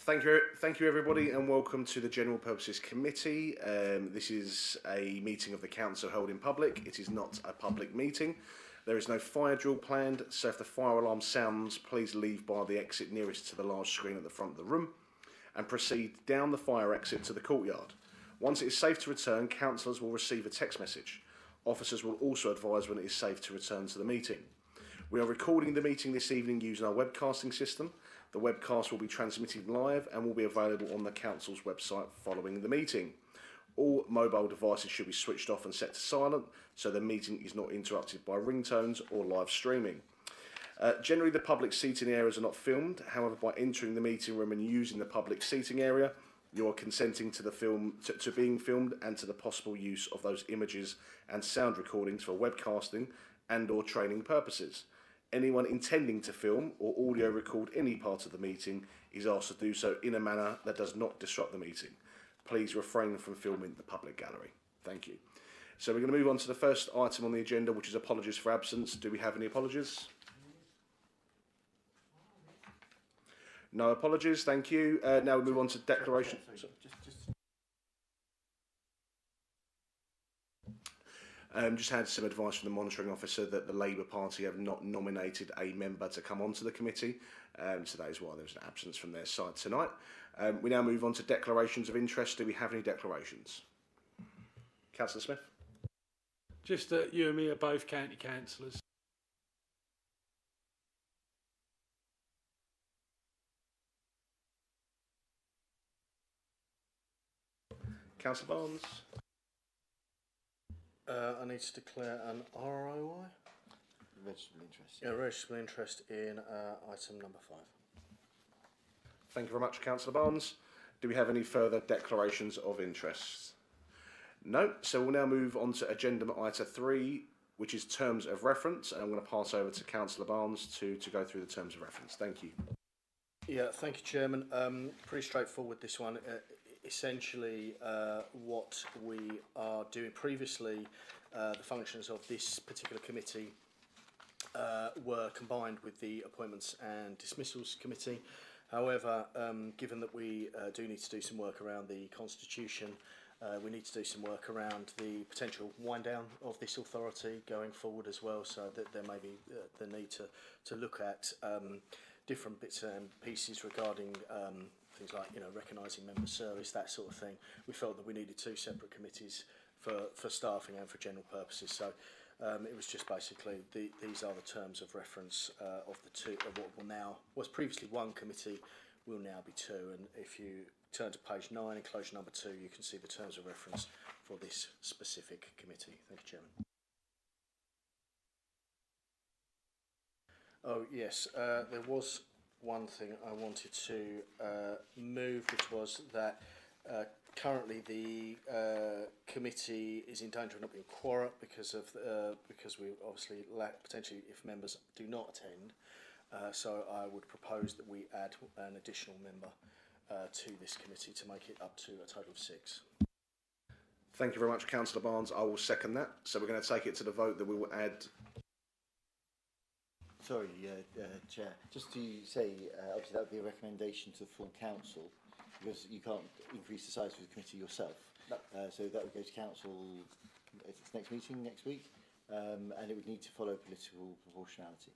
Thank you, everybody, and welcome to the General Purposes Committee. This is a meeting of the Council held in public. It is not a public meeting. There is no fire drill planned, so if the fire alarm sounds, please leave by the exit nearest to the large screen at the front of the room and proceed down the fire exit to the courtyard. Once it is safe to return, councillors will receive a text message. Officers will also advise when it is safe to return to the meeting. We are recording the meeting this evening using our webcasting system. The webcast will be transmitted live and will be available on the Council's website following the meeting. All mobile devices should be switched off and set to silent so the meeting is not interrupted by ringtones or live streaming. Generally, the public seating areas are not filmed. However, by entering the meeting room and using the public seating area, you are consenting to the being filmed and to the possible use of those images and sound recordings for webcasting and/or training purposes. Anyone intending to film or audio record any part of the meeting is asked to do so in a manner that does not disrupt the meeting. Please refrain from filming the public gallery. Thank you. So we're going to move on to the first item on the agenda, which is apologies for absence. Do we have any apologies? No apologies, thank you. Now we move on to declaration. Just had some advice from the monitoring officer that the Labour Party have not nominated a member to come onto the committee, so that is why there's an absence from their side tonight. We now move on to declarations of interest. Do we have any declarations? Councillor Smith? Just that you and me are both county councillors. Councillor Barnes? I need to declare an ROI? Registrable interest. Yeah, registrable interest in item number 5. Thank you very much, Councillor Barnes. Do we have any further declarations of interest? No. So we'll now move on to agenda item 3, which is terms of reference. And I'm going to pass over to Councillor Barnes to go through the terms of reference. Thank you. Yeah, thank you, Chairman. Pretty straightforward, this one. Essentially, what we are doing previously, the functions of this particular committee were combined with the Appointments and Dismissals Committee. However, given that we do need to do some work around the Constitution, we need to do some work around the potential wind down of this authority going forward as well, so that there may be the need to look at different bits and pieces regarding things like, recognising member service, that sort of thing. We felt that we needed 2 separate committees for staffing and for general purposes. So it was just basically these are the terms of reference of the 2 of what was previously 1 committee will now be 2. And if you turn to page 9, enclosure number 2, you can see the terms of reference for this specific committee. Thank you, Chairman. Oh yes, there was one thing I wanted to move, which was that currently the committee is in danger of not being quorum because we obviously lack potentially if members do not attend. So I would propose that we add an additional member to this committee to make it up to a total of 6. Thank you very much, Councillor Barnes. I will second that. So we're going to take it to the vote that we will add. Sorry, Chair. Just to say, obviously that would be a recommendation to the full council because you can't increase the size of the committee yourself. No. So that would go to council at its next meeting next week, and it would need to follow political proportionality.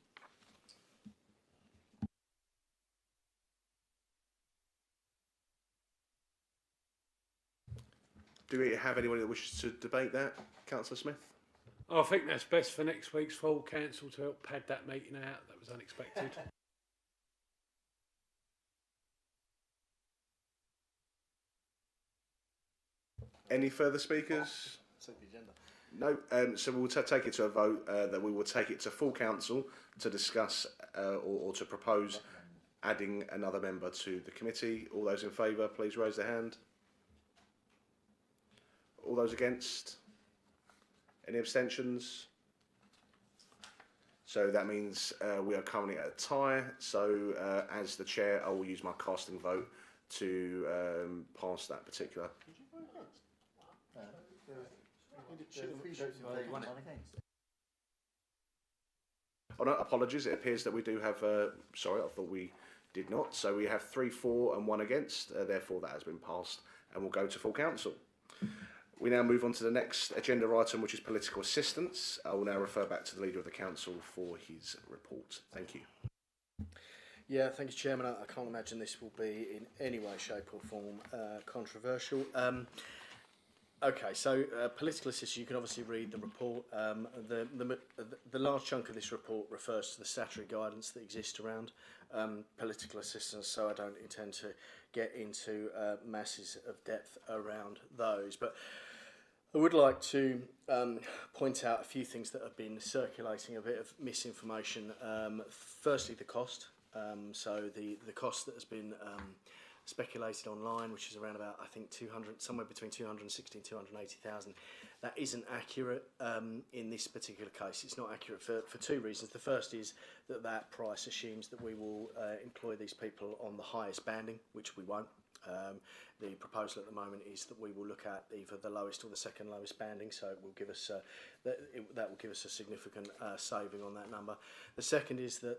Do we have anybody that wishes to debate that? Councillor Smith? I think that's best for next week's full council to help pad that meeting out. That was unexpected. Any further speakers? No. So we'll take it to a vote that we will take it to full council to discuss or to propose adding another member to the committee. All those in favour, please raise their hand. All those against? Any abstentions? So that means we are currently at a tie. So as the chair, I will use my casting vote to pass that particular. Did you vote against? Oh no, apologies. It appears that we do have. Sorry, I thought we did not. So we have 3 for and 1 against. Therefore, that has been passed and will go to full council. We now move on to the next agenda item, which is political assistance. I will now refer back to the Leader of the Council for his report. Thank you. Yeah, thank you, Chairman. I can't imagine this will be in any way, shape or form controversial. Okay, so political assistance, you can obviously read the report. The large chunk of this report refers to the statutory guidance that exists around political assistance, so I don't intend to get into masses of depth around those. But I would like to point out a few things that have been circulating, a bit of misinformation. Firstly, the cost. So the cost that has been speculated online, which is around about, I think, 200, somewhere between 260 and 280,000. That isn't accurate in this particular case. It's not accurate for 2 reasons. The first is that price assumes that we will employ these people on the highest banding, which we won't. The proposal at the moment is that we will look at either the lowest or the second lowest banding, so it will give us that will give us a significant saving on that number. The second is that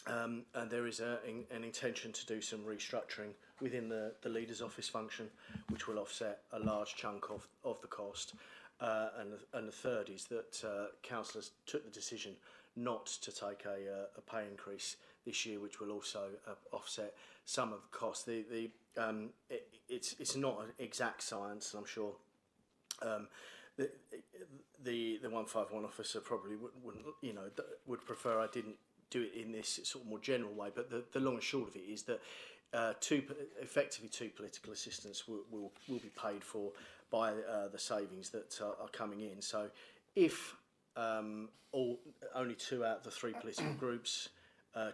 and there is an intention to do some restructuring within the leader's office function, which will offset a large chunk of the cost. And the third is that councillors took the decision not to take a pay increase this year, which will also offset some of the cost. It's not an exact science, and I'm sure the 151 officer probably would prefer I didn't do it in this sort of more general way, but the long and short of it is that effectively two political assistants will be paid for by the savings that are coming in. So if only 2 out of the 3 political groups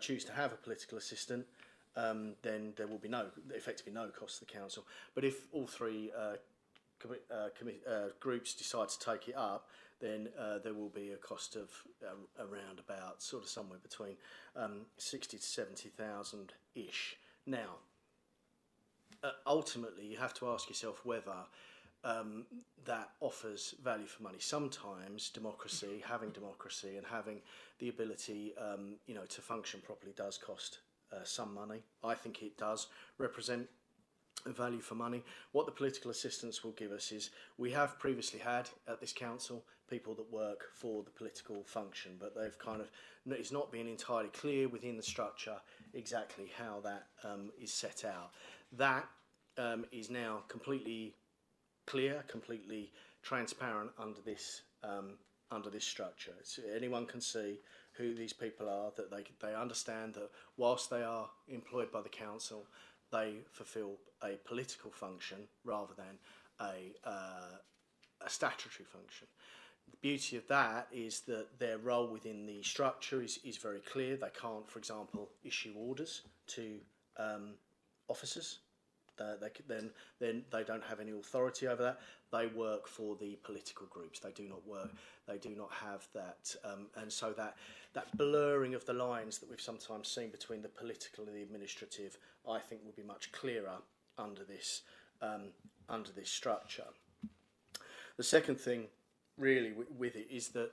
choose to have a political assistant, then there will be effectively no cost to the council. But if all 3 groups decide to take it up, then there will be a cost of around about sort of somewhere between 60 to 70,000 ish. Now, ultimately, you have to ask yourself whether that offers value for money. Sometimes having democracy and having the ability, to function properly does cost some money. I think it does represent value for money. What the political assistance will give us is, we have previously had at this council people that work for the political function, but they've it's not been entirely clear within the structure exactly how that is set out. That is now completely clear, completely transparent under this structure. So anyone can see who these people are, that they understand that whilst they are employed by the council, they fulfil a political function rather than a statutory function. The beauty of that is that their role within the structure is very clear. They can't, for example, issue orders to officers. Then they don't have any authority over that. They work for the political groups. They do not have that, and so that blurring of the lines that we've sometimes seen between the political and the administrative, I think, will be much clearer under this structure. The second thing, really, with it is that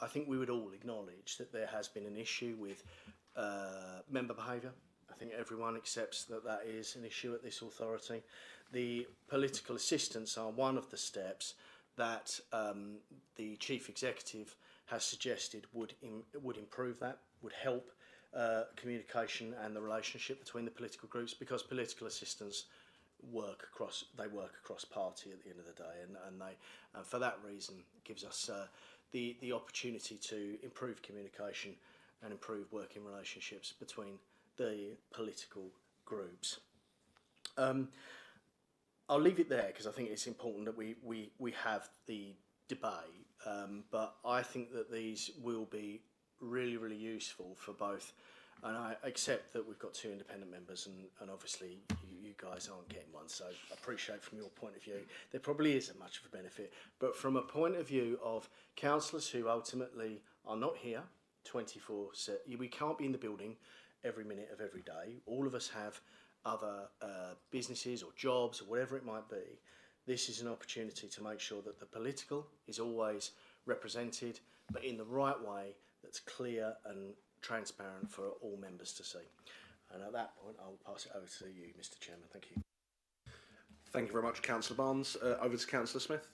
I think we would all acknowledge that there has been an issue with member behaviour. I think everyone accepts that is an issue at this authority. The political assistants are one of the steps that the Chief Executive has suggested would improve that, would help communication and the relationship between the political groups, because political assistants work across party at the end of the day, and they for that reason gives us the opportunity to improve communication and improve working relationships between the political groups. I'll leave it there because I think it's important that we have the debate, but I think that these will be really, really useful for both. And I accept that we've got 2 independent members, and obviously you guys aren't getting one, so I appreciate from your point of view there probably isn't much of a benefit. But from a point of view of councillors who ultimately are not here 24/7, we can't be in the building every minute of every day. All of us have other businesses or jobs or whatever it might be. This is an opportunity to make sure that the political is always represented, but in the right way that's clear and transparent for all members to see. And at that point, I'll pass it over to you, Mr. Chairman. Thank you. Thank you very much, Councillor Barnes. Over to Councillor Smith.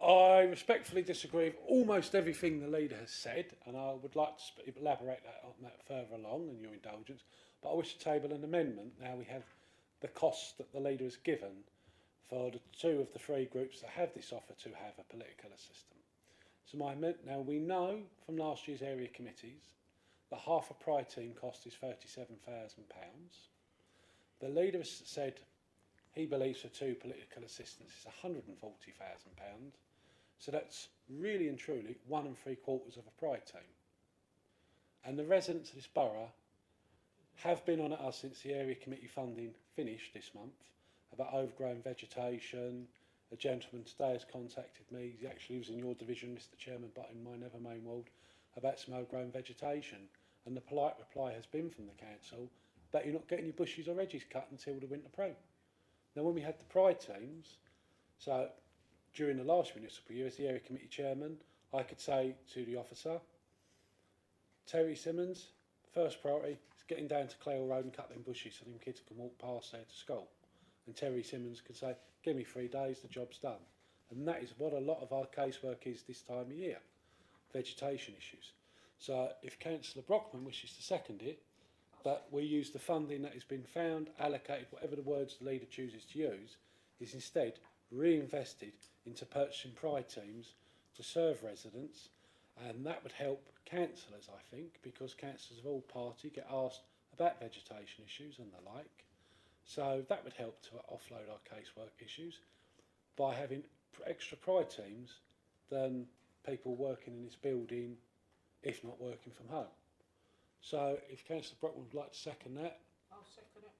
I respectfully disagree with almost everything the leader has said, and I would like to elaborate on that further along, in your indulgence. But I wish to table an amendment. Now we have the costs that the leader has given for the two of the three groups that have this offer to have a political assistant. So now we know from last year's area committees that half a Pride team cost is £37,000. The leader has said he believes for two political assistants is £140,000. So that's really and truly 1 3/4 of a Pride team. And the residents of this borough have been on at us since the area committee funding finished this month about overgrown vegetation. A gentleman today has contacted me, he actually lives in your division, Mr. Chairman, but in my Nevermain ward, about some overgrown vegetation. And the polite reply has been from the council that you're not getting your bushes or edges cut until the winter pro. Now, when we had the Pride teams, so during the last municipal year, as the area committee chairman, I could say to the officer, Terry Simmons, first priority is getting down to Clare Road and cut them bushes so them kids can walk past there to school. And Terry Simmons could say, give me 3 days, the job's done. And that is what a lot of our casework is this time of year, vegetation issues. So if Councillor Brockman wishes to second it, that we use the funding that has been found, allocated, whatever the words the leader chooses to use, is instead reinvested into purchasing Pride teams to serve residents, and that would help councillors, I think, because councillors of all party get asked about vegetation issues and the like. So that would help to offload our casework issues by having extra Pride teams than people working in this building, if not working from home. So if Councillor Brockman would like to second that. I'll second it.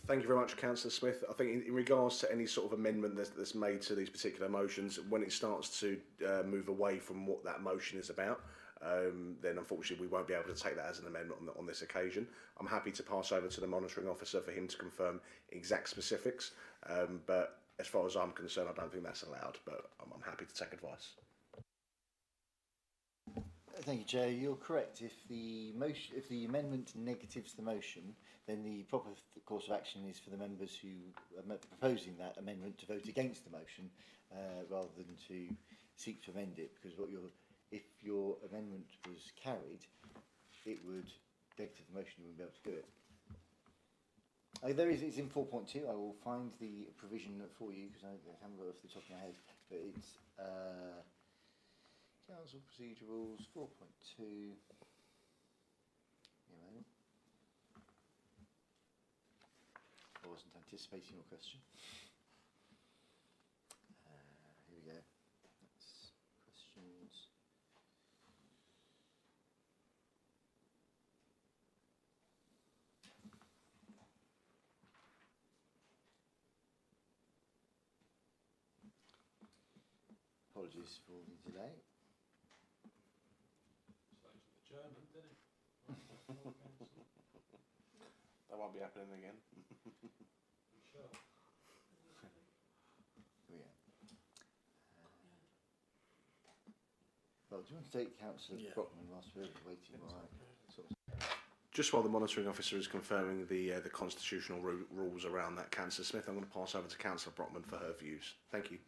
Thank you very much, Councillor Smith. I think in regards to any sort of amendment that's made to these particular motions, when it starts to move away from what that motion is about, then unfortunately we won't be able to take that as an amendment on this occasion. I'm happy to pass over to the monitoring officer for him to confirm exact specifics, but as far as I'm concerned, I don't think that's allowed, but I'm happy to take advice. Thank you, Chair. You're correct. If the amendment negatives the motion, then the proper course of action is for the members who are proposing that amendment to vote against the motion, rather than to seek to amend it. Because if your amendment was carried, it would negative the motion. You wouldn't be able to do it. It's in 4.2. I will find the provision for you because I haven't got it off the top of my head, but it's. Council Procedure Rules 4.2. I wasn't anticipating your question. Here we go. That's questions. Apologies for the delay. German, didn't it? That won't be happening again. Sure. Here we go. Well, do you want to take Councillor Brockman whilst we're waiting? Just while the monitoring officer is confirming the constitutional rules around that, Councillor Smith, I'm going to pass over to Councillor Brockman for her views. Thank you.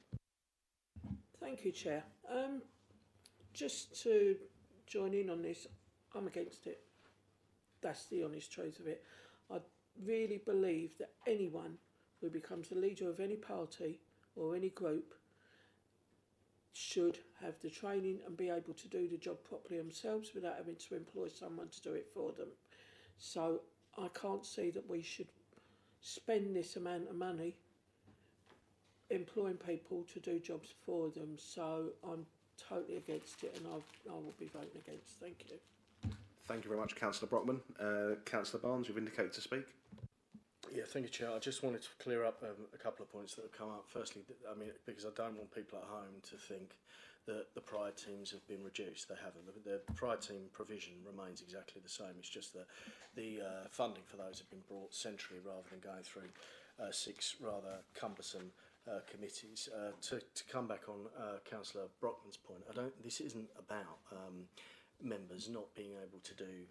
Thank you, Chair. Just to join in on this, I'm against it. That's the honest truth of it. I really believe that anyone who becomes the leader of any party or any group should have the training and be able to do the job properly themselves without having to employ someone to do it for them. So I can't see that we should spend this amount of money employing people to do jobs for them. So I'm totally against it, and I will be voting against. Thank you. Thank you very much, Councillor Brockman. Councillor Barnes, you've indicated to speak. Yeah, thank you, Chair. I just wanted to clear up a couple of points that have come up. Firstly, I mean, because I don't want people at home to think that the Pride teams have been reduced. They haven't. The Pride team provision remains exactly the same. It's just that the funding for those have been brought centrally rather than going through 6 rather cumbersome committees. To come back on Councillor Brockman's point, this isn't about members not being able to do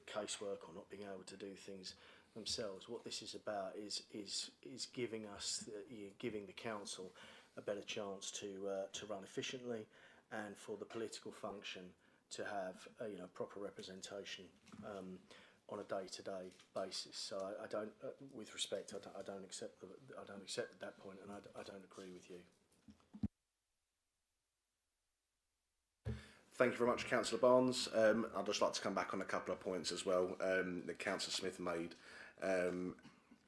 casework or not being able to do things themselves. What this is about is giving us, giving the council a better chance to run efficiently, and for the political function to have proper representation on a day-to-day basis. So I don't, with respect, I don't accept that point, and I don't agree with you. Thank you very much, Councillor Barnes. I'd just like to come back on a couple of points as well that Councillor Smith made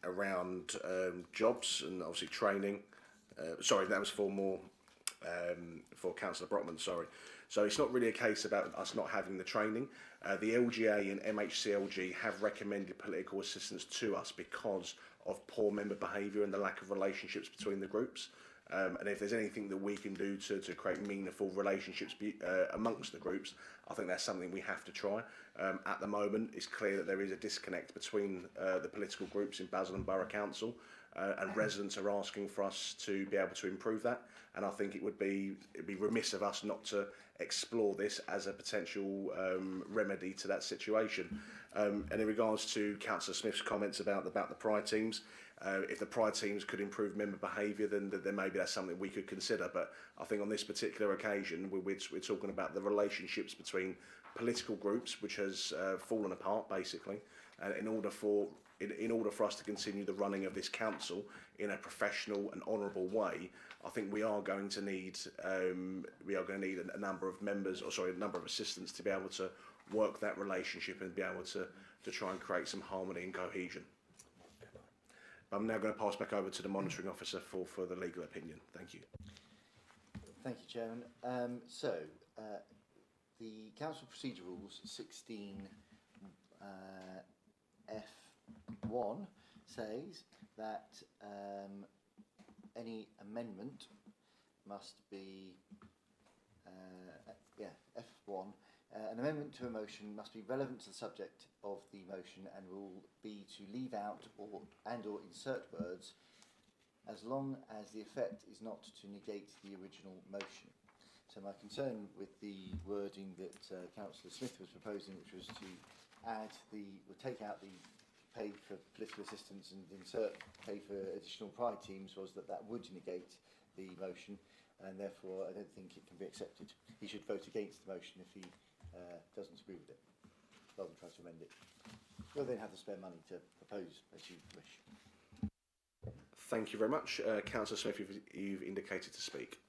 around jobs and obviously training. Sorry, that was for Councillor Brockman, sorry. So it's not really a case about us not having the training. The LGA and MHCLG have recommended political assistance to us because of poor member behaviour and the lack of relationships between the groups. And if there's anything that we can do to create meaningful relationships amongst the groups, I think that's something we have to try. At the moment, it's clear that there is a disconnect between the political groups in Basildon Borough Council, and residents are asking for us to be able to improve that. And I think it'd be remiss of us not to explore this as a potential remedy to that situation. And in regards to Councillor Smith's comments about the Pride teams, if the Pride teams could improve member behaviour, then maybe that's something we could consider. But I think on this particular occasion, we're talking about the relationships between political groups, which has fallen apart basically. And in order for us to continue the running of this council in a professional and honourable way, I think we are going to need a number of members, a number of assistants to be able to work that relationship and be able to try and create some harmony and cohesion. I'm now going to pass back over to the monitoring officer for the legal opinion. Thank you. Thank you, Chairman. The Council Procedure Rules 16 F1 says that any amendment must be F1. An amendment to a motion must be relevant to the subject of the motion and will be to leave out or insert words as long as the effect is not to negate the original motion. So my concern with the wording that Councillor Smith was proposing, which was to take out the pay for political assistance and insert pay for additional Pride teams, was that would negate the motion, and therefore I don't think it can be accepted. He should vote against the motion if he doesn't agree with it, rather than try to amend it. We'll then have the spare money to propose as you wish. Thank you very much. Councillor Smith, you've indicated to speak.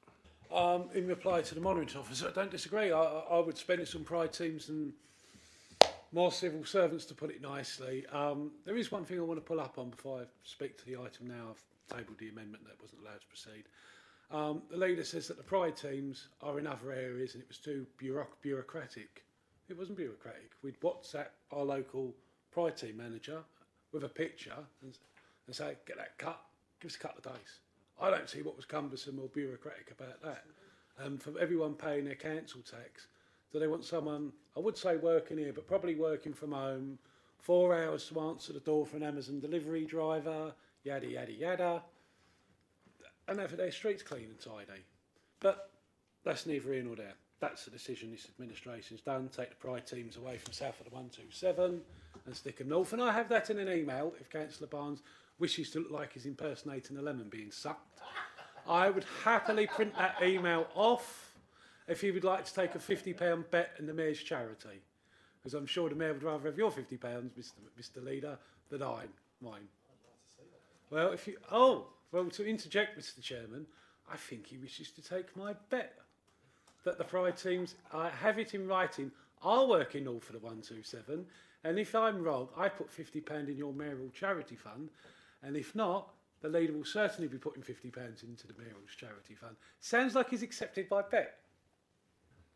In reply to the monitoring officer, I don't disagree. I would spend it on Pride teams and more civil servants, to put it nicely. There is one thing I want to pull up on before I speak to the item now. I've tabled the amendment that wasn't allowed to proceed. The leader says that the Pride teams are in other areas and it was too bureaucratic. It wasn't bureaucratic. We'd WhatsApp our local Pride team manager with a picture and say, get that cut, give us a couple of days. I don't see what was cumbersome or bureaucratic about that. For everyone paying their council tax, do they want someone, I would say working here, but probably working from home, 4 hours to answer the door for an Amazon delivery driver, yada, yada, yada, and have their streets clean and tidy. But that's neither here nor there. That's the decision this administration's done. Take the Pride teams away from south of the 127 and stick them north. And I have that in an email if Councillor Barnes wishes to look like he's impersonating a lemon being sucked. I would happily print that email off if he would like to take a £50 bet in the Mayor's charity. Because I'm sure the Mayor would rather have your £50, Mr. Leader, than mine. Well, to interject, Mr. Chairman, I think he wishes to take my bet that the Pride teams, I have it in writing, are working all for the 127, and if I'm wrong, I put £50 in your mayoral charity fund, and if not, the leader will certainly be putting £50 into the mayoral charity fund. Sounds like he's accepted my bet.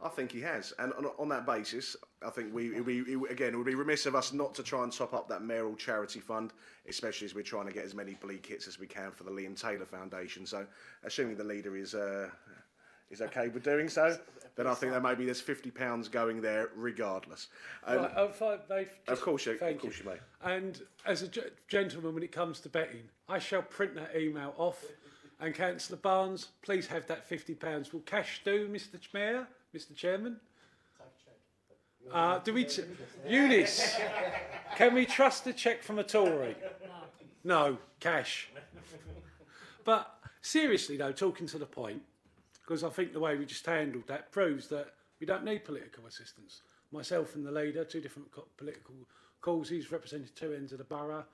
I think he has, and on that basis, I think it would be remiss of us not to try and top up that mayoral charity fund, especially as we're trying to get as many bleak hits as we can for the Liam Taylor Foundation. So, assuming the leader is okay with doing so, then I think that maybe there's £50 going there regardless. Right, of course you may. And as a gentleman, when it comes to betting, I shall print that email off. And Councillor Barnes, please have that £50. Will cash do, Mr. Mayor, Mr. Chairman? Do we, Eunice, can we trust a cheque from a Tory? No, cash. But seriously though, talking to the point, because I think the way we just handled that proves that we don't need political assistance. Myself and the leader, two different political causes, representing two ends of the borough,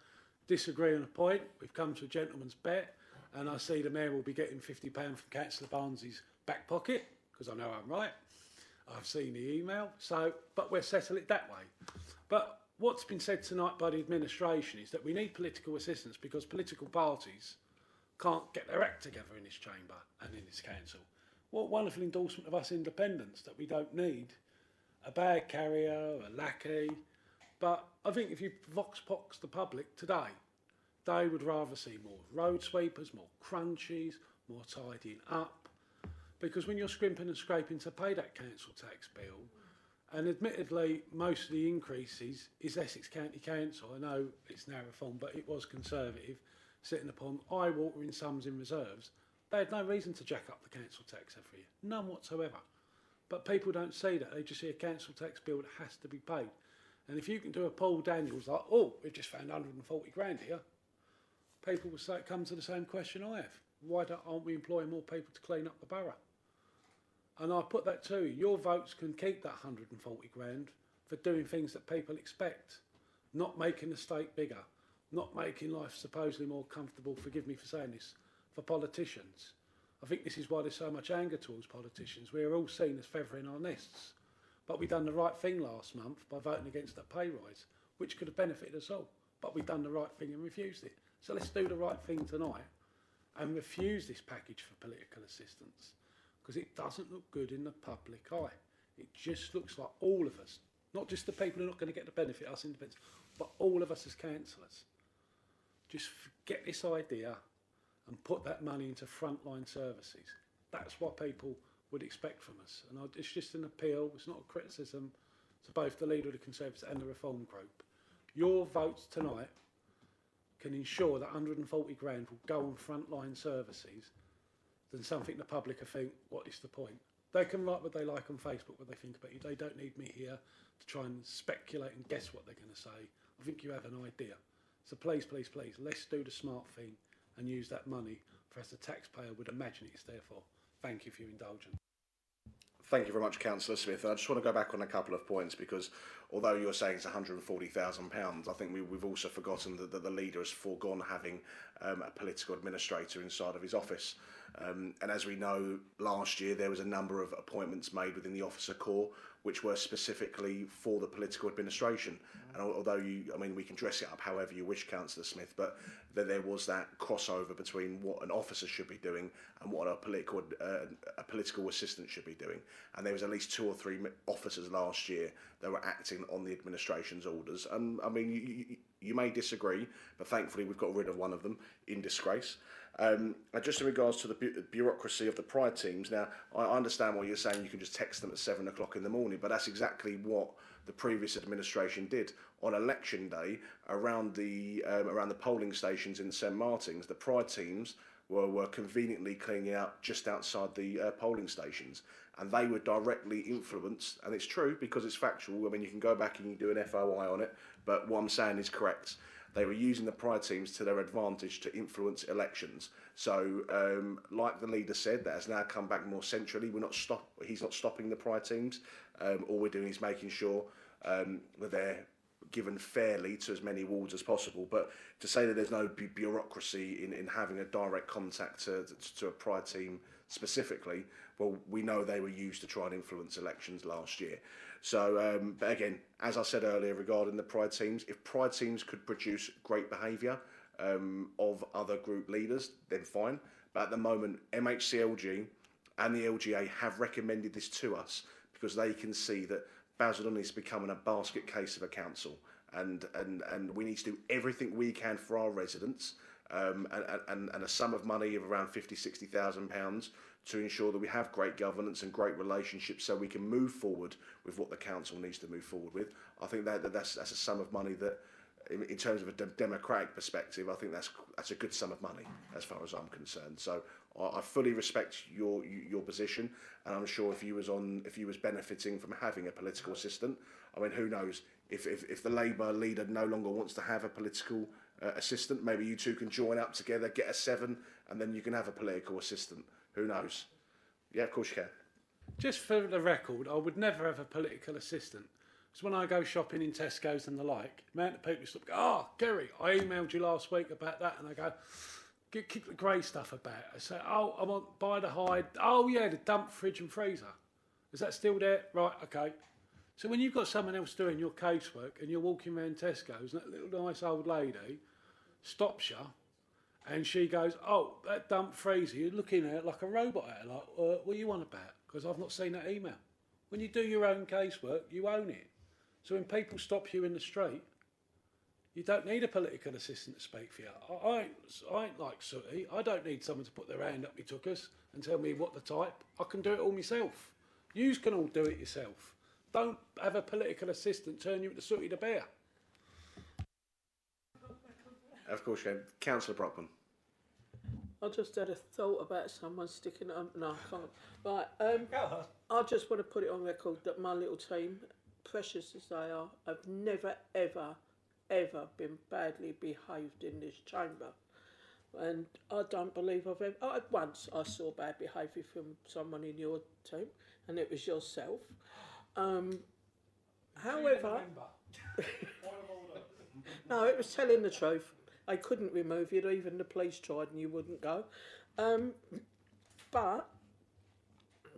disagree on a point. We've come to a gentleman's bet, and I see the mayor will be getting £50 from Councillor Barnes' back pocket, because I know I'm right. I've seen the email, so, but we'll settle it that way. But what's been said tonight by the administration is that we need political assistance because political parties can't get their act together in this chamber and in this council. What wonderful endorsement of us independents, that we don't need a bag carrier, a lackey. But I think if you vox pox the public today, they would rather see more road sweepers, more crunchies, more tidying up. Because when you're scrimping and scraping to pay that council tax bill, and admittedly most of the increases is Essex County Council, I know it's now reformed, but it was Conservative, sitting upon eye-watering sums in reserves. They had no reason to jack up the council tax every year, none whatsoever. But people don't see that, they just see a council tax bill that has to be paid. And if you can do a Paul Daniels like, oh, we've just found 140 grand here, people will say, come to the same question I have. Why aren't we employing more people to clean up the borough? And I put that to you. Your votes can keep that 140 grand for doing things that people expect. Not making the state bigger. Not making life supposedly more comfortable, forgive me for saying this, for politicians. I think this is why there's so much anger towards politicians. We're all seen as feathering our nests. But we done the right thing last month by voting against that pay rise, which could have benefited us all. But we've done the right thing and refused it. So let's do the right thing tonight and refuse this package for political assistance, because it doesn't look good in the public eye. It just looks like all of us, not just the people who are not going to get the benefit, us independents, but all of us as councillors, just forget this idea and put that money into frontline services. That's what people would expect from us. And it's just an appeal, it's not a criticism to both the leader of the Conservatives and the Reform Group. Your votes tonight can ensure that 140 grand will go on frontline services than something the public will think, what is the point? They can write what they like on Facebook, what they think about you. They don't need me here to try and speculate and guess what they're going to say. I think you have an idea. So please, please, please, let's do the smart thing and use that money for as the taxpayer would imagine it's there for. Thank you for your indulgence. Thank you very much, Councillor Smith. I just want to go back on a couple of points, because although you're saying it's £140,000, I think we've also forgotten that the leader has foregone having a political administrator inside of his office. And as we know, last year there was a number of appointments made within the officer corps which were specifically for the political administration. And although we can dress it up however you wish, Councillor Smith, but there was that crossover between what an officer should be doing and what a political assistant should be doing. And there was at least 2 or 3 officers last year that were acting on the administration's orders. And you may disagree, but thankfully we've got rid of one of them in disgrace. And just in regards to the bureaucracy of the Pride teams, now I understand what you're saying, you can just text them at 7 o'clock in the morning, but that's exactly what the previous administration did. On election day, around the polling stations in St Martin's, the Pride teams were conveniently cleaning out just outside the polling stations, and they were directly influenced, and it's true because it's factual. You can go back and you do an FOI on it, but what I'm saying is correct. They were using the Pride teams to their advantage to influence elections. So, like the leader said, that has now come back more centrally. He's not stopping the Pride teams. All we're doing is making sure that they're given fairly to as many wards as possible. But to say that there's no bureaucracy in having a direct contact to a Pride team specifically, well, we know they were used to try and influence elections last year. So, but again, as I said earlier regarding the Pride teams, if Pride teams could produce great behaviour of other group leaders, then fine. But at the moment, MHCLG and the LGA have recommended this to us because they can see that Basildon is becoming a basket case of a council, and we need to do everything we can for our residents, and a sum of money of around £50,000-60,000 to ensure that we have great governance and great relationships so we can move forward with what the council needs to move forward with. I think that's a sum of money that in terms of a democratic perspective, I think that's a good sum of money as far as I'm concerned. So I fully respect your position, and I'm sure if you was benefiting from having a political assistant, I mean, who knows if the Labour leader no longer wants to have a political assistant, maybe you two can join up together, get a 7, and then you can have a political assistant. Who knows? Yeah, of course you can. Just for the record, I would never have a political assistant. Because when I go shopping in Tesco's and the like, the amount of people stop, "Oh, Gary, I emailed you last week about that," and I go, kick the grey stuff about. I say, "Oh, I want buy the hide. Oh yeah, the dump fridge and freezer. Is that still there? Right, okay." So when you've got someone else doing your casework and you're walking around Tesco's and that little nice old lady stops you and she goes, "Oh, that dump freezer," you're looking at it like a robot at her, like, "What are you on about? Because I've not seen that email." When you do your own casework, you own it. So when people stop you in the street, you don't need a political assistant to speak for you. I ain't like Sooty. I don't need someone to put their hand up my tuckers and tell me what to type. I can do it all myself. Yous can all do it yourself. Don't have a political assistant turn you into Sooty the Bear. Of course you can. Councillor Brockman. I just had a thought about someone sticking it on. No, I can't. Right, I just want to put it on record that my little team, precious as they are, have never, ever, ever been badly behaved in this chamber. And I don't believe I've ever... once I saw bad behaviour from someone in your team, and it was yourself. However... No, it was telling the truth. They couldn't remove you, even the police tried and you wouldn't go. But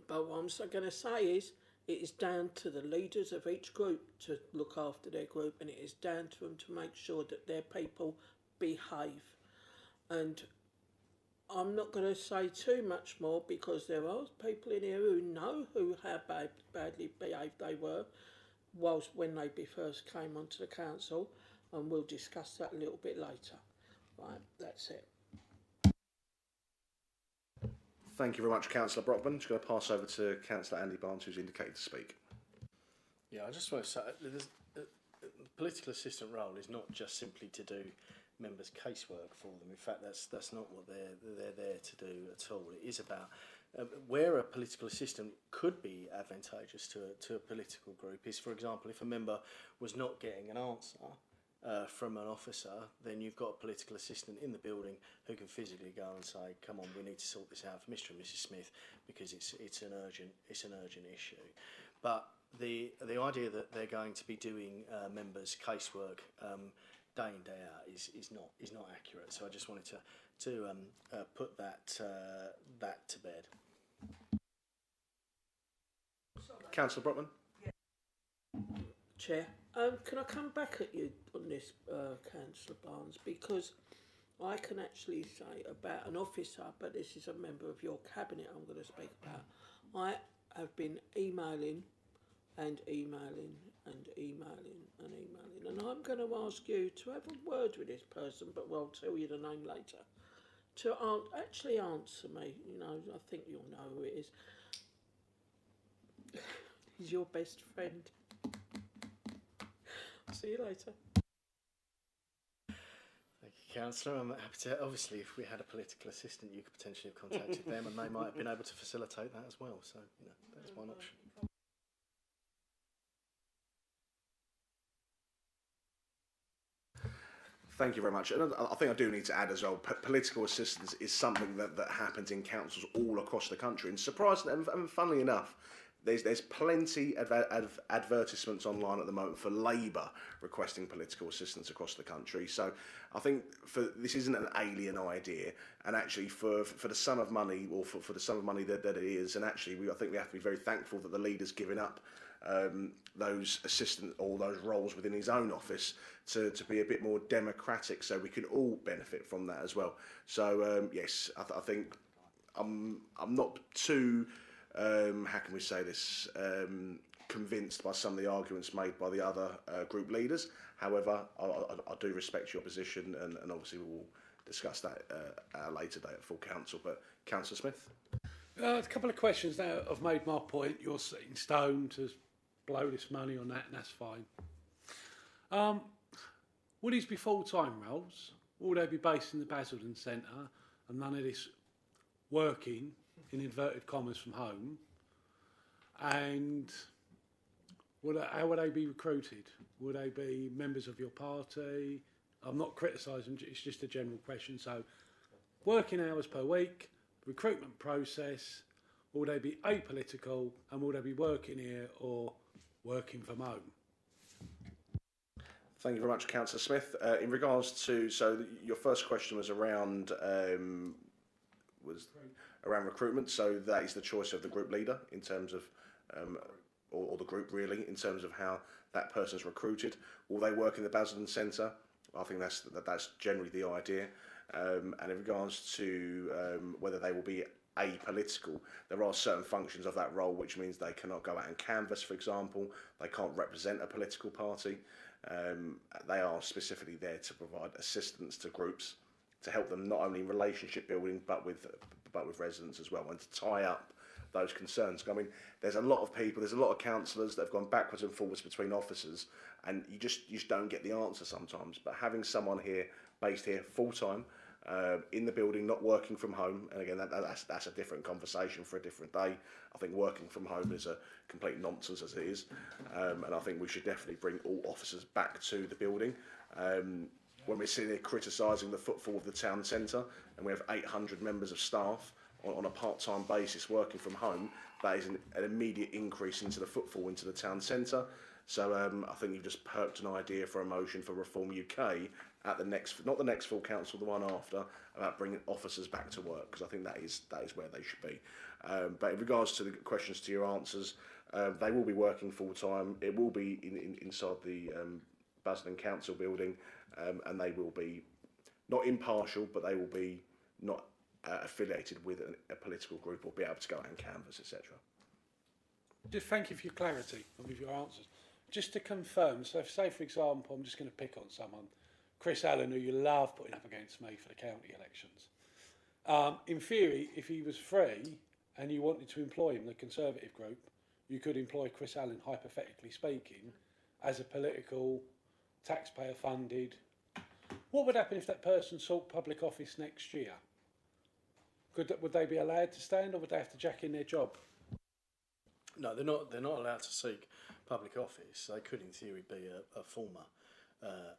what I'm going to say is, it is down to the leaders of each group to look after their group, and it is down to them to make sure that their people behave. And I'm not going to say too much more, because there are people in here who know how badly behaved they were whilst when they first came onto the council, and we'll discuss that a little bit later. Right, that's it. Thank you very much, Councillor Brockman. Just going to pass over to Councillor Andy Barnes, who's indicated to speak. Yeah, I just want to say the political assistant role is not just simply to do members' casework for them. In fact, that's not what they're there to do at all. It is about where a political assistant could be advantageous to a political group is, for example, if a member was not getting an answer from an officer, then you've got a political assistant in the building who can physically go and say, "Come on, we need to sort this out for Mr. and Mrs. Smith because it's an urgent issue." But the idea that they're going to be doing members' casework day in day out is not accurate. So I just wanted to put that to bed. Councillor Brockman. Chair, can I come back at you on this, Councillor Barnes, because I can actually say about an officer, but this is a member of your cabinet I'm going to speak about. I have been emailing and emailing and emailing and emailing, and I'm going to ask you to have a word with this person, but I'll tell you the name later, to actually answer me. You know, I think you'll know who it is. He's your best friend. See you later. Thank you, Councillor. I'm happy to. Obviously, if we had a political assistant, you could potentially have contacted them, and they might have been able to facilitate that as well. So, you know, that's one option. Thank you very much. And I think I do need to add as well, political assistance is something that happens in councils all across the country. And surprisingly, and funnily enough, there's plenty of advertisements online at the moment for Labour requesting political assistance across the country. So I think this isn't an alien idea, and actually for the sum of money, or for the sum of money that it is, and actually I think we have to be very thankful that the leader's given up those assistant or those roles within his own office to be a bit more democratic, so we can all benefit from that as well. So yes, I think I'm not too how can we say this, convinced by some of the arguments made by the other group leaders. However, I do respect your position, and obviously we'll discuss that at a later date at full council. But Councillor Smith? A couple of questions now. I've made my point. You're set in stone to blow this money on that, and that's fine. Will these be full-time roles? Will they be based in the Basildon Centre and none of this working, in inverted commas, from home? And how will they be recruited? Will they be members of your party? I'm not criticising, it's just a general question. So, working hours per week, recruitment process, will they be apolitical, and will they be working here or working from home? Thank you very much, Councillor Smith. In regards to, your first question was around recruitment. So that is the choice of the group leader in terms of, or the group really, in terms of how that person's recruited. Will they work in the Basildon Centre? I think that's generally the idea. And in regards to whether they will be apolitical, there are certain functions of that role which means they cannot go out and canvass, for example. They can't represent a political party. They are specifically there to provide assistance to groups to help them not only in relationship building but with residents as well, and to tie up those concerns. I mean, there's a lot of people, there's a lot of councillors that have gone backwards and forwards between officers, and you just don't get the answer sometimes. But having someone here, based here full time, in the building, not working from home, and again that's a different conversation for a different day. I think working from home is a complete nonsense as it is, and I think we should definitely bring all officers back to the building. When we're sitting here criticising the footfall of the town centre, and we have 800 members of staff on a part-time basis working from home, that is an immediate increase into the footfall into the town centre. So I think you've just perked an idea for a motion for Reform UK at the next, not the next full council, the one after, about bringing officers back to work, because I think that is where they should be. But in regards to the questions to your answers, they will be working full time. It will be inside the Basildon Council building, and they will be not impartial, but they will be not affiliated with a political group or be able to go out and canvass, etc. Just thank you for your clarity with your answers. Just to confirm, so if, say for example, I'm just going to pick on someone, Chris Allen, who you love putting up against me for the county elections. In theory, if he was free and you wanted to employ him, the Conservative group, you could employ Chris Allen, hypothetically speaking, as a political, taxpayer-funded. What would happen if that person sought public office next year? Would they be allowed to stand, or would they have to jack in their job? No, they're not allowed to seek public office. They could, in theory, be a former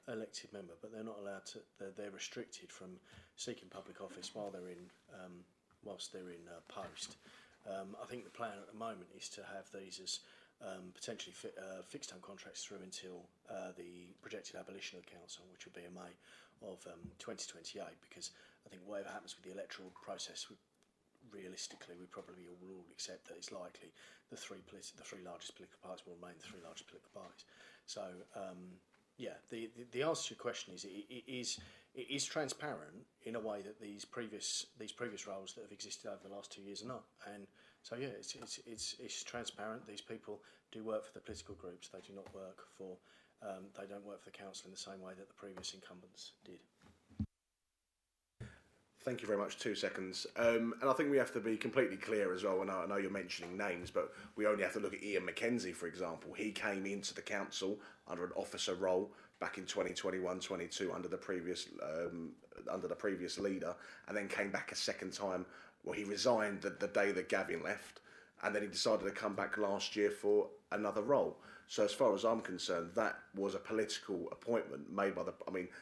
elected member, but they're not allowed to. They're restricted from seeking public office while they're in whilst they're in post. I think the plan at the moment is to have these as potentially fixed-term contracts through until the projected abolition of the council, which will be in May of 2028. Because I think whatever happens with the electoral process, realistically, we probably will all accept that it's likely the three largest political parties will remain the three largest political parties. So, yeah, the answer to your question is it is transparent in a way that these previous roles that have existed over the last 2 years are not. And so, yeah, it's transparent. These people do work for the political groups. They do not work for they don't work for the council in the same way that the previous incumbents did. Thank you very much. 2 seconds. And I think we have to be completely clear as well. And I know you're mentioning names, but we only have to look at Ian McKenzie, for example. He came into the council under an officer role back in 2021-22 under the previous leader, and then came back a second time. Well, he resigned the day that Gavin left, and then he decided to come back last year for another role. So as far as I'm concerned, that was a political appointment made by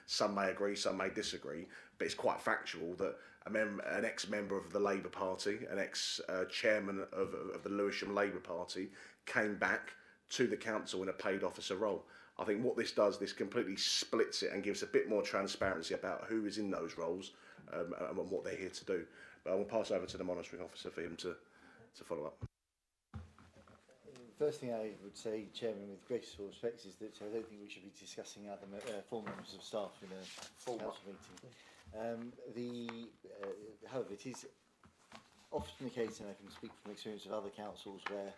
some may agree, some may disagree, but it's quite factual that an ex-member of the Labour Party, an ex-chairman of the Lewisham Labour Party, came back to the council in a paid officer role. I think what this does, this completely splits it and gives a bit more transparency about who is in those roles and what they're here to do. But I will pass over to the monitoring officer for him to follow up. First thing I would say, Chairman, with greatest respect, is that I don't think we should be discussing other full members of staff in a council meeting. However, it is often the case, and I can speak from experience of other councils, where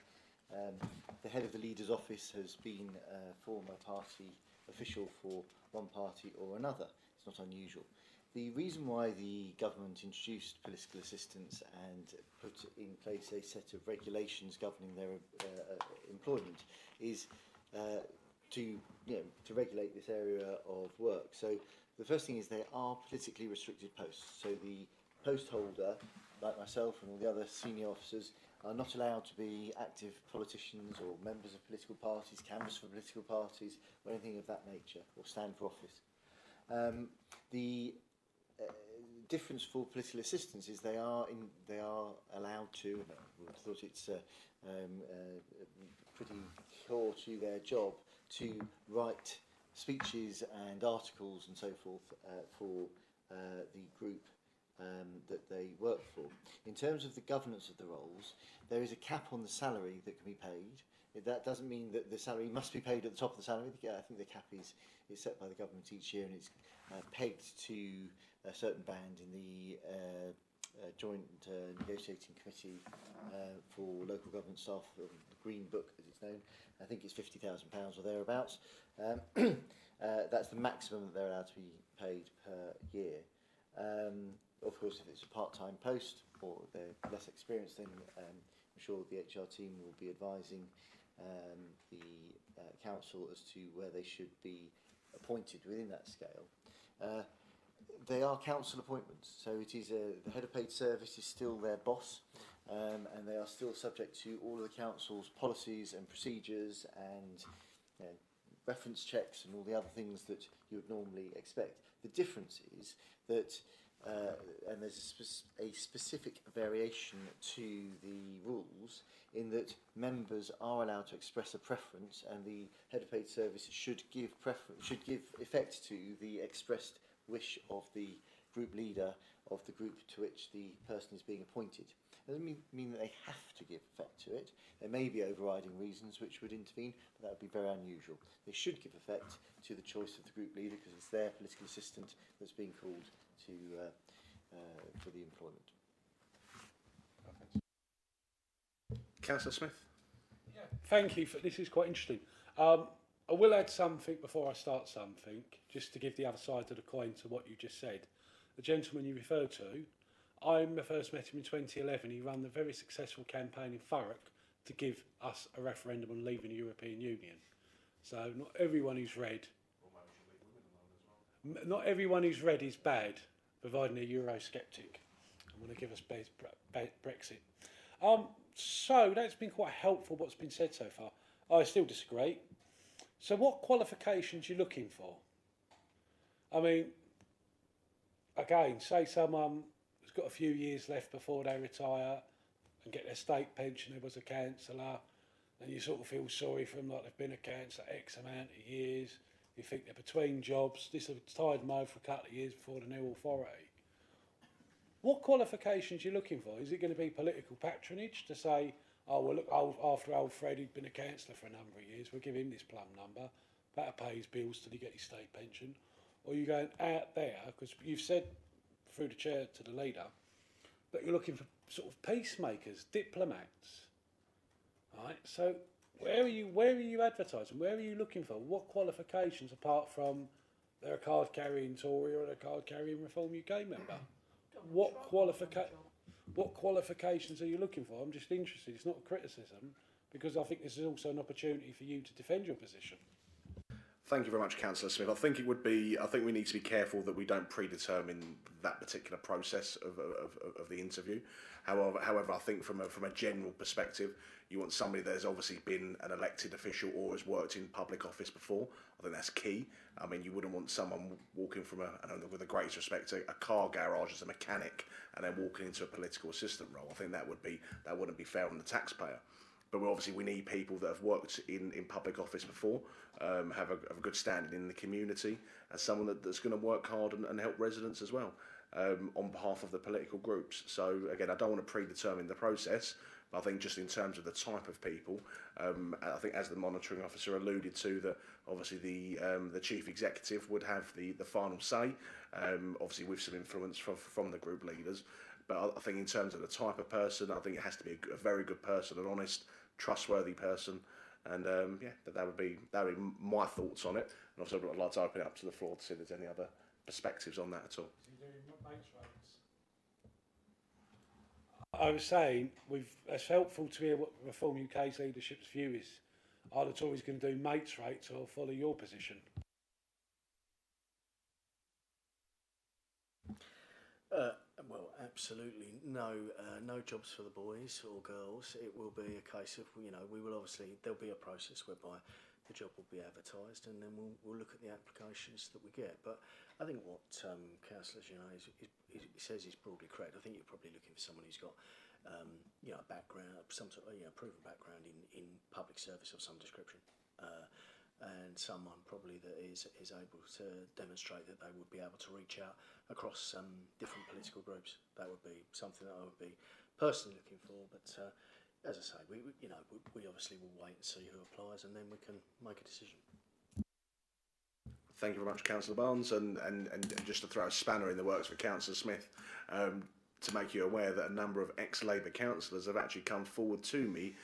the head of the leader's office has been a former party official for one party or another. It's not unusual. The reason why the government introduced political assistants and put in place a set of regulations governing their employment is to to regulate this area of work. So the first thing is they are politically restricted posts. So the post holder, like myself and all the other senior officers, are not allowed to be active politicians or members of political parties, canvass for political parties, or anything of that nature, or stand for office. The difference for political assistants is they are allowed to. I thought it's pretty core to their job to write speeches and articles and so forth for the group that they work for. In terms of the governance of the roles, there is a cap on the salary that can be paid. That doesn't mean that the salary must be paid at the top of the salary. I think the cap is set by the government each year, and it's pegged to a certain band in the Joint Negotiating Committee for Local Government Staff, the Green Book as it's known. I think it's £50,000 or thereabouts. That's the maximum that they're allowed to be paid per year. Of course, if it's a part-time post or they're less experienced, then I'm sure the HR team will be advising the council as to where they should be appointed within that scale. They are council appointments, so it is the head of paid service is still their boss, and they are still subject to all of the council's policies and procedures and reference checks and all the other things that you would normally expect. The difference is that, and there's a specific variation to the rules in that members are allowed to express a preference, and the head of paid service should give effect to the expressed wish of the group leader of the group to which the person is being appointed. It doesn't mean that they have to give effect to it. There may be overriding reasons which would intervene, but that would be very unusual. They should give effect to the choice of the group leader because it's their political assistant that's being called to for the employment. Councillor Smith? Yeah. Thank you. This is quite interesting. I will add something before I start something, just to give the other side of the coin to what you just said. The gentleman you referred to, I first met him in 2011. He ran the very successful campaign in Thurrock to give us a referendum on leaving the European Union. So not everyone who's red, not everyone who's red is bad, providing they're Eurosceptic and want to give us Brexit. So that's been quite helpful what's been said so far. I still disagree. So what qualifications are you looking for? I mean, again, say someone has got a few years left before they retire and get their state pension, there was a councillor, and you sort of feel sorry for them, like they've been a councillor X amount of years, you think they're between jobs, this has tied them over for a couple of years before the new authority. What qualifications are you looking for? Is it going to be political patronage to say, oh, well, look, after old Fred, he'd been a councillor for a number of years, we'll give him this plum number, that'll pay his bills till he get his state pension? Or are you going out there, because you've said through the chair to the leader, that you're looking for sort of peacemakers, diplomats, right? So where are you advertising? Where are you looking for? What qualifications, apart from they're a card-carrying Tory or a card-carrying Reform UK member? What qualifications are you looking for? I'm just interested. It's not a criticism, because I think this is also an opportunity for you to defend your position. Thank you very much, Councillor Smith. I think we need to be careful that we don't predetermine that particular process of the interview. However, I think from a general perspective, you want somebody that has obviously been an elected official or has worked in public office before. I think that's key. I mean, you wouldn't want someone walking from with the greatest respect, a car garage as a mechanic and then walking into a political assistant role. I think that wouldn't be fair on the taxpayer. But obviously we need people that have worked in public office before, have a good standing in the community, and someone that's going to work hard and help residents as well, on behalf of the political groups. So again, I don't want to predetermine the process, but I think just in terms of the type of people, I think as the monitoring officer alluded to, that obviously the chief executive would have the final say, obviously with some influence from the group leaders. But I think in terms of the type of person, I think it has to be a very good person, an honest, trustworthy person, and that would be my thoughts on it. And also, I'd like to open it up to the floor to see if there's any other perspectives on that at all. I was saying, it's helpful to hear what Reform UK's leadership's view is I was always going to do mates rates or follow your position. Well, absolutely no jobs for the boys or girls. It will be a case of, you know, we will obviously, there'll be a process whereby the job will be advertised, and then we'll look at the applications that we get. But I think what Councillor Genet says is broadly correct. I think you're probably looking for someone who's got you know, a background, some sort of, you know, proven background in public service of some description. And someone probably that is able to demonstrate that they would be able to reach out across different political groups. That would be something that I would be personally looking for. But as I say, we obviously will wait and see who applies, and then we can make a decision. Thank you very much, Councillor Barnes, and just to throw a spanner in the works for Councillor Smith, to make you aware that a number of ex-Labour councillors have actually come forward to me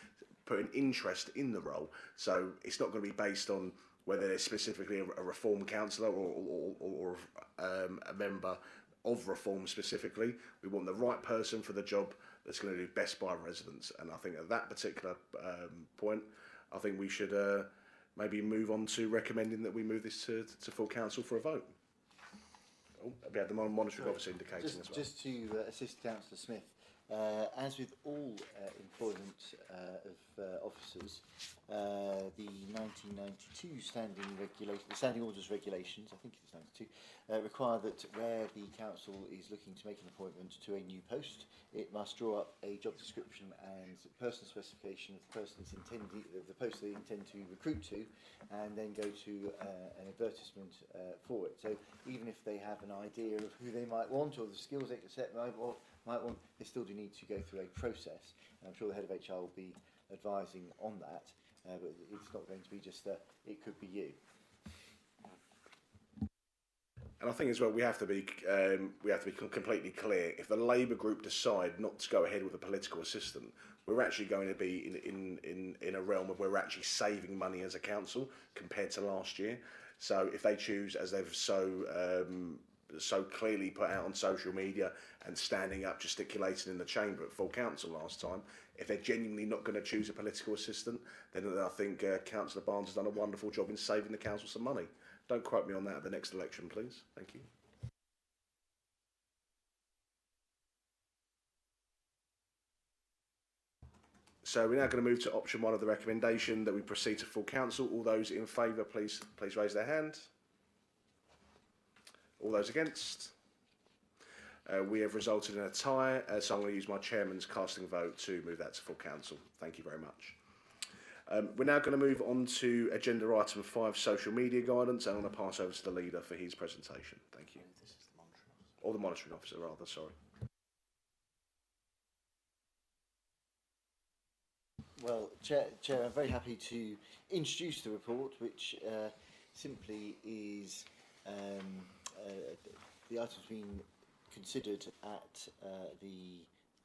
putting interest in the role. So it's not going to be based on whether they're specifically a Reform councillor or a member of Reform specifically. We want the right person for the job that's going to do best by residents. And I think at that particular point, I think we should maybe move on to recommending that we move this to full council for a vote. Oh, we have the monitoring officer indicating as well. Just to assist Councillor Smith, as with all employment of officers, the 1992 Standing Orders Regulations, I think it is 92, require that where the council is looking to make an appointment to a new post, it must draw up a job description and personal specification of the person the post they intend to recruit to, and then go to an advertisement for it. So even if they have an idea of who they might want or the skills they might want, they still do need to go through a process. And I'm sure the head of HR will be advising on that, but it's not going to be just it could be you. And I think as well we have to be completely clear. If the Labour group decide not to go ahead with a political assistant, we're actually going to be in a realm of where we're actually saving money as a council compared to last year. So if they choose, as they've so clearly put out on social media and standing up, gesticulating in the chamber at full council last time, if they're genuinely not going to choose a political assistant, then I think Councillor Barnes has done a wonderful job in saving the council some money. Don't quote me on that at the next election, please. Thank you. So we're now going to move to option 1 of the recommendation that we proceed to full council. All those in favour, please raise their hand. All those against? We have resulted in a tie, so I'm going to use my chairman's casting vote to move that to full council. Thank you very much. We're now going to move on to agenda item 5, social media guidance, and I'm going to pass over to the leader for his presentation. Thank you. This is the monitoring officer. Or the monitoring officer, rather, sorry. Well, Chair, I'm very happy to introduce the report, which simply is the items being considered at the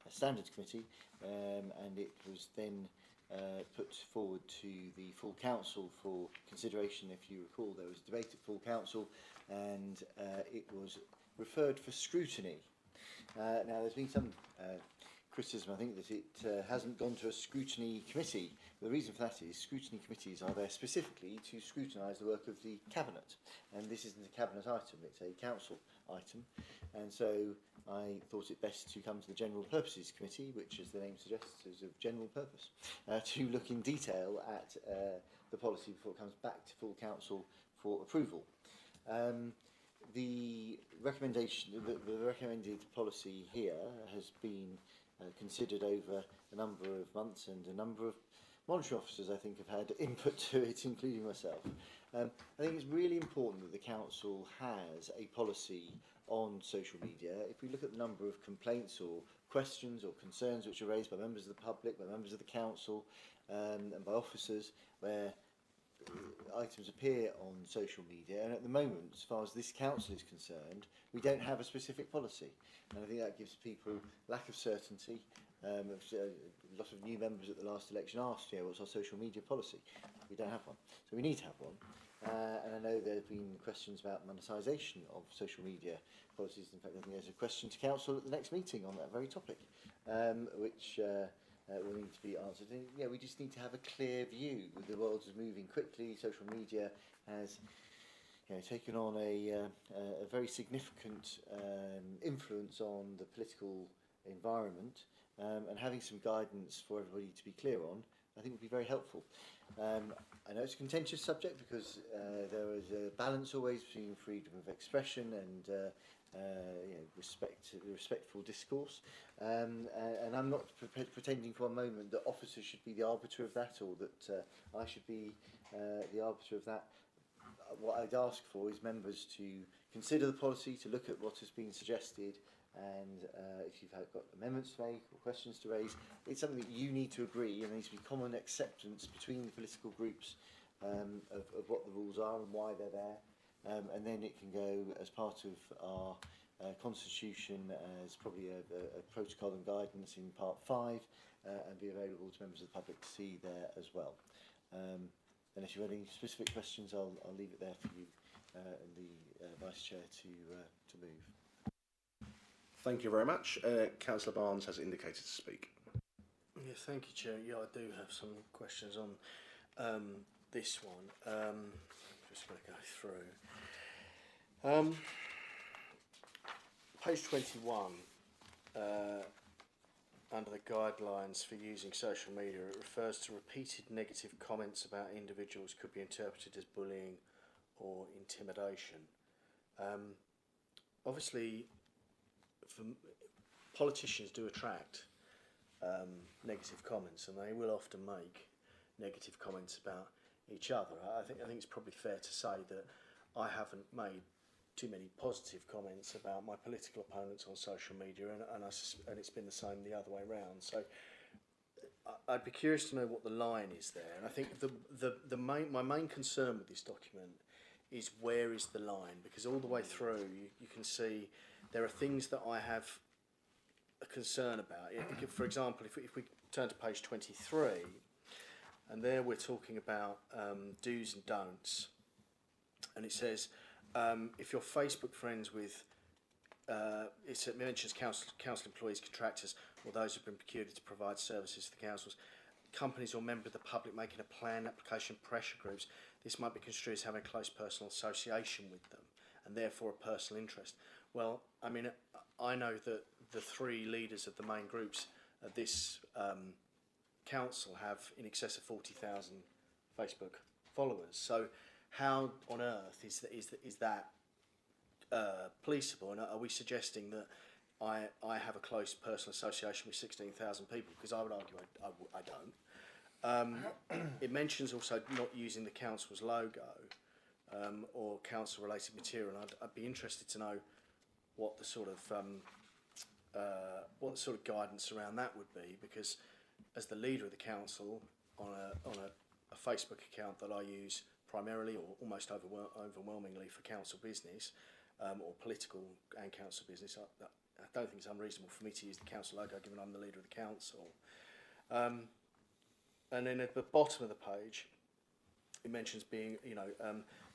Standards Committee, and it was then put forward to the full council for consideration. If you recall, there was a debate at full council, and it was referred for scrutiny. Now, there's been some criticism, I think, that it hasn't gone to a scrutiny committee. The reason for that is scrutiny committees are there specifically to scrutinise the work of the Cabinet, and this isn't a Cabinet item, it's a council item, and so I thought it best to come to the General Purposes Committee, which, as the name suggests, is of general purpose, to look in detail at the policy before it comes back to full council for approval. The recommendation, the recommended policy here has been considered over a number of months, and a number of monitoring officers, I think, have had input to it, including myself. I think it's really important that the council has a policy on social media. If we look at the number of complaints or questions or concerns which are raised by members of the public, by members of the council, and by officers, where items appear on social media, and at the moment, as far as this council is concerned, we don't have a specific policy, and I think that gives people lack of certainty. A lot of new members at the last election asked, what's our social media policy? We don't have one, so we need to have one. And I know there have been questions about monetisation of social media policies. In fact, I think there's a question to council at the next meeting on that very topic, which will need to be answered. And, yeah, we just need to have a clear view. The world is moving quickly. Social media has taken on a very significant influence on the political environment, and having some guidance for everybody to be clear on, I think would be very helpful. I know it's a contentious subject because there is a balance always between freedom of expression and respectful discourse, and I'm not pretending for a moment that officers should be the arbiter of that, or that I should be the arbiter of that. What I'd ask for is members to consider the policy, to look at what has been suggested, and if you've got amendments to make or questions to raise, it's something that you need to agree, and there needs to be common acceptance between the political groups of what the rules are and why they're there, and then it can go as part of our constitution as probably a protocol and guidance in part 5, and be available to members of the public to see there as well. Unless you have any specific questions, I'll leave it there for you and the Vice Chair to move. Thank you very much. Councillor Barnes has indicated to speak. Yeah, thank you, Chair. Yeah, I do have some questions on this one. Just going to go through. Page 21, under the guidelines for using social media, it refers to repeated negative comments about individuals could be interpreted as bullying or intimidation. Obviously, politicians do attract negative comments, and they will often make negative comments about each other. I think it's probably fair to say that I haven't made too many positive comments about my political opponents on social media, and it's been the same the other way around. So I'd be curious to know what the line is there. And I think my main concern with this document is where is the line, because all the way through you can see there are things that I have a concern about. For example, if we turn to page 23, and there we're talking about do's and don'ts, and it says if you're Facebook friends with, it mentions council employees, contractors, or those who've been procured to provide services to the councils, companies or members of the public making a plan, application, pressure groups, this might be construed as having a close personal association with them, and therefore a personal interest. Well, I mean, I know that the 3 leaders of the main groups at this council have in excess of 40,000 Facebook followers. So how on earth is that policeable? And are we suggesting that I have a close personal association with 16,000 people? Because I would argue I don't. It mentions also not using the council's logo or council-related material. And I'd be interested to know what the sort of guidance around that would be, because as the leader of the council on a Facebook account that I use primarily or almost overwhelmingly for council business or political and council business, I don't think it's unreasonable for me to use the council logo given I'm the leader of the council. And then at the bottom of the page it mentions being,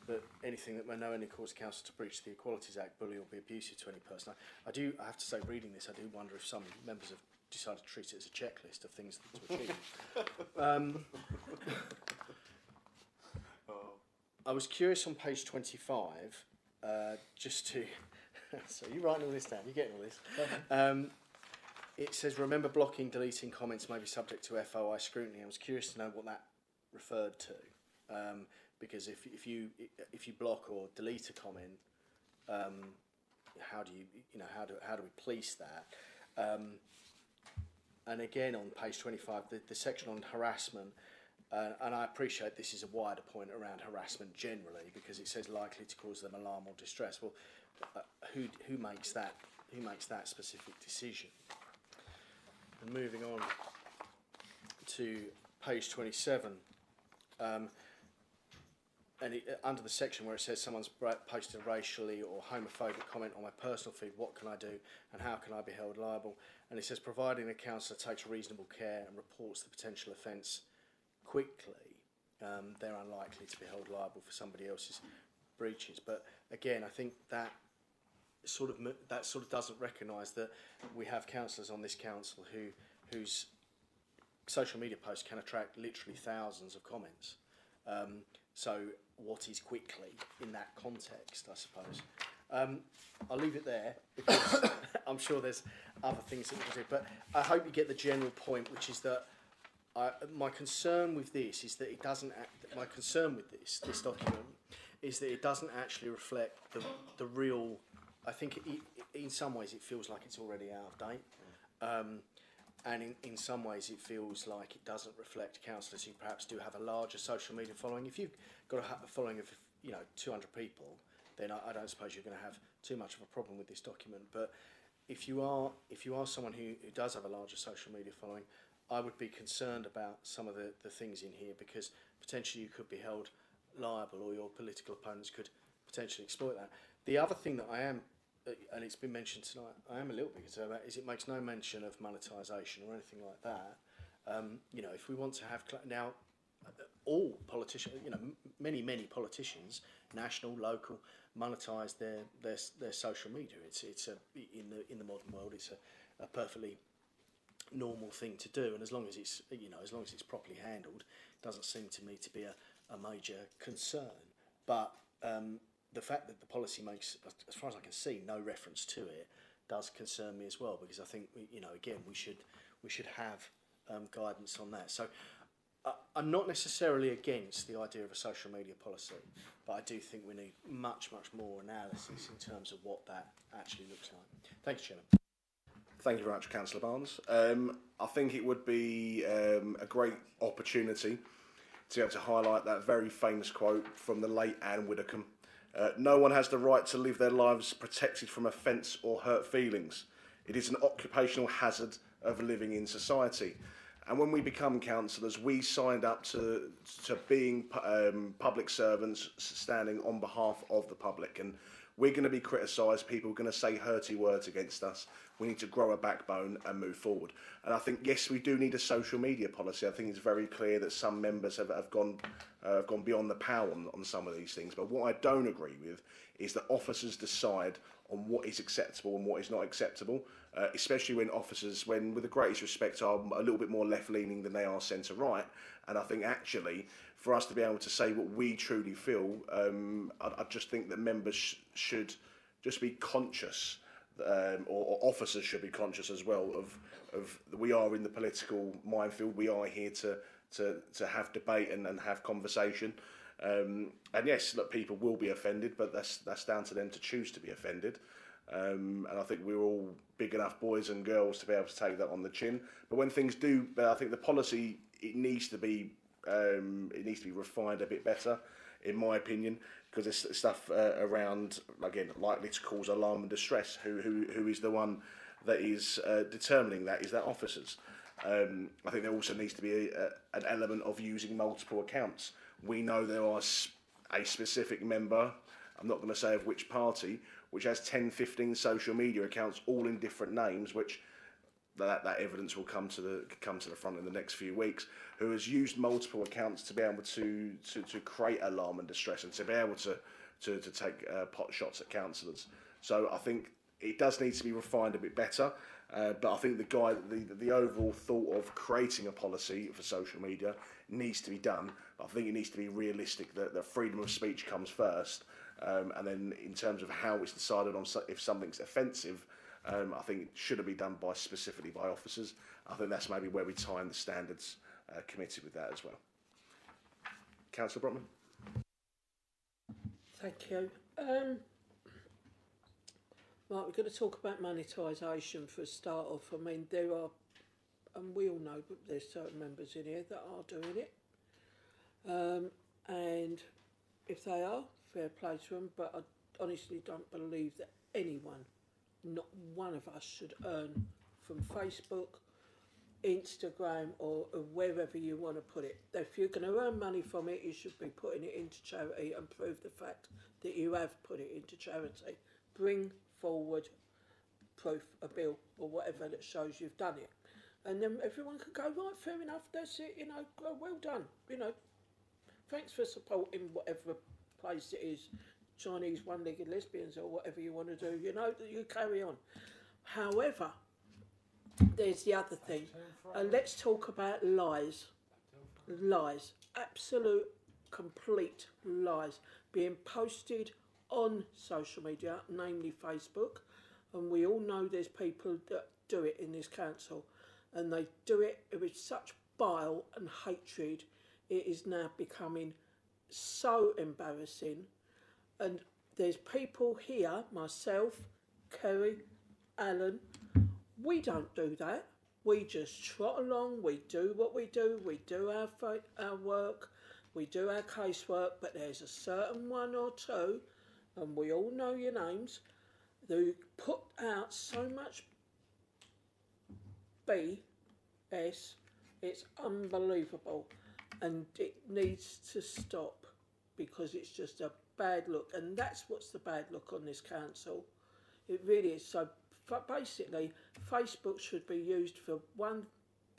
that anything that may know any cause the council to breach the Equalities Act, bully or be abusive to any person. I have to say, reading this, I do wonder if some members have decided to treat it as a checklist of things to achieve. I was curious on page 25, just to... so you're writing all this down, you're getting all this. It says, remember blocking, deleting comments may be subject to FOI scrutiny. I was curious to know what that referred to. Because if you block or delete a comment, how do we police that? And again on page 25, the section on harassment, and I appreciate this is a wider point around harassment generally, because it says likely to cause them alarm or distress. Well, who makes that? Who makes that specific decision? And moving on to page 27. And under the section where it says someone's posted a racially or homophobic comment on my personal feed, what can I do and how can I be held liable? And it says providing the councillor takes reasonable care and reports the potential offence quickly, they're unlikely to be held liable for somebody else's breaches. But again, I think that sort of doesn't recognise that we have councillors on this council whose social media posts can attract literally thousands of comments. So what is quickly in that context, I suppose. I'll leave it there because I'm sure there's other things that we can do. But I hope you get the general point, which is that my concern with this is that it doesn't. My concern with this document is that it doesn't actually reflect the real. I think in some ways it feels like it's already out of date, and in some ways it feels like it doesn't reflect councillors who perhaps do have a larger social media following. If you've got a following of 200 people, then I don't suppose you're going to have too much of a problem with this document. But if you are someone who does have a larger social media following, I would be concerned about some of the things in here, because potentially you could be held liable, or your political opponents could potentially exploit that. The other thing that I am, and it's been mentioned tonight, I am a little bit concerned about, is it makes no mention of monetisation or anything like that. If we want to have now, all politicians, many politicians, national, local, monetise their social media. It's in the modern world, it's a perfectly normal thing to do, and as long as it's properly handled, it doesn't seem to me to be a major concern. But the fact that the policy makes, as far as I can see, no reference to it does concern me as well, because I think again we should have guidance on that. So I'm not necessarily against the idea of a social media policy, but I do think we need much more analysis in terms of what that actually looks like. Thank you, Chairman. Thank you very much, Councillor Barnes. I think it would be a great opportunity to be able to highlight that very famous quote from the late Anne Widdecombe. No one has the right to live their lives protected from offence or hurt feelings. It is an occupational hazard of living in society. And when we become councillors, we signed up to being public servants standing on behalf of the public. And we're going to be criticised, people are going to say hurty words against us. We need to grow a backbone and move forward. And I think, yes, we do need a social media policy. I think it's very clear that some members have gone beyond the pale on some of these things. But what I don't agree with is that officers decide on what is acceptable and what is not acceptable, especially when officers, with the greatest respect, are a little bit more left-leaning than they are centre-right. And I think actually, for us to be able to say what we truly feel, I just think that members should just be conscious, or officers should be conscious as well of we are in the political minefield. We are here to have debate and have conversation. And yes, look, people will be offended, but that's down to them to choose to be offended. And I think we're all big enough boys and girls to be able to take that on the chin. But when things do, I think the policy, it needs to be refined a bit better, in my opinion, because there's stuff around, again, likely to cause alarm and distress. Who is the one that is determining that? Is that officers? I think there also needs to be an element of using multiple accounts. We know there are a specific member, I'm not going to say of which party, which has 10, 15 social media accounts, all in different names, which that evidence will come to the front in the next few weeks, who has used multiple accounts to be able to create alarm and distress, and to be able to take pot shots at councillors. So I think it does need to be refined a bit better. But I think the overall thought of creating a policy for social media needs to be done. I think it needs to be realistic that freedom of speech comes first, and then in terms of how it's decided on if something's offensive, I think it shouldn't be done specifically by officers. I think that's maybe where we tie in the standards committee with that as well. Councillor Brotman. Thank you. Right, we're going to talk about monetisation for a start off. I mean, there are, and we all know, but there's certain members in here that are doing it. And if they are, fair play to them, but I honestly don't believe that anyone, not one of us, should earn from Facebook, Instagram, or wherever you want to put it. If you're going to earn money from it, you should be putting it into charity and prove the fact that you have put it into charity. Bring forward proof, a bill or whatever that shows you've done it, and then everyone can go, right, fair enough, that's it, well done, thanks for supporting whatever place it is, Chinese one-legged lesbians or whatever you want to do, you carry on. However, there's the other thing. Let's talk about lies. Lies. Absolute, complete lies being posted on social media, namely Facebook. And we all know there's people that do it in this council. And they do it with such bile and hatred. It is now becoming so embarrassing. And there's people here, myself, Kerry, Alan, we don't do that. We just trot along, we do what we do our work, we do our casework, but there's a certain one or two, and we all know your names, who put out so much BS, it's unbelievable, and it needs to stop because it's just a bad look, and that's what's the bad look on this council. It really is. So basically, Facebook should be used for one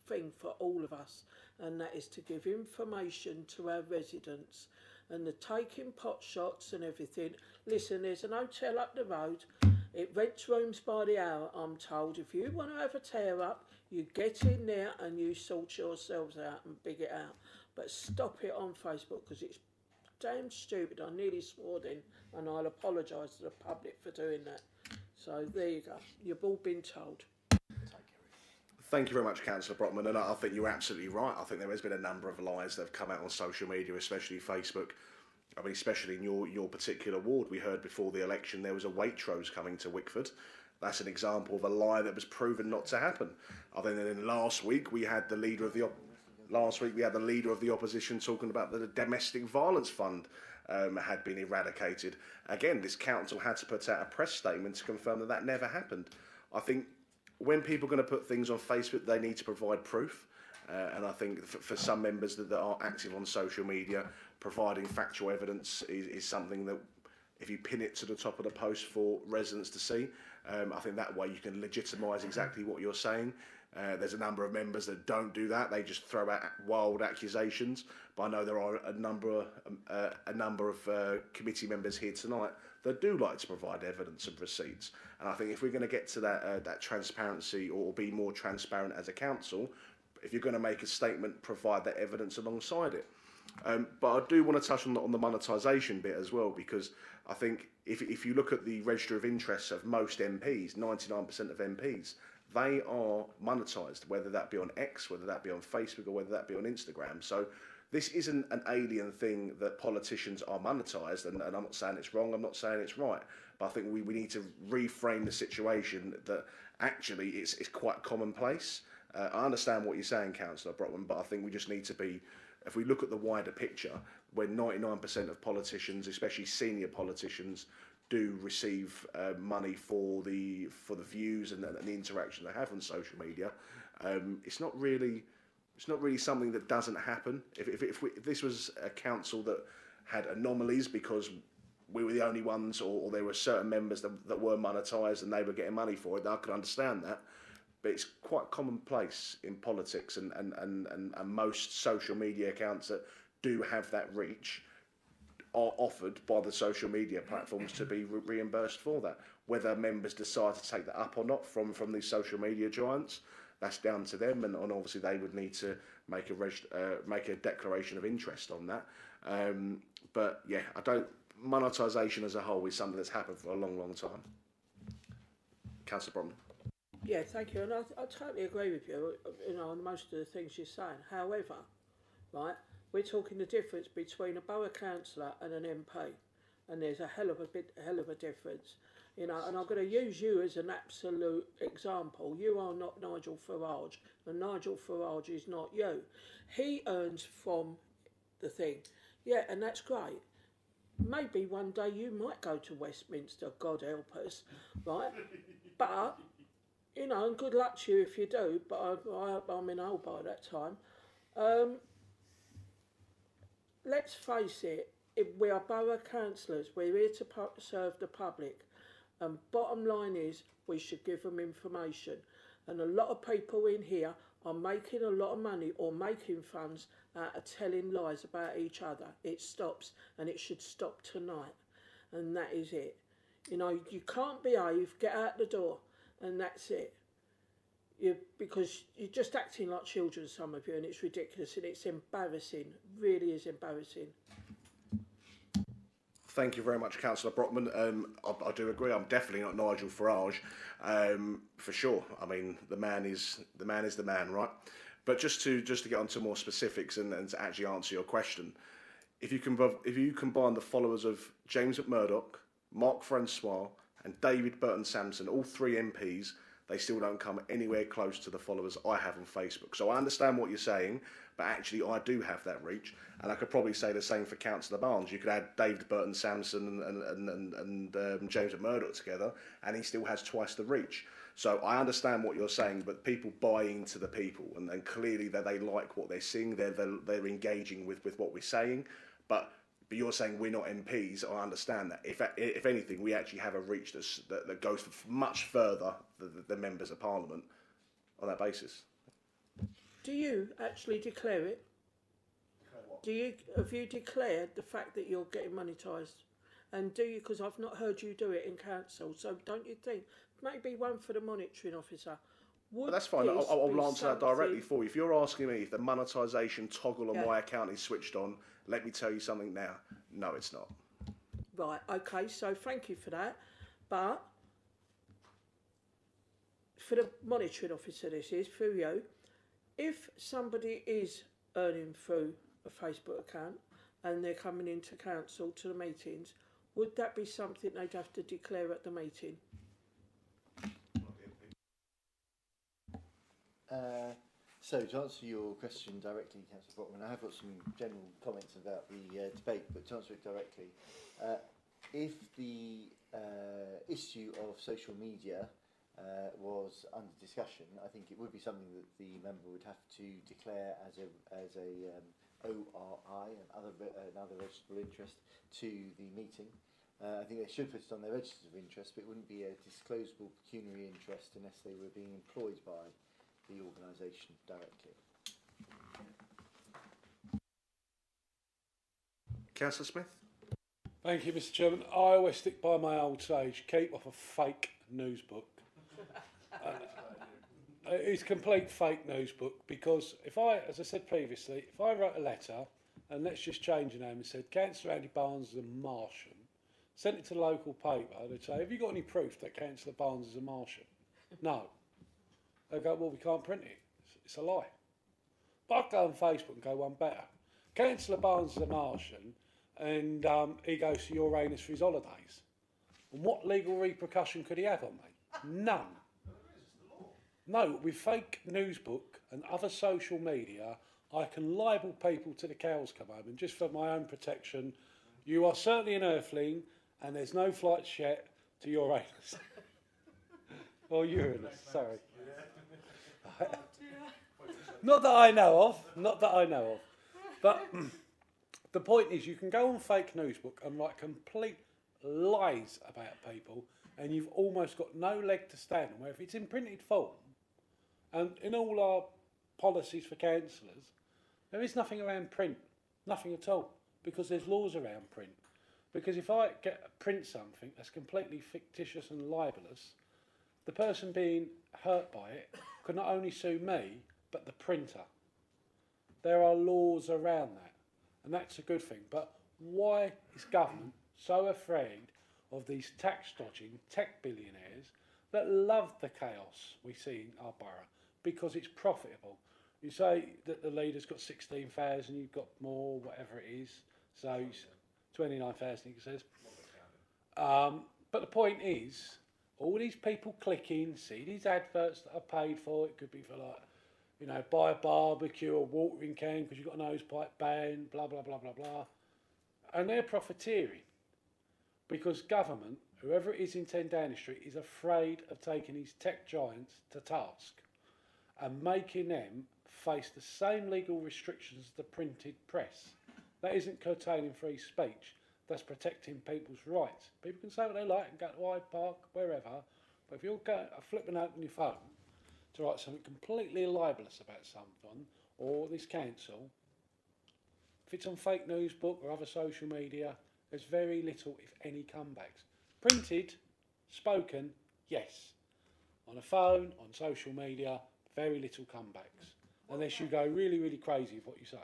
thing for all of us, and that is to give information to our residents. And the taking pot shots and everything. Listen, there's an hotel up the road. It rents rooms by the hour, I'm told. If you want to have a tear up, you get in there and you sort yourselves out and big it out. But stop it on Facebook because it's damn stupid. I nearly swore then, and I'll apologise to the public for doing that. So there you go. You've all been told. Thank you very much, Councillor Brockman, and I think you're absolutely right. I think there has been a number of lies that have come out on social media, especially Facebook. I mean, especially in your particular ward. We heard before the election there was a Waitrose coming to Wickford. That's an example of a lie that was proven not to happen. I think then last week we had the leader of the opposition talking about that the domestic violence fund had been eradicated. Again, this council had to put out a press statement to confirm that never happened. I think when people are going to put things on Facebook, they need to provide proof. And I think for some members that are active on social media, providing factual evidence is something that, if you pin it to the top of the post for residents to see, I think that way you can legitimise exactly what you're saying. There's a number of members that don't do that. They just throw out wild accusations. But I know there are a number of committee members here tonight that do like to provide evidence and receipts. And I think if we're going to get to that transparency or be more transparent as a council, if you're going to make a statement, provide that evidence alongside it. But I do want to touch on the monetisation bit as well, because I think if you look at the register of interests of most MPs, 99% of MPs, they are monetised, whether that be on X, whether that be on Facebook, or whether that be on Instagram. So this isn't an alien thing that politicians are monetised, and I'm not saying it's wrong, I'm not saying it's right, but I think we need to reframe the situation that actually it's quite commonplace. I understand what you're saying, Councillor Brockman, but I think we just need to be, if we look at the wider picture, where 99% of politicians, especially senior politicians, do receive money for the views and the interaction they have on social media, it's not really something that doesn't happen. If this was a council that had anomalies because we were the only ones, or there were certain members that were monetised and they were getting money for it, then I could understand that. But it's quite commonplace in politics, and most social media accounts that do have that reach are offered by the social media platforms to be reimbursed for that. Whether members decide to take that up or not from these social media giants, that's down to them, and obviously they would need to make a declaration of interest on that. But yeah, monetisation as a whole is something that's happened for a long, long time. Councillor Bromley. Yeah, thank you, and I totally agree with you, on most of the things you're saying. However, right, we're talking the difference between a borough councillor and an MP, and there's a hell of a difference, and I'm going to use you as an absolute example. You are not Nigel Farage, and Nigel Farage is not you. He earns from the thing, yeah, and that's great. Maybe one day you might go to Westminster, God help us, right? But and good luck to you if you do, but I'm in old by that time. Let's face it, if we are borough councillors, we're here to serve the public, and bottom line is we should give them information. And a lot of people in here are making a lot of money or making funds out of telling lies about each other. It stops, and it should stop tonight, and that is it. You can't behave, get out the door, and that's it. because you're just acting like children, some of you, and it's ridiculous and it's embarrassing. Really is embarrassing. Thank you very much, Councillor Brockman. I do agree. I'm definitely not Nigel Farage, for sure. I mean, the man is the man, right? But just to get on to more specifics and to actually answer your question, if you combine the followers of James McMurdoch, Mark Francois, and David Burton Sampson, all 3 MPs, they still don't come anywhere close to the followers I have on Facebook. So I understand what you're saying, but actually I do have that reach, and I could probably say the same for Councillor Barnes. You could add David Burton Sampson and James McMurdoch together, and he still has twice the reach. So I understand what you're saying, but people buy into the people, and clearly that they like what they're seeing. They're engaging with what we're saying, but you're saying we're not MPs. I understand that. If anything, we actually have a reach that goes much further than members of Parliament on that basis. Do you actually declare it? Have you declared the fact that you're getting monetised? And do you, because I've not heard you do it in council, so don't you think maybe one for the monitoring officer? But that's fine. I'll answer that directly for you. If you're asking me if the monetisation toggle on my account is switched on, let me tell you something now. No, it's not. Right, okay, so thank you for that. But for the monitoring officer, this is through you. If somebody is earning through a Facebook account and they're coming into council to the meetings, would that be something they'd have to declare at the meeting? So to answer your question directly, Councillor Brockman, I have got some general comments about the debate, but to answer it directly, if the issue of social media was under discussion, I think it would be something that the member would have to declare as a ORI, another registrable interest, to the meeting. I think they should put it on their registers of interest, but it wouldn't be a disclosable pecuniary interest unless they were being employed by the organisation directly. Councillor Smith? Thank you, Mr. Chairman. I always stick by my old sage, keep off a fake news book. It's complete fake news book, because if I, as I said previously, if I wrote a letter, and let's just change the name and said, Councillor Andy Barnes is a Martian, sent it to the local paper, they'd say, have you got any proof that Councillor Barnes is a Martian? No. They go, well, we can't print it. It's a lie. But I go on Facebook and go one better. Councillor Barnes is a Martian, and he goes to Uranus for his holidays. And what legal repercussion could he have on me? None. No, with fake news book and other social media, I can libel people to the cows come home. And just for my own protection, you are certainly an earthling, and there's no flights yet to Uranus. Or Uranus, sorry. Not that I know of. Not that I know of. But the point is, you can go on fake news book and write complete lies about people, and you've almost got no leg to stand on. Where if it's in printed form, and in all our policies for councillors, there is nothing around print, nothing at all, because there's laws around print. Because if I print something that's completely fictitious and libelous, the person being hurt by it could not only sue me, but the printer. There are laws around that, and that's a good thing. But why is government so afraid of these tax-dodging tech billionaires that love the chaos we see in our borough? Because it's profitable. You say that the leader's got 16,000, you've got more, whatever it is. So 29,000, he says. But the point is, all these people click in, see these adverts that are paid for. It could be for, like, you know, buy a barbecue or watering can because you've got a nose pipe ban, blah, blah, blah, blah, blah. And they're profiteering because government, whoever it is in 10 Downing Street, is afraid of taking these tech giants to task and making them face the same legal restrictions as the printed press. That isn't curtailing free speech. That's protecting people's rights. People can say what they like and go to Hyde Park, wherever, but if you're flipping open your phone to write something completely libelous about someone or this council, if it's on fake news book or other social media, there's very little, if any, comebacks. Printed, spoken, yes. On a phone, on social media, very little comebacks, unless you go really, really crazy with what you say.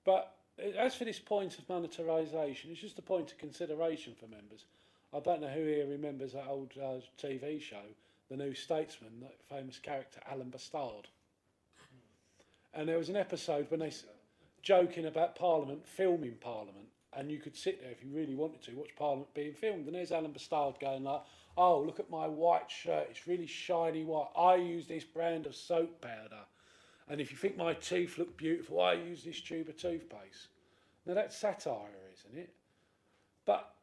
But as for this point of monetarisation, it's just a point of consideration for members. I don't know who here remembers that old TV show, The New Statesman, that famous character Alan Bastard. And there was an episode when they joking about Parliament, filming Parliament, and you could sit there if you really wanted to watch Parliament being filmed. And there's Alan Bastard going like, "Oh, look at my white shirt, it's really shiny white. I use this brand of soap powder. And if you think my teeth look beautiful, I use this tube of toothpaste." Now that's satire, isn't it? But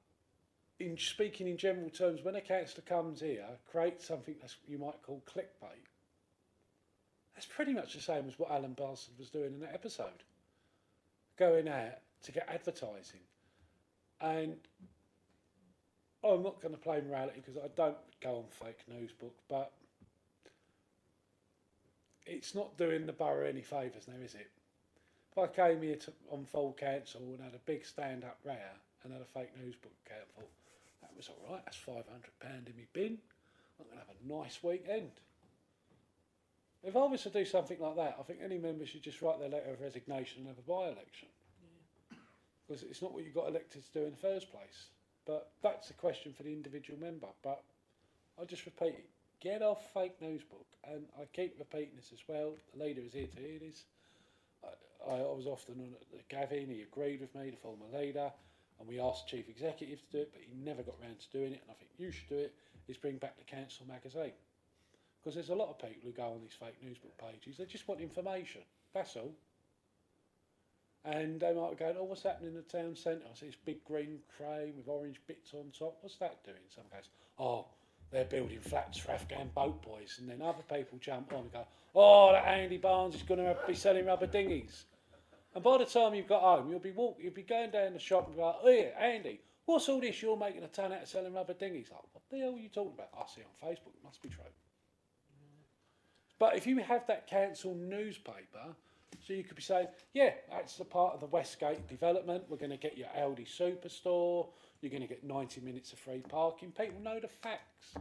in speaking in general terms, when a councillor comes here, creates something that you might call clickbait, that's pretty much the same as what Alan Bastard was doing in that episode. Going out to get advertising. And I'm not going to play morality because I don't go on Fake News Book, but it's not doing the borough any favours now, is it? If I came here on full council and had a big stand-up row and had a Fake News Book account, I thought, that was all right, that's £500 in my bin, I'm going to have a nice weekend. If I was to do something like that, I think any member should just write their letter of resignation and have a by-election. Because it's not what you got elected to do in the first place. But that's a question for the individual member. But I'll just repeat it. Get off Fake News Book. And I keep repeating this as well. The leader is here to hear this. I was often on Gavin, he agreed with me, the former leader, and we asked the Chief Executive to do it, but he never got round to doing it, and I think you should do it, is bring back the Council magazine. Because there's a lot of people who go on these Fake News Book pages, they just want information, that's all. And they might be going, "Oh, what's happening in the town centre? I see this big green crane with orange bits on top. What's that doing?" Some goes, "Oh, they're building flats for Afghan boat boys." And then other people jump on and go, "Oh, that Andy Barnes is going to be selling rubber dinghies." And by the time you've got home, you'll be going down the shop and go, "Oh yeah, Andy, what's all this? You're making a ton out of selling rubber dinghies." Like, what the hell are you talking about? I see on Facebook. It must be true. But if you have that council newspaper, so you could be saying, "Yeah, that's the part of the Westgate development. We're going to get your Aldi superstore. You're going to get 90 minutes of free parking." People know the facts.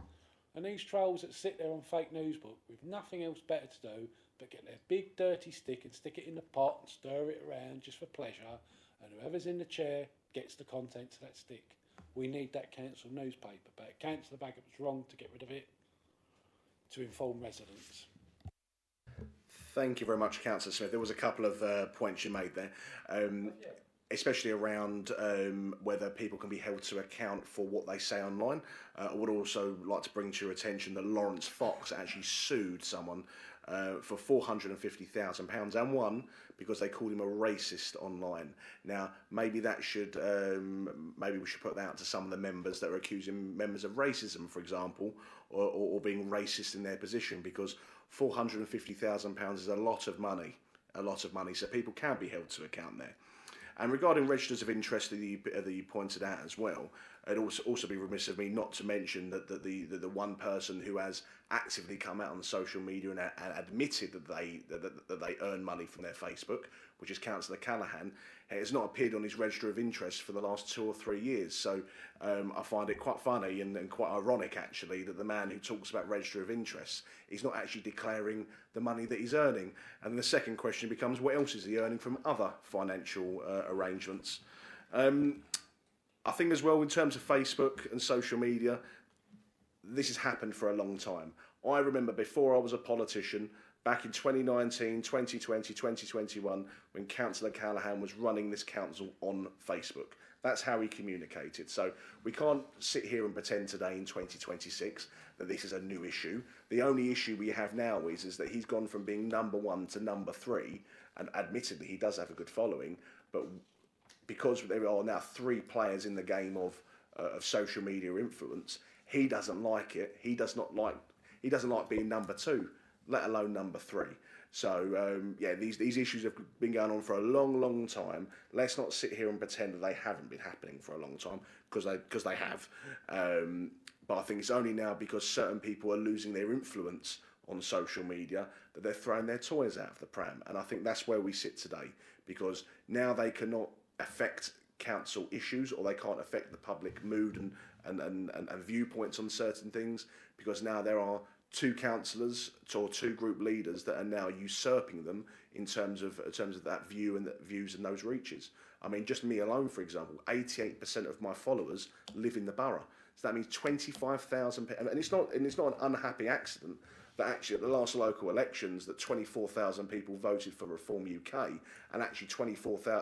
And these trolls that sit there on Fake News Book with nothing else better to do but get their big dirty stick and stick it in the pot and stir it around just for pleasure, and whoever's in the chair gets the contents of that stick. We need that council newspaper back. Councillor Baggott was wrong to get rid of it, to inform residents. Thank you very much, Councillor Smith. There was a couple of points you made there, especially around whether people can be held to account for what they say online. I would also like to bring to your attention that Lawrence Fox actually sued someone for £450,000 and won because they called him a racist online. Now, maybe that should, maybe we should put that out to some of the members that are accusing members of racism, for example, or being racist in their position, because £450,000 is a lot of money, so people can be held to account there. And regarding registers of interest that you pointed out as well, it'd also be remiss of me not to mention that the one person who has actively come out on social media and admitted that they earn money from their Facebook, which is Councillor Callaghan, has not appeared on his register of interest for the last 2 or 3 years. So I find it quite funny and quite ironic, actually, that the man who talks about register of interest is not actually declaring the money that he's earning. And the second question becomes, what else is he earning from other financial arrangements? I think as well, in terms of Facebook and social media, this has happened for a long time. I remember before I was a politician, back in 2019, 2020, 2021, when Councillor Callaghan was running this council on Facebook. That's how he communicated. So we can't sit here and pretend today in 2026 that this is a new issue. The only issue we have now is that he's gone from being number 1 to number 3, and admittedly he does have a good following, but because there are now 3 players in the game of social media influence, he doesn't like it. He doesn't like being number 2, let alone number 3. So yeah, these issues have been going on for a long time. Let's not sit here and pretend that they haven't been happening for a long time, because they have. But I think it's only now because certain people are losing their influence on social media that they're throwing their toys out of the pram. And I think that's where we sit today, because now they cannot affect council issues, or they can't affect the public mood and viewpoints on certain things, because now there are two councillors or two group leaders that are now usurping them in terms of that view and that views and those reaches. I mean, just me alone, for example, 88% of my followers live in the borough. So that means 25,000 people, and it's not an unhappy accident that actually at the last local elections that 24,000 people voted for Reform UK, and actually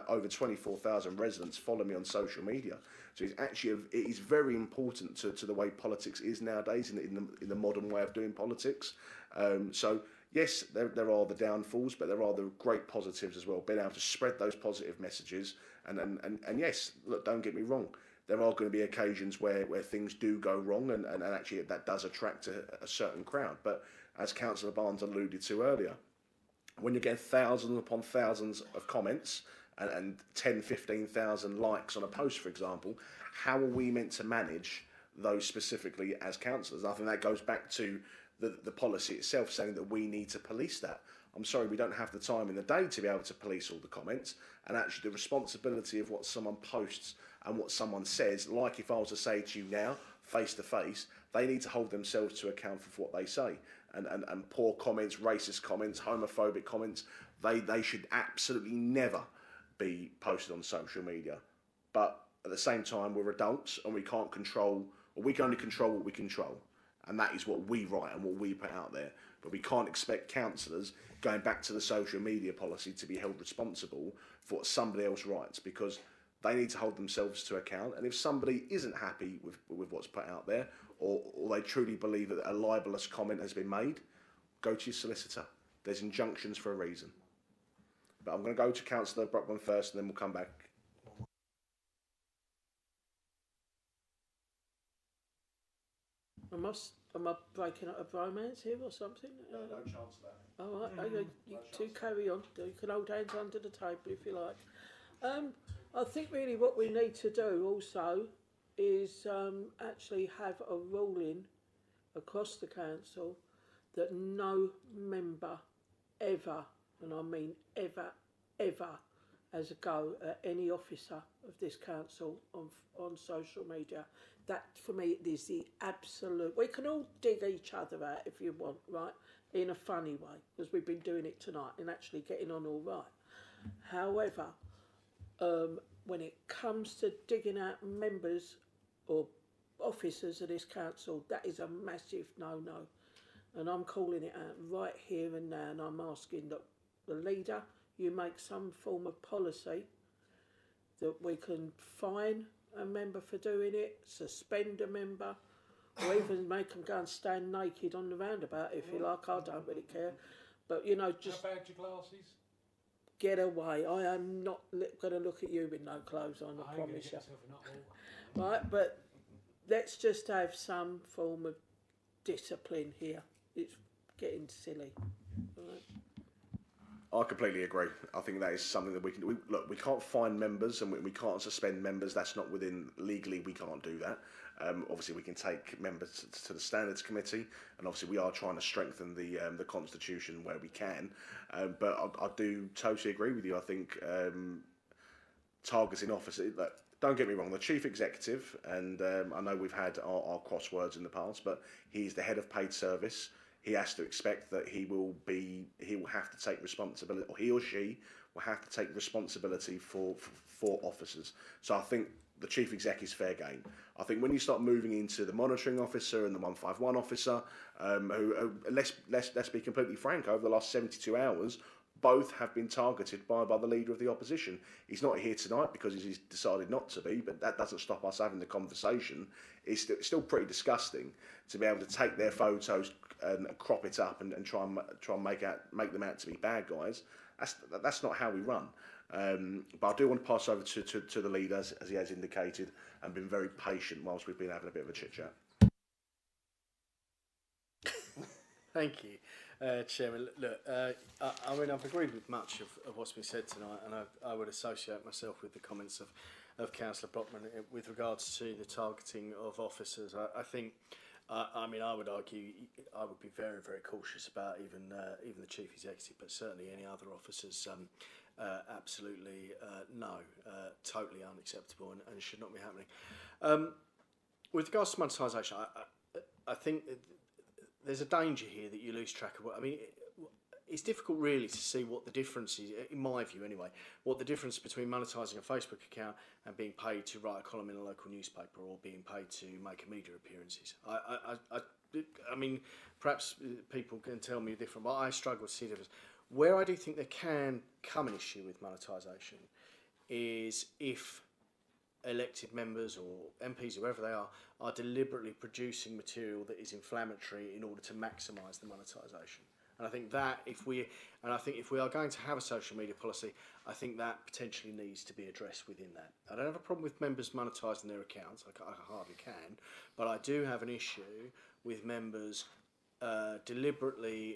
over 24,000 residents follow me on social media. So it is very important to the way politics is nowadays in the modern way of doing politics. So yes, there are the downfalls, but there are the great positives as well. Being able to spread those positive messages, and yes, look, don't get me wrong. There are going to be occasions where things do go wrong, and actually that does attract a certain crowd. But as Councillor Barnes alluded to earlier, when you get thousands upon thousands of comments and 10, 15,000 likes on a post, for example, how are we meant to manage those specifically as councillors? I think that goes back to the policy itself, saying that we need to police that. I'm sorry, we don't have the time in the day to be able to police all the comments, and actually the responsibility of what someone posts and what someone says, like if I was to say to you now, face to face, they need to hold themselves to account for what they say. And poor comments, racist comments, homophobic comments, they should absolutely never be posted on social media. But at the same time, we're adults and we can't control, or we can only control what we control. And that is what we write and what we put out there. But we can't expect councillors, going back to the social media policy, to be held responsible for what somebody else writes, because they need to hold themselves to account. And if somebody isn't happy with what's put out there, or they truly believe that a libellous comment has been made, go to your solicitor. There's injunctions for a reason. But I'm going to go to Councillor Brockman first, and then we'll come back. Am I breaking up a bromance here or something? No chance of that. All right, you two carry on. You can hold hands under the table if you like. I think really what we need to do also is actually have a ruling across the council that no member ever, and I mean ever, has a go at any officer of this council on social media. That for me is the absolute. We can all dig each other out if you want, right, in a funny way, because we've been doing it tonight and actually getting on all right. However, when it comes to digging out members or officers of this council, that is a massive no-no. And I'm calling it out right here and now, and I'm asking that the leader, you make some form of policy that we can fine a member for doing it, suspend a member, or even make them go and stand naked on the roundabout if you like. I don't really care. But, you know, just... How about your glasses? Get away. I am not going to look at you with no clothes on, I promise you. Right, but let's just have some form of discipline here. It's getting silly. Right. I completely agree. I think that is something that we can do. Look, we can't fine members and we can't suspend members. That's not within, legally we can't do that. Obviously we can take members to the Standards Committee, and obviously we are trying to strengthen the Constitution where we can. But I do totally agree with you. I think targeting officers, don't get me wrong, the Chief Executive, and I know we've had our crosswords in the past, but he's the head of paid service. He has to expect that he will have to take responsibility, or he or she will have to take responsibility for officers. So I think the Chief Exec is fair game. I think when you start moving into the monitoring officer and the 151 officer, who let's be completely frank, over the last 72 hours, both have been targeted by the leader of the opposition. He's not here tonight because he's decided not to be, but that doesn't stop us having the conversation. It's still pretty disgusting to be able to take their photos and crop it up and try and make them out to be bad guys. That's not how we run. But I do want to pass over to the leader, as he has indicated, and been very patient whilst we've been having a bit of a chit chat. Thank you, Chairman. Look, I mean, I've agreed with much of what's been said tonight, and I would associate myself with the comments of Councillor Brockman with regards to the targeting of officers. I think, I mean, I would argue I would be very, very cautious about even the Chief Executive, but certainly any other officers. Absolutely no, totally unacceptable and should not be happening. With regards to monetisation, I think that there's a danger here that you lose track of what I mean. It's difficult really to see what the difference is, in my view anyway, what the difference between monetising a Facebook account and being paid to write a column in a local newspaper or being paid to make a media appearances. I mean, perhaps people can tell me different, but I struggle to see the difference. Where I do think there can come an issue with monetisation is if elected members or MPs, whoever they are deliberately producing material that is inflammatory in order to maximise the monetisation. And I think that if we are going to have a social media policy, I think that potentially needs to be addressed within that. I don't have a problem with members monetising their accounts. I hardly can, but I do have an issue with members deliberately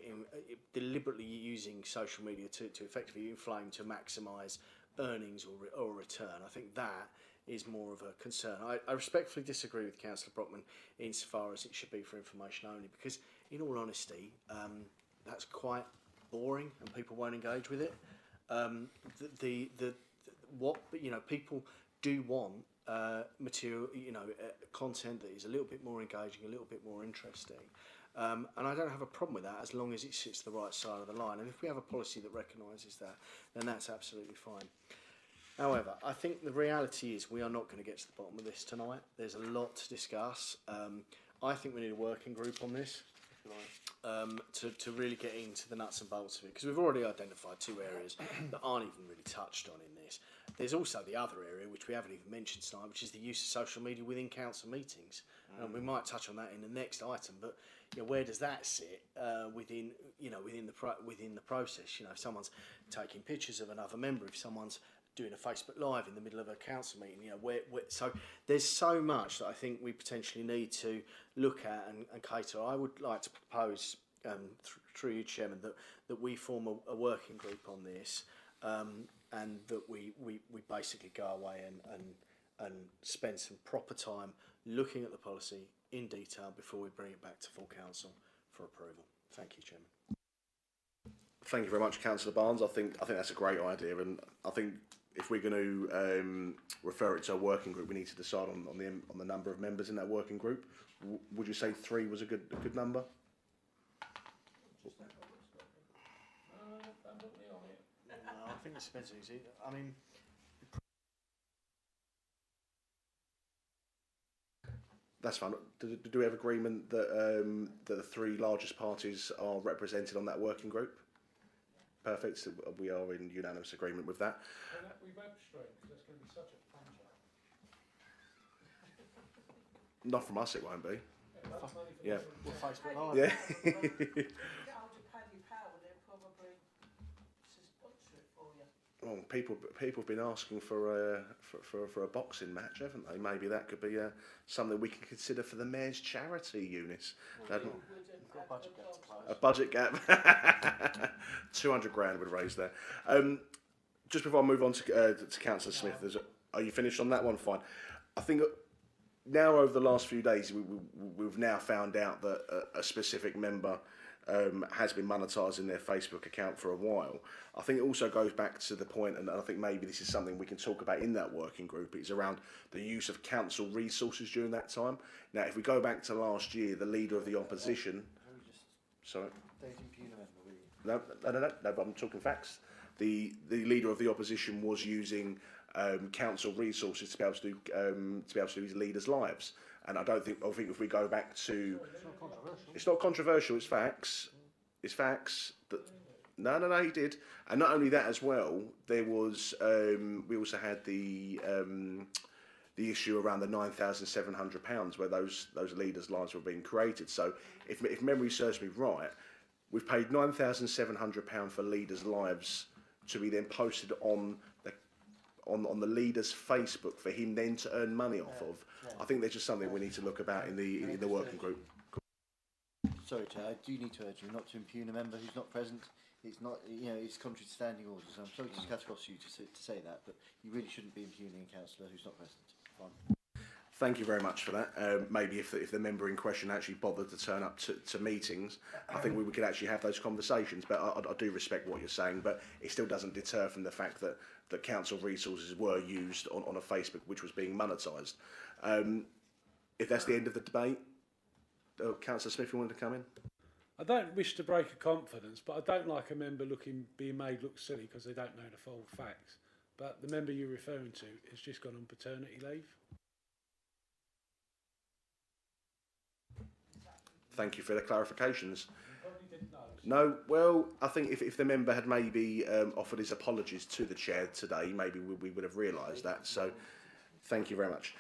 using social media to effectively inflame to maximise earnings or return. I think that is more of a concern. I respectfully disagree with Councillor Brockman insofar as it should be for information only, because in all honesty, that's quite boring and people won't engage with it. People do want material, content that is a little bit more engaging, a little bit more interesting. And I don't have a problem with that as long as it sits the right side of the line. And if we have a policy that recognises that, then that's absolutely fine. However, I think the reality is we are not going to get to the bottom of this tonight. There's a lot to discuss. I think we need a working group on this to really get into the nuts and bolts of it, because we've already identified two areas that aren't even really touched on in this. There's also the other area, which we haven't even mentioned tonight, which is the use of social media within council meetings. We might touch on that in the next item, but where does that sit within the process? If someone's taking pictures of another member, if someone's doing a Facebook Live in the middle of a council meeting, so there's so much that I think we potentially need to look at and cater. I would like to propose, through you, Chairman, that we form a working group on this, and that we basically go away and spend some proper time looking at the policy in detail before we bring it back to full council for approval. Thank you, Chairman. Thank you very much, Councillor Barnes. I think that's a great idea, and I think if we're going to refer it to a working group, we need to decide on the number of members in that working group. Would you say 3 was a good number? No, I think it's depends easy. I mean, that's fine. Do we have agreement that that the 3 largest parties are represented on that working group? Perfect. We are in unanimous agreement with that. And that we web stream, because that's going to be such a punch up. Not from us, it won't be. Yeah. we'll Facebook Live. Yeah. Get hold of Paddy Power, they'll probably sponsor it for you. Well, people have been asking for a boxing match, haven't they? Maybe that could be something we can consider for the Mayor's charity, Eunice. Got a budget gap to close. A budget gap. 200 grand would raise there. Just before I move on to Councillor Smith, are you finished on that one? Fine. I think now over the last few days we've now found out that a specific member has been monetising their Facebook account for a while. I think it also goes back to the point, and I think maybe this is something we can talk about in that working group, it's around the use of council resources during that time. Now, if we go back to last year, the Leader of the Opposition... Sorry? Don't impugn a member, will you? No, but I'm talking facts. The Leader of the Opposition was using council resources to be able to do his leaders' lives. And I think if we go back to... It's not controversial, it's facts. It's facts. No, he did. And not only that as well, there was... we also had the issue around the £9,700 where those leaders' lives were being created. So if memory serves me right, we've paid £9,700 for leaders' lives to be then posted on the leader's Facebook for him then to earn money off of. I think there's just something we need to look about in the working group. Sorry, Chair, I do need to urge you not to impugn a member who's not present. It's not, it's contrary to standing orders. I'm sorry to cut across you to say that, but you really shouldn't be impugning a councillor who's not present. Fine. Thank you very much for that. Maybe if the member in question actually bothered to turn up to meetings, I think we could actually have those conversations. But I do respect what you're saying, but it still doesn't deter from the fact that council resources were used on a Facebook which was being monetised. if that's the end of the debate, Councillor Smith, you wanted to come in? I don't wish to break a confidence, but I don't like a member being made look silly because they don't know the full facts. But the member you're referring to has just gone on paternity leave. Thank you for the clarifications. No, well, I think if the member had maybe offered his apologies to the chair today, maybe we would have realised that. So, thank you very much.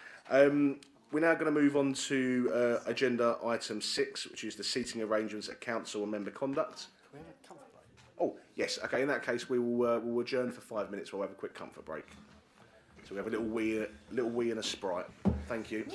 We're now going to move on to agenda item 6, which is the seating arrangements at council and member conduct. Can we have a comfort break? Oh, yes. Okay, in that case, we'll adjourn for 5 minutes. We'll have a quick comfort break. So we have a little wee and a Sprite. Thank you.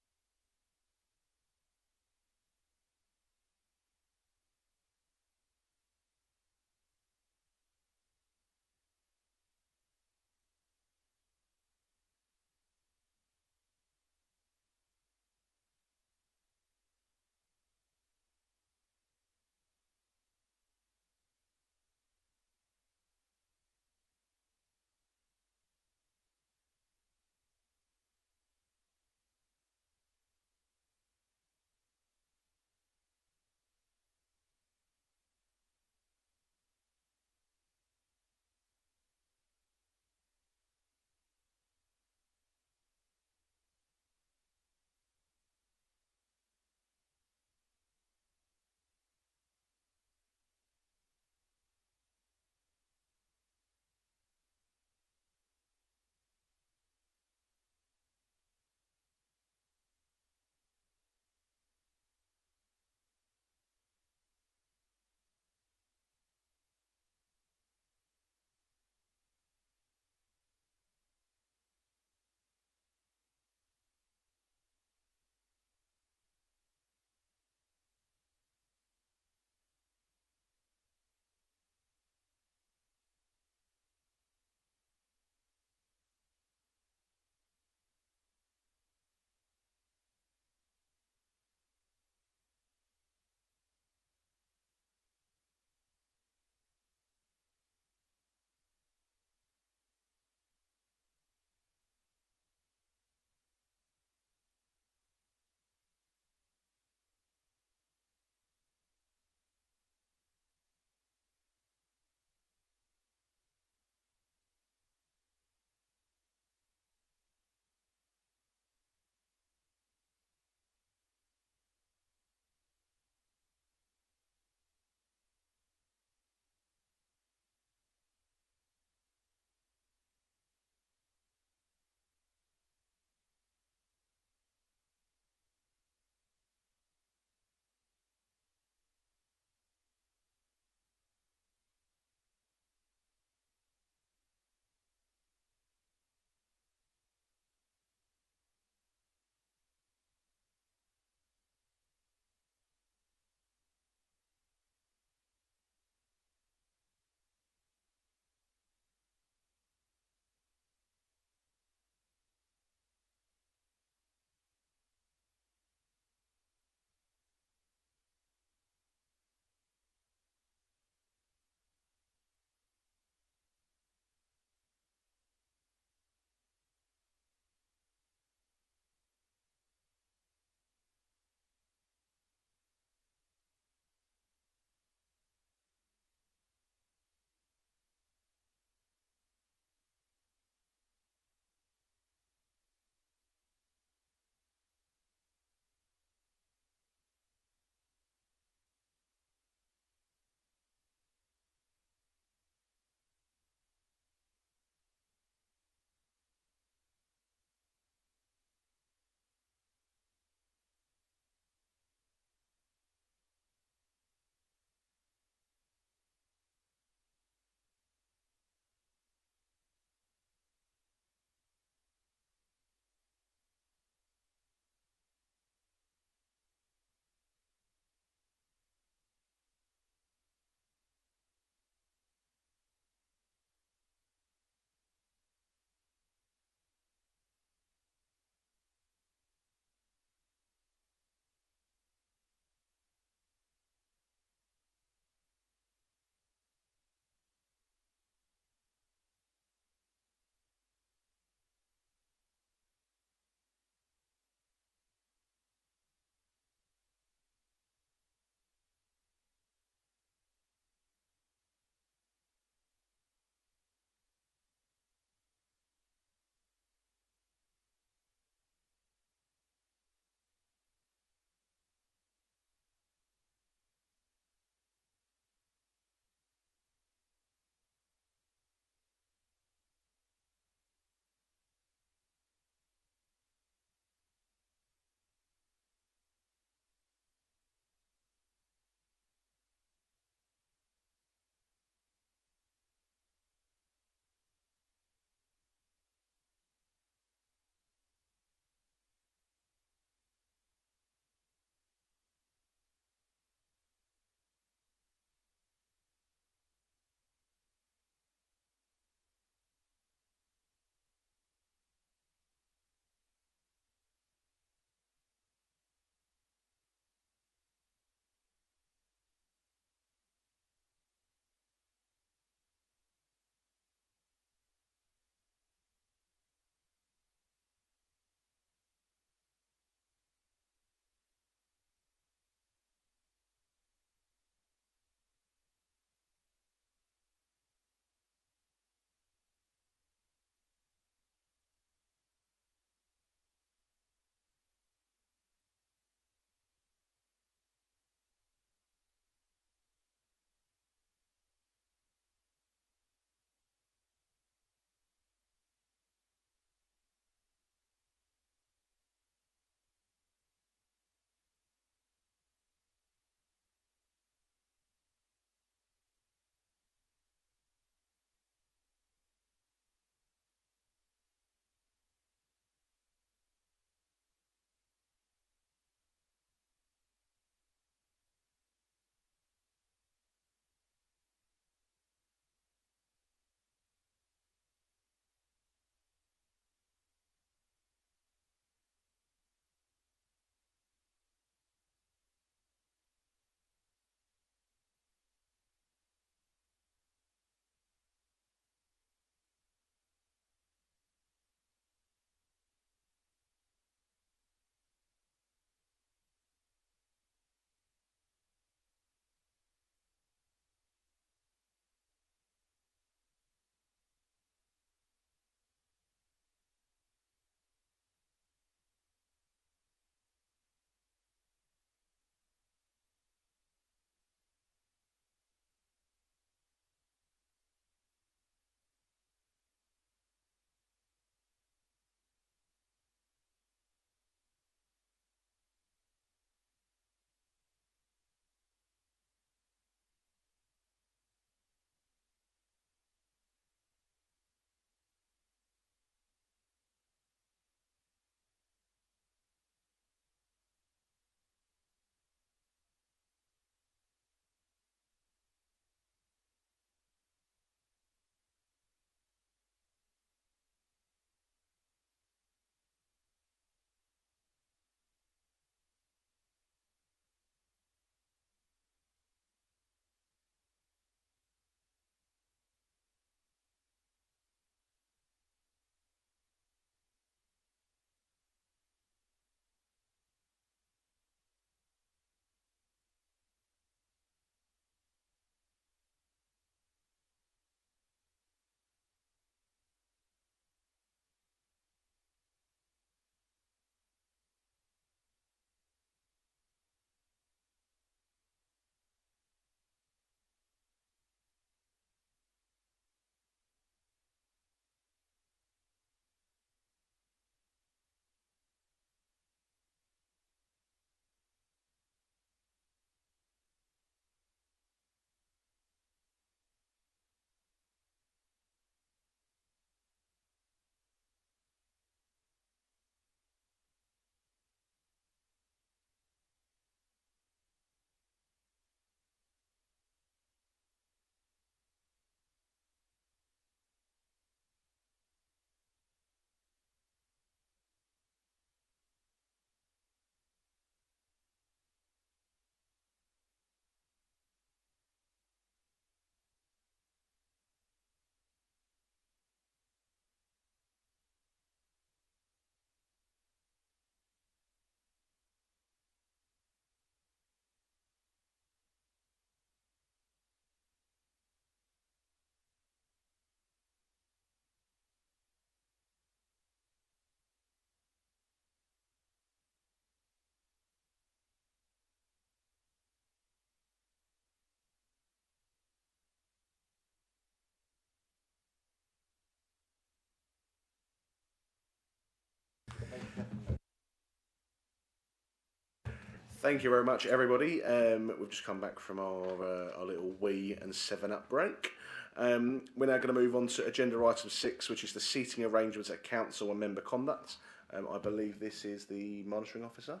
Thank you very much, everybody. We've just come back from our little wee and 7-Up break. We're now going to move on to agenda item 6, which is the seating arrangements at council and member conduct. I believe this is the monitoring officer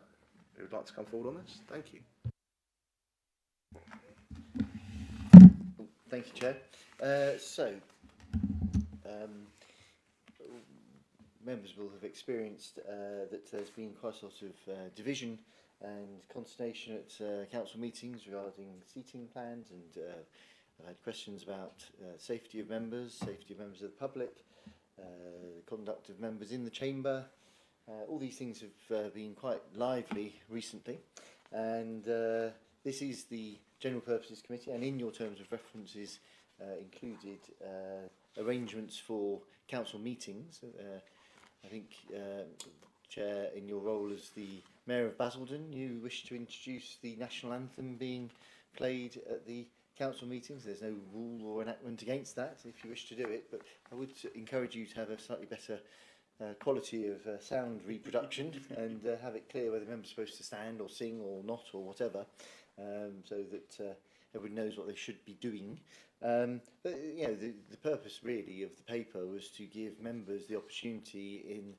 who would like to come forward on this. Thank you. Thank you, Chair. Members will have experienced that there's been quite a lot of division and consternation at council meetings regarding seating plans, and I've had questions about safety of members of the public, the conduct of members in the chamber. All these things have been quite lively recently, and this is the General Purposes Committee, and in your terms of reference is included arrangements for council meetings. I think, Chair, in your role as the Mayor of Basildon, you wish to introduce the national anthem being played at the council meetings. There's no rule or enactment against that if you wish to do it, but I would encourage you to have a slightly better quality of sound reproduction and have it clear whether members are supposed to stand or sing or not or whatever, so that everybody knows what they should be doing. But you know, the purpose really of the paper was to give members the opportunity in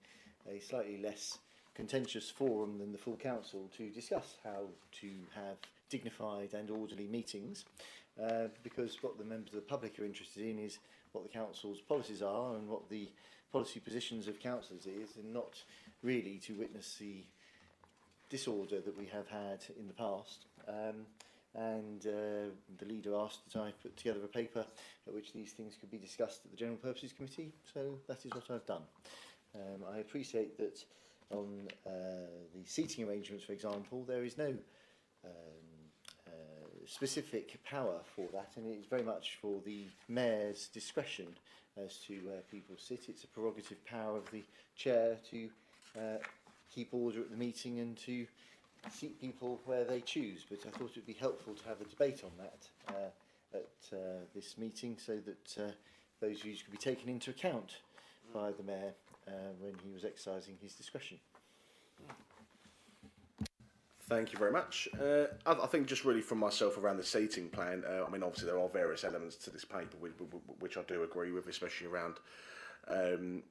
a slightly less contentious forum than the full council to discuss how to have dignified and orderly meetings, because what the members of the public are interested in is what the council's policies are and what the policy positions of councillors is, and not really to witness the disorder that we have had in the past. The leader asked that I put together a paper at which these things could be discussed at the General Purposes Committee, so that is what I've done. I appreciate that on the seating arrangements, for example, there is no specific power for that, and it is very much for the Mayor's discretion as to where people sit. It's a prerogative power of the Chair to keep order at the meeting and to seat people where they choose, but I thought it would be helpful to have a debate on that at this meeting, so that those views could be taken into account by the Mayor when he was exercising his discretion. Thank you very much. I think just really from myself around the seating plan, I mean, obviously there are various elements to this paper which I do agree with, especially around the,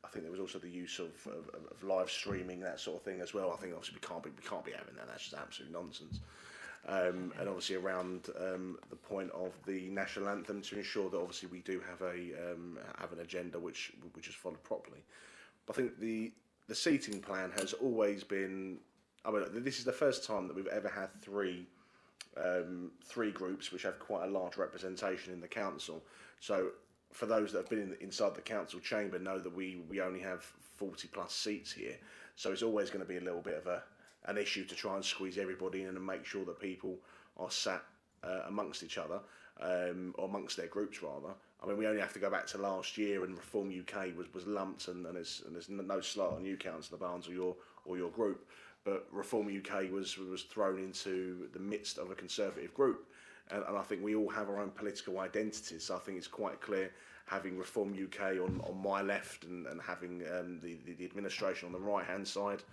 I think there was also the use of live streaming, that sort of thing as well. I think obviously we can't be having that. That's just absolute nonsense. And obviously around the point of the national anthem, to ensure that obviously we do have an agenda which is followed properly. But I think the seating plan has always been, I mean, this is the first time that we've ever had three groups which have quite a large representation in the council. So for those that have been inside the council chamber know that we only have 40 plus seats here. So it's always going to be a little bit of an issue to try and squeeze everybody in and make sure that people are sat amongst each other, or amongst their groups rather. I mean, we only have to go back to last year, and Reform UK was lumped, and there's no slight on you, Councillor Barnes, or your group, but Reform UK was thrown into the midst of a Conservative group, and I think we all have our own political identities. So I think it's quite clear, having Reform UK on my left and having the administration on the right hand side,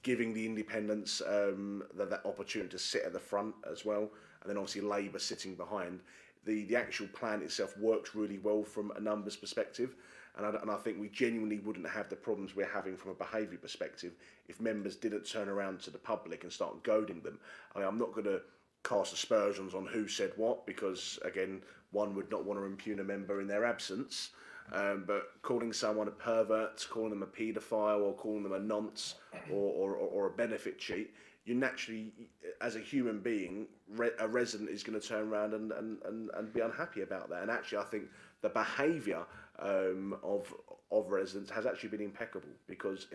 giving the independents that opportunity to sit at the front as well, and then obviously Labour sitting behind. The actual plan itself works really well from a numbers perspective, and I think we genuinely wouldn't have the problems we're having from a behaviour perspective if members didn't turn around to the public and start goading them. I mean, I'm not going to cast aspersions on who said what, because again, one would not want to impugn a member in their absence, but calling someone a pervert, calling them a paedophile, or calling them a nonce or a benefit cheat, you naturally, as a human being, a resident is going to turn around and be unhappy about that. And actually, I think the behaviour of residents has actually been impeccable, because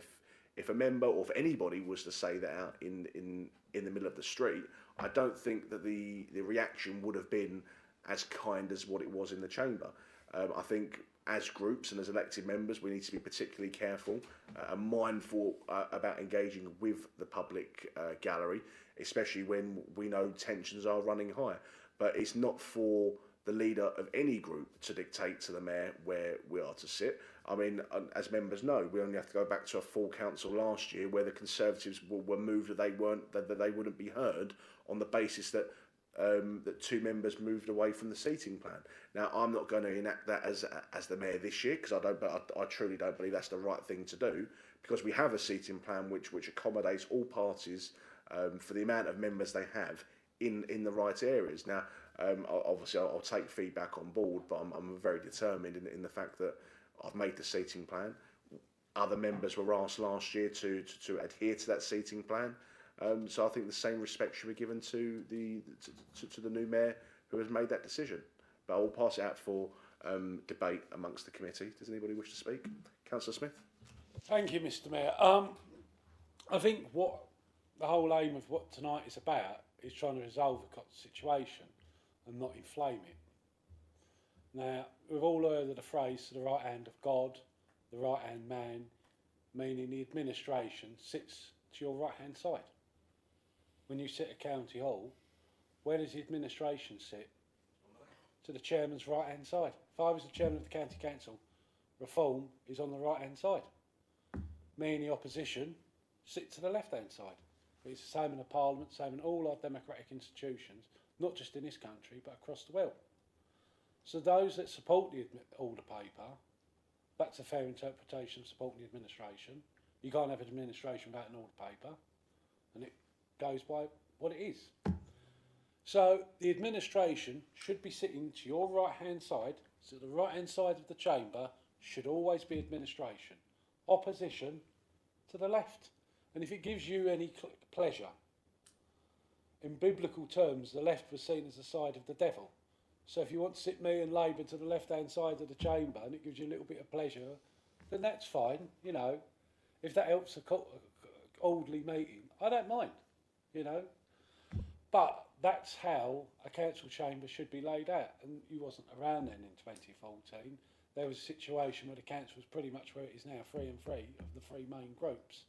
if a member or if anybody was to say that out in the middle of the street, I don't think that the reaction would have been as kind as what it was in the chamber. I think as groups and as elected members, we need to be particularly careful and mindful about engaging with the public gallery, especially when we know tensions are running high. But it's not for the leader of any group to dictate to the mayor where we are to sit. I mean, as members know, we only have to go back to a full council last year where the Conservatives were moved that they wouldn't be heard on the basis that that 2 members moved away from the seating plan. Now, I'm not going to enact that as the mayor this year because I truly don't believe that's the right thing to do, because we have a seating plan which accommodates all parties for the amount of members they have in the right areas. Now, obviously, I'll take feedback on board, but I'm very determined in the fact that I've made the seating plan. Other members were asked last year to adhere to that seating plan. So I think the same respect should be given to the new mayor who has made that decision. But I'll pass it out for debate amongst the committee. Does anybody wish to speak? Councillor Smith? Thank you, Mr. Mayor. I think what the whole aim of what tonight is about is trying to resolve the situation and not inflame it. Now, we've all heard of the phrase "to the right hand of God, the right hand man," meaning the administration sits to your right hand side. When you sit at County Hall, where does the administration sit? To the chairman's right hand side. If I was the chairman of the County Council, reform is on the right hand side. Me and the opposition sit to the left hand side. It's the same in the Parliament, same in all our democratic institutions, not just in this country but across the world. So those that support the order paper, that's a fair interpretation of supporting the administration. You can't have an administration without an order paper, and it goes by what it is. So the administration should be sitting to your right hand side, so the right hand side of the chamber should always be administration. Opposition to the left. And if it gives you any pleasure, in biblical terms, the left was seen as the side of the devil. So if you want to sit me and Labour to the left hand side of the chamber and it gives you a little bit of pleasure, then that's fine, you know. If that helps a orderly meeting, I don't mind, you know. But that's how a council chamber should be laid out. And you wasn't around then in 2014. There was a situation where the council was pretty much where it is now, 3 and 3 of the 3 main groups.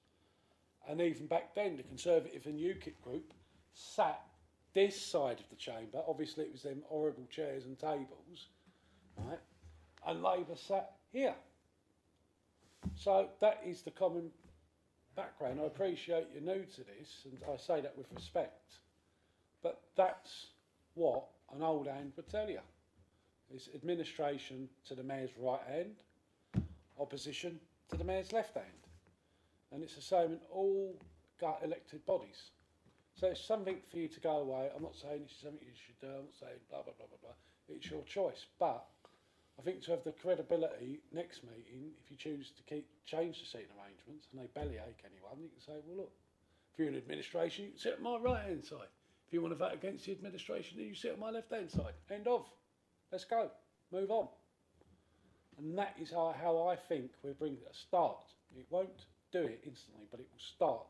And even back then, the Conservative and UKIP group sat this side of the chamber. Obviously, it was them horrible chairs and tables, right? And Labour sat here. So that is the common background. I appreciate you're new to this, and I say that with respect. But that's what an old hand would tell you. It's administration to the mayor's right hand, opposition to the mayor's left hand. And it's the same in all elected bodies. So it's something for you to go away. I'm not saying it's something you should do. I'm not saying blah, blah, blah, blah, blah. It's your choice. But I think to have the credibility next meeting, if you choose to change the seating arrangements and they bellyache anyone, you can say, well, look, if you're in administration, you can sit at my right-hand side. If you want to vote against the administration, then you sit on my left-hand side. End of. Let's go. Move on. And that is how I think we bring a start. It won't do it instantly, but it will start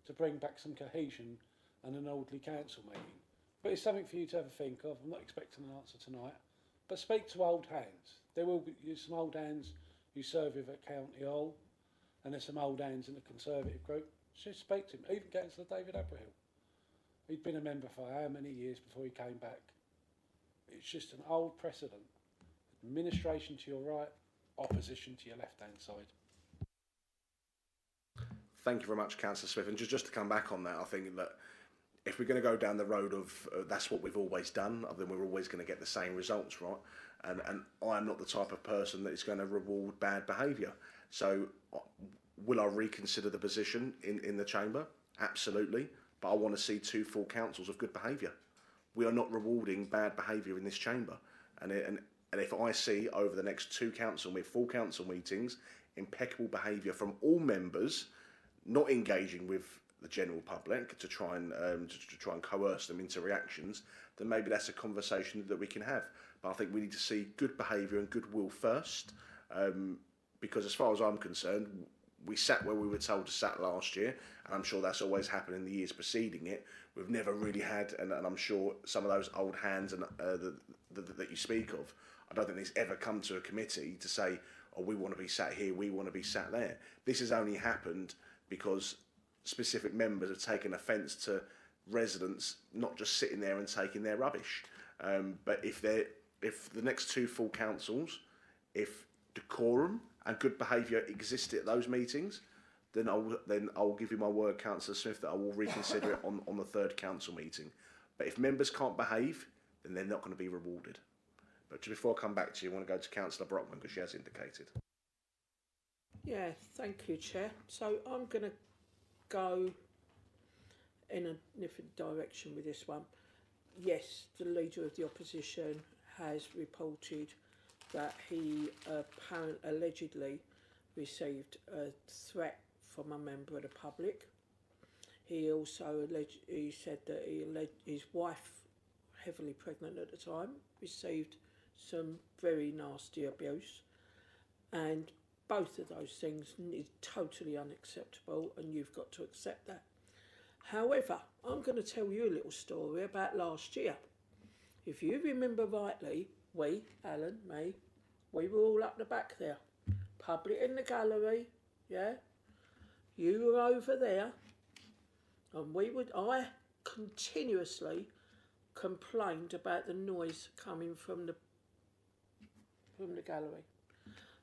to bring back some cohesion and an orderly council meeting. But it's something for you to have a think of. I'm not expecting an answer tonight. But speak to old hands. There will be some old hands who serve with at County Hall, and there's some old hands in the Conservative group. Just speak to him. Even Councillor David Abrahill. He'd been a member for how many years before he came back? It's just an old precedent. Administration to your right, opposition to your left-hand side. Thank you very much, Councillor Smith. And just to come back on that, I think that if we're going to go down the road of that's what we've always done, then we're always going to get the same results, right? And I'm not the type of person that is going to reward bad behaviour. So will I reconsider the position in the chamber? Absolutely. But I want to see 2 full councils of good behaviour. We are not rewarding bad behaviour in this chamber. And if I see over the next 2 full council meetings, impeccable behaviour from all members, not engaging with the general public to try and coerce them into reactions, then maybe that's a conversation that we can have. But I think we need to see good behaviour and goodwill first, because as far as I'm concerned, we sat where we were told to sat last year, and I'm sure that's always happened in the years preceding it. We've never really had, and I'm sure some of those old hands and that you speak of, I don't think it's ever come to a committee to say, oh, we want to be sat here, we want to be sat there. This has only happened because specific members have taken offence to residents not just sitting there and taking their rubbish. But if they're if the next two full councils, if decorum and good behaviour exist at those meetings, then I'll give you my word, Councillor Smith, that I will reconsider it on the third council meeting. But if members can't behave, then they're not going to be rewarded. But just before I come back to you, I want to go to Councillor Brockman because she has indicated. Yeah, thank you, Chair. So I'm going to go in a different direction with this one. Yes, the Leader of the Opposition has reported that he allegedly received a threat from a member of the public. He also he said that his wife, heavily pregnant at the time, received some very nasty abuse, and both of those things is totally unacceptable, and you've got to accept that. However, I'm going to tell you a little story about last year. If you remember rightly, we, Alan, me, we were all up the back there, public in the gallery, yeah. You were over there, and I continuously complained about the noise coming from the gallery.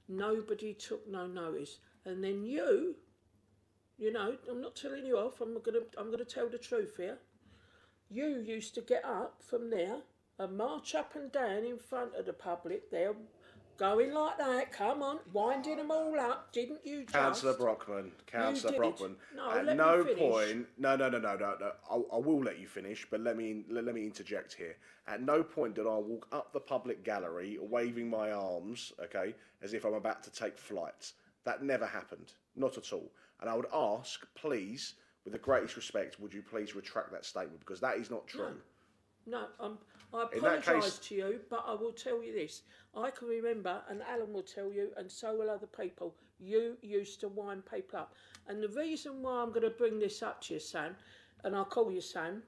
Nobody took no notice, and then you know, I'm not telling you off. I'm gonna tell the truth here. You used to get up from there and march up and down in front of the public there, going like that. Come on, winding them all up, didn't you? Just? Councillor Brockman. No, At let no me finish. point. No. I will let you finish, but let me interject here. At no point did I walk up the public gallery waving my arms, okay, as if I'm about to take flight. That never happened, not at all. And I would ask, please, with the greatest respect, would you please retract that statement, because that is not true. No, I apologise to you, but I will tell you this. I can remember, and Alan will tell you, and so will other people, you used to wind people up. And the reason why I'm going to bring this up to you, Sam, and I'll call you Sam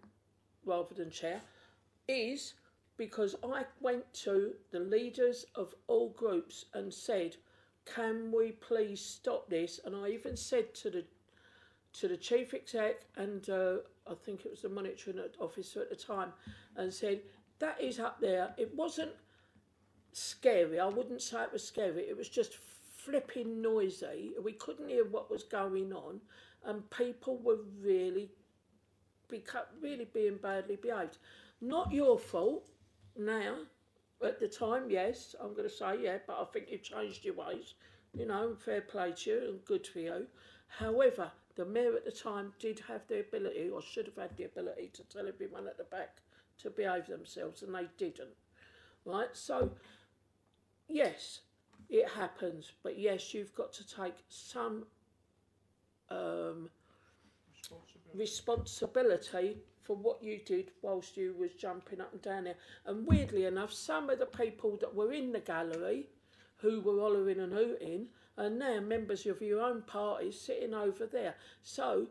rather than Chair, is because I went to the leaders of all groups and said, can we please stop this? And I even said to the Chief Exec and I think it was the monitoring officer at the time, and said, that is up there. It wasn't scary. I wouldn't say it was scary. It was just flipping noisy. We couldn't hear what was going on, and people were really being badly behaved. Not your fault now. At the time, yes, I'm going to say, yeah, but I think you've changed your ways. You know, fair play to you and good for you. However, the mayor at the time did have the ability, or should have had the ability, to tell everyone at the back to behave themselves, and they didn't. Right? So, yes, it happens, but yes, you've got to take some responsibility for what you did whilst you was jumping up and down there. And weirdly enough, some of the people that were in the gallery who were hollering and hooting are now members of your own party sitting over there. So,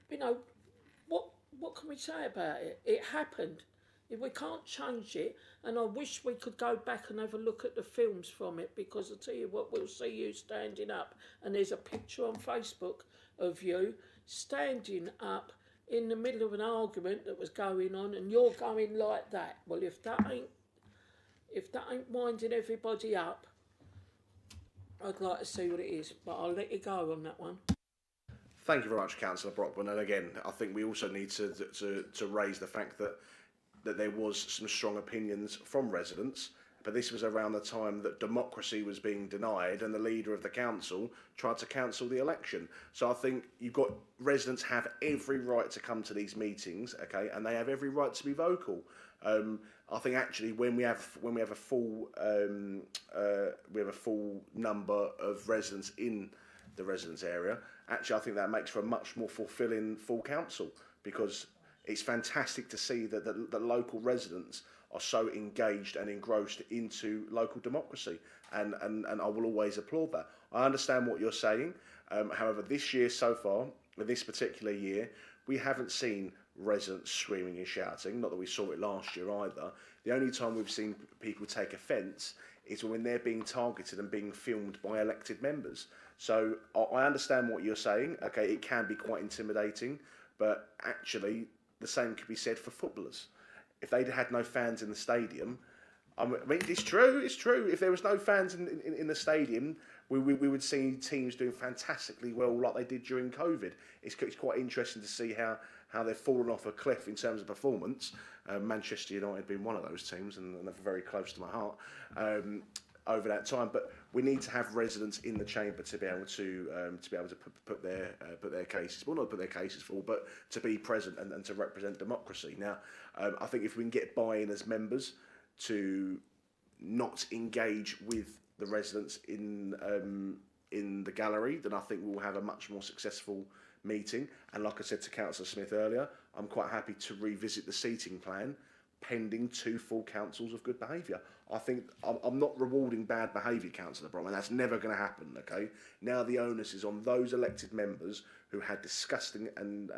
you know, what can we say about it? It happened. If we can't change it, and I wish we could go back and have a look at the films from it, because I'll tell you what, we'll see you standing up, and there's a picture on Facebook of you standing up in the middle of an argument that was going on, and you're going like that. Well, if that ain't winding everybody up, I'd like to see what it is, but I'll let you go on that one. Thank you very much, Councillor Brockman. And again, I think we also need to raise the fact that there was some strong opinions from residents, but this was around the time that democracy was being denied and the leader of the council tried to cancel the election. So I think residents have every right to come to these meetings, okay, and they have every right to be vocal. I think actually when we have a full number of residents in the residence area, actually I think that makes for a much more fulfilling full council, because it's fantastic to see that the local residents are so engaged and engrossed into local democracy, and I will always applaud that. I understand what you're saying. However, this year so far, this particular year, we haven't seen residents screaming and shouting, not that we saw it last year either. The only time we've seen people take offence is when they're being targeted and being filmed by elected members. So I understand what you're saying. Okay, it can be quite intimidating, but actually the same could be said for footballers. if they'd had no fans in the stadium, I mean, it's true. It's true. If there was no fans in the stadium, we would see teams doing fantastically well, like they did during COVID. It's quite interesting to see how they've fallen off a cliff in terms of performance. Manchester United being one of those teams, and they're very close to my heart over that time. But we need to have residents in the chamber to be able to put their cases, well, not put their cases forward, but to be present and to represent democracy. Now, I think if we can get buy-in as members to not engage with the residents in the gallery, then I think we'll have a much more successful meeting. And like I said to Councillor Smith earlier, I'm quite happy to revisit the seating plan pending 2 full councils of good behaviour. I think I'm not rewarding bad behaviour, Councillor Bromman. That's never going to happen, okay? Now the onus is on those elected members who had disgusting and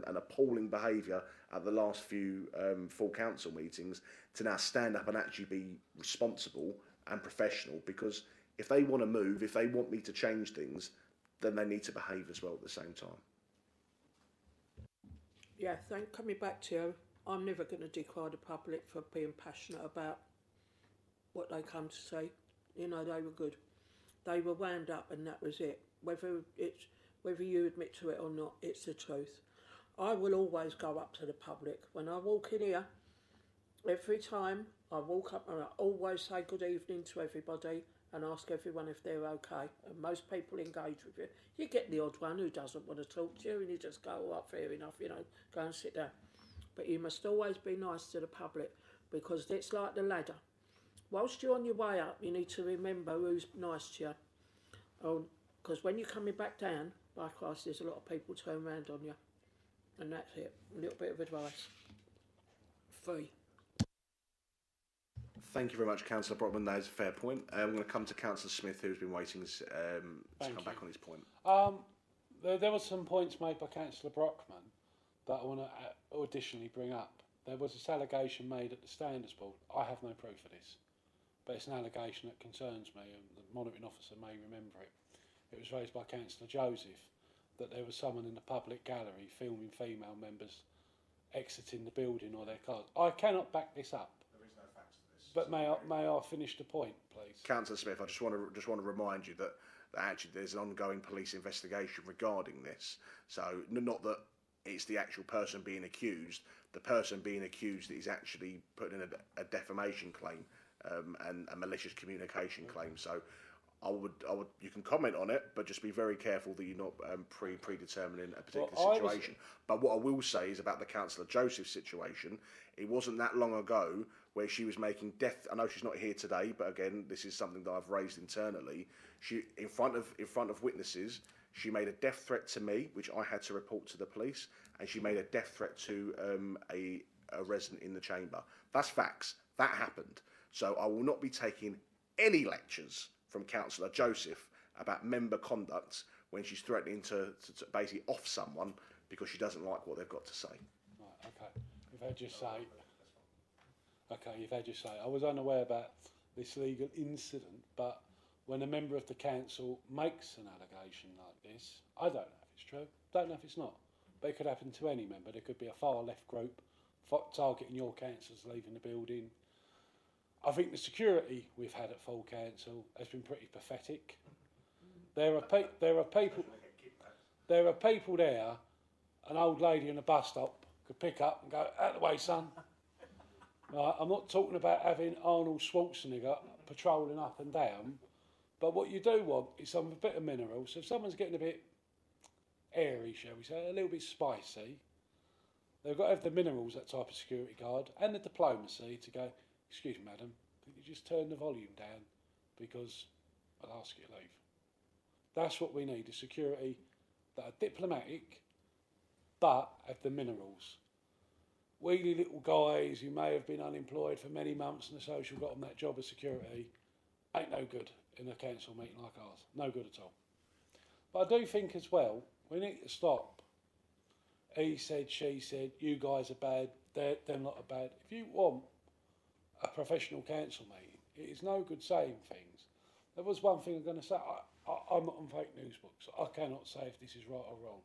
appalling behaviour at the last few full council meetings to now stand up and actually be responsible and professional, because if they want to move, if they want me to change things, then they need to behave as well at the same time. Yeah, coming back to you, I'm never going to decry the public for being passionate about what they come to say. You know, they were good. They were wound up and that was it. Whether you admit to it or not, it's the truth. I will always go up to the public. When I walk in here, every time I walk up and I always say good evening to everybody and ask everyone if they're okay. And most people engage with you. You get the odd one who doesn't want to talk to you and you just go, oh, fair enough, you know, go and sit down. But you must always be nice to the public, because it's like the ladder. Whilst you're on your way up, you need to remember who's nice to you. Because when you're coming back down, likewise, there's a lot of people turn around on you. And that's it. A little bit of advice. Free. Thank you very much, Councillor Brockman. That is a fair point. I'm going to come to Councillor Smith, who's been waiting to come back on his point. There were some points made by Councillor Brockman that I want to additionally bring up. There was this allegation made at the Standards Board. I have no proof of this, but it's an allegation that concerns me, and the monitoring officer may remember it. It was raised by Councillor Joseph that there was someone in the public gallery filming female members exiting the building or their cars. I cannot back this up. There is no facts to this. But may I finish the point, please? Councillor Smith, I just want to remind you that actually there's an ongoing police investigation regarding this. So not that it's the actual person being accused. The person being accused is actually putting in a defamation claim and a malicious communication claim. So I would, you can comment on it, but just be very careful that you're not predetermining a particular situation. But what I will say is about the Councillor Joseph situation, it wasn't that long ago where she was making I know she's not here today, but again, this is something that I've raised internally. She, in front of witnesses, she made a death threat to me, which I had to report to the police, and she made a death threat to a resident in the chamber. That's facts. That happened. So I will not be taking any lectures from Councillor Joseph about member conduct when she's threatening to basically off someone because she doesn't like what they've got to say. Right, okay. You've had your say. Okay, you've had your say. I was unaware about this legal incident, but when a member of the council makes an allegation like this, I don't know if it's true, don't know if it's not, but it could happen to any member. There could be a far left group targeting your councillors leaving the building. I think the security we've had at full council has been pretty pathetic. There are people there, an old lady in a bus stop could pick up and go, out of the way, son. Right, I'm not talking about having Arnold Schwarzenegger patrolling up and down, but what you do want is a bit of mineral. So if someone's getting a bit airy, shall we say, a little bit spicy, they've got to have the minerals, that type of security guard, and the diplomacy to go, excuse me, madam, could you just turn the volume down because I'll ask you to leave. That's what we need, a security that are diplomatic but have the minerals. Wheelie little guys who may have been unemployed for many months and the social got them that job of security ain't no good in a council meeting like ours. No good at all. But I do think as well, we need to stop. He said, she said, you guys are bad, they're not are bad. If you want a professional council meeting, it is no good saying things. There was one thing I'm going to say. I'm not on fake news books. I cannot say if this is right or wrong.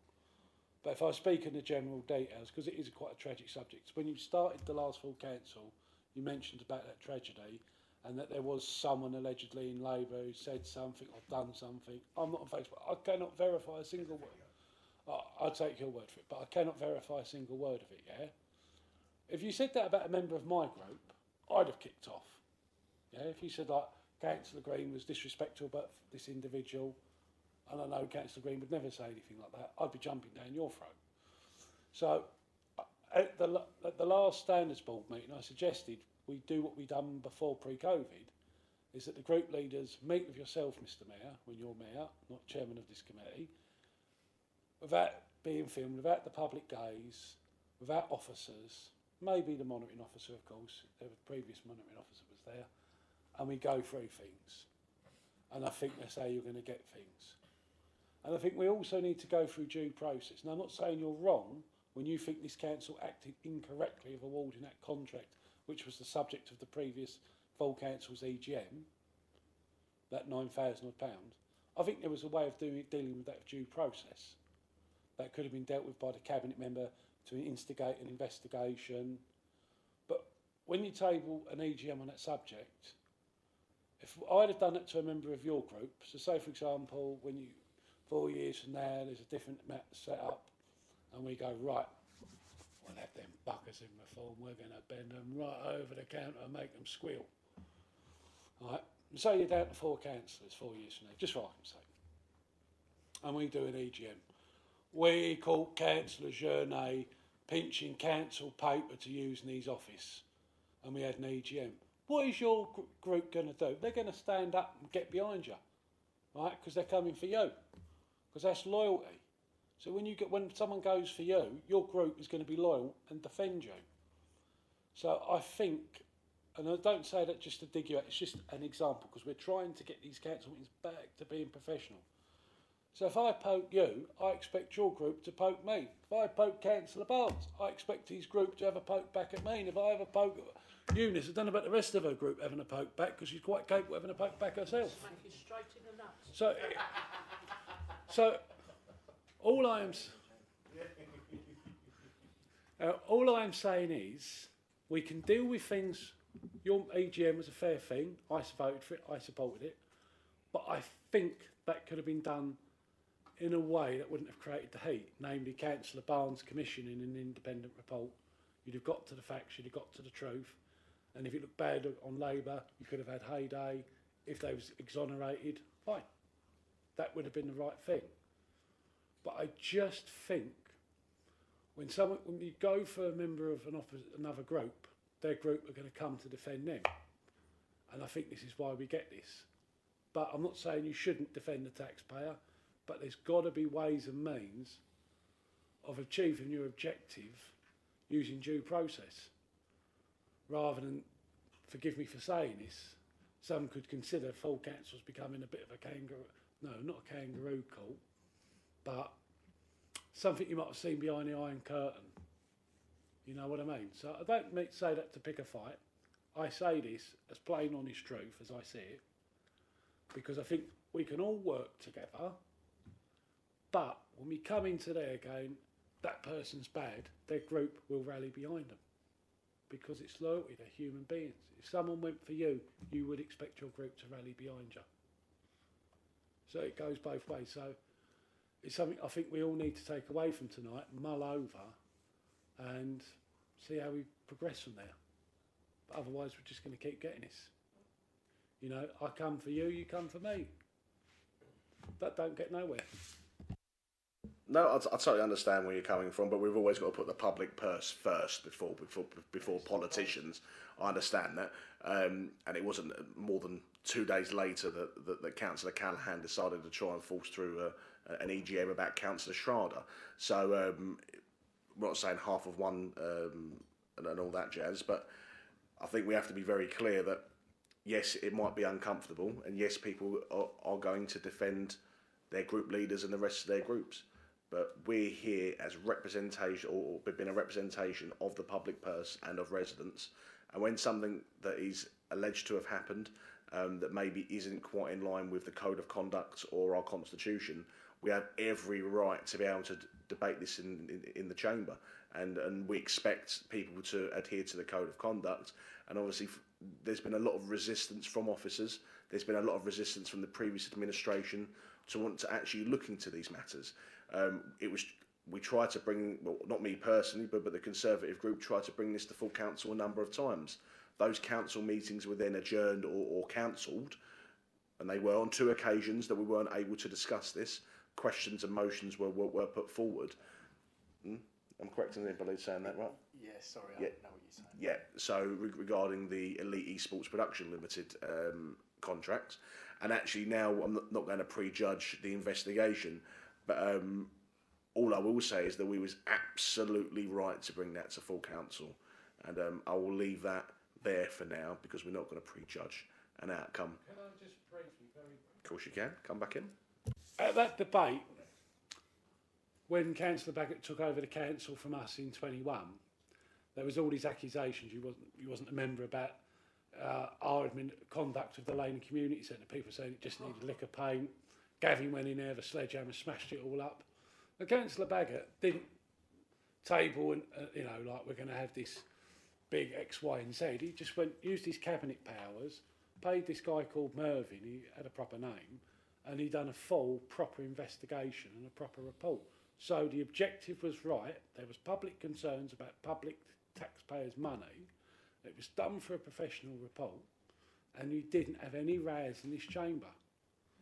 But if I speak in the general details, because it is quite a tragic subject, when you started the last full council, you mentioned about that tragedy and that there was someone allegedly in Labour who said something or done something. I'm not on Facebook. I cannot verify a single word. I'll take your word for it, but I cannot verify a single word of it, yeah? If you said that about a member of my group, I'd have kicked off. Yeah, if you said, like, Councillor Green was disrespectful about this individual, and I know Councillor Green would never say anything like that, I'd be jumping down your throat. So, at the last Standards Board meeting, I suggested we do what we done before pre-COVID, is that the group leaders meet with yourself, Mr Mayor, when you're Mayor, not Chairman of this committee, without being filmed, without the public gaze, without officers, maybe the monitoring officer, of course, the previous monitoring officer was there, and we go through things. And I think that's how you're going to get things. And I think we also need to go through due process. Now, I'm not saying you're wrong when you think this council acted incorrectly of awarding that contract, which was the subject of the previous full council's EGM, that £9,000. I think there was a way of dealing with that due process. That could have been dealt with by the cabinet member to instigate an investigation. But when you table an EGM on that subject, if I'd have done it to a member of your group, so say for example, when you 4 years from now, there's a different map set up, and we go, right, we'll have them buckers in reform, we're going to bend them right over the counter and make them squeal. Right? And so you're down to 4 councillors 4 years from now, just for argument's sake. And we do an EGM. We caught Councillor Journay pinching council paper to use in his office, and we had an EGM. What is your group going to do? They're going to stand up and get behind you, right? Because they're coming for you, because that's loyalty. So when someone goes for you, your group is going to be loyal and defend you. So I think, and I don't say that just to dig you out, it's just an example, because we're trying to get these council meetings back to being professional. So if I poke you, I expect your group to poke me. If I poke Councillor Barnes, I expect his group to have a poke back at me. And if I ever poke Eunice, I don't know about the rest of her group having a poke back, because she's quite capable of having a poke back herself. Smack you straight in the nuts. So all I'm saying is we can deal with things. Your EGM was a fair thing. I voted for it. I supported it. But I think that could have been done in a way that wouldn't have created the heat, namely Councillor Barnes commissioning an independent report. You'd have got to the facts, you'd have got to the truth. And if it looked bad on Labour, you could have had Heyday. If they was exonerated, fine. That would have been the right thing. But I just think when you go for a member of another group, their group are going to come to defend them. And I think this is why we get this. But I'm not saying you shouldn't defend the taxpayer, but there's got to be ways and means of achieving your objective using due process. Rather than, forgive me for saying this, some could consider full councils becoming a bit of a kangaroo, no, not a kangaroo court, but something you might have seen behind the Iron Curtain. You know what I mean? So I don't say that to pick a fight. I say this as plain honest truth as I see it, because I think we can all work together, but when we come into there again, that person's bad, their group will rally behind them, because it's loyalty, they're human beings. If someone went for you, you would expect your group to rally behind you. So it goes both ways. So it's something I think we all need to take away from tonight, mull over, and see how we progress from there. But otherwise, we're just going to keep getting this. You know, I come for you, you come for me. That don't get nowhere. No, I totally understand where you're coming from, but we've always got to put the public purse first before politicians. I understand that, and it wasn't more than 2 days later that Councillor Callaghan decided to try and force through an EGM about Councillor Schrader. So we're not saying half of one and all that jazz, but I think we have to be very clear that yes, it might be uncomfortable, and yes, people are going to defend their group leaders and the rest of their groups. But we're here as representation, or we've been a representation of the public purse and of residents. And when something that is alleged to have happened that maybe isn't quite in line with the code of conduct or our constitution, we have every right to be able to debate this in the chamber, and we expect people to adhere to the code of conduct. And obviously, there's been a lot of resistance from officers. There's been a lot of resistance from the previous administration to want to actually look into these matters. We tried to bring, well, not me personally, but the Conservative group tried to bring this to full council a number of times. Those council meetings were then adjourned or cancelled, and they were on 2 occasions that we weren't able to discuss this. Questions and motions were put forward. I'm correct in anybody saying that, right? Yeah, sorry, Yeah. I don't know what you're saying. Yeah, so regarding the Elite Esports Production Limited contract, and actually now I'm not going to prejudge the investigation, but all I will say is that we was absolutely right to bring that to full council, and I will leave that there for now because we're not going to prejudge an outcome. Can I just briefly, very Of course you can. Come back in. at that debate, when Councillor Baggott took over the council from us in 21, there was all these accusations you wasn't a member about our conduct of the Lane Community Centre. People saying it just needed liquor paint. Gavin went in there, the sledgehammer smashed it all up. But Councillor Baggott didn't table and like we're going to have this big X, Y, and Z. He just used his cabinet powers, paid this guy called Mervyn. He had a proper name, and he done a full, proper investigation and a proper report. So the objective was right. There was public concerns about public taxpayers' money. It was done for a professional report, and you didn't have any rows in this chamber.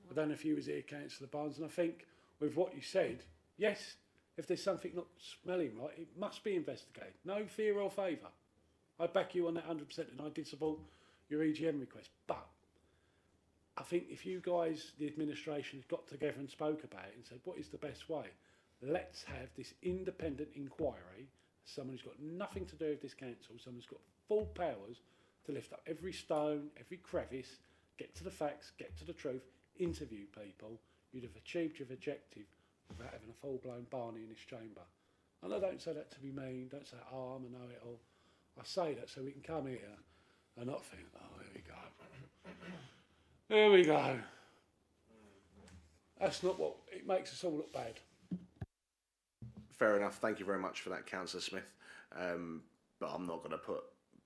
I don't know if you was here, Councillor Barnes, and I think with what you said, yes, if there's something not smelling right, it must be investigated. No fear or favour. I back you on that 100%, and I did support your EGM request. But I think if you guys, the administration, had got together and spoke about it and said, what is the best way? Let's have this independent inquiry. Someone who's got nothing to do with this council, someone who's got full powers to lift up every stone, every crevice, get to the facts, get to the truth, interview people. You'd have achieved your objective without having a full-blown Barney in this chamber. And I don't say that to be mean, don't say, oh, I'm a know-it-all. I say that so we can come here and not think, oh, here we go. Here we go. That's not what, it makes us all look bad. Fair enough. Thank you very much for that, Councillor Smith. But I'm not going to put.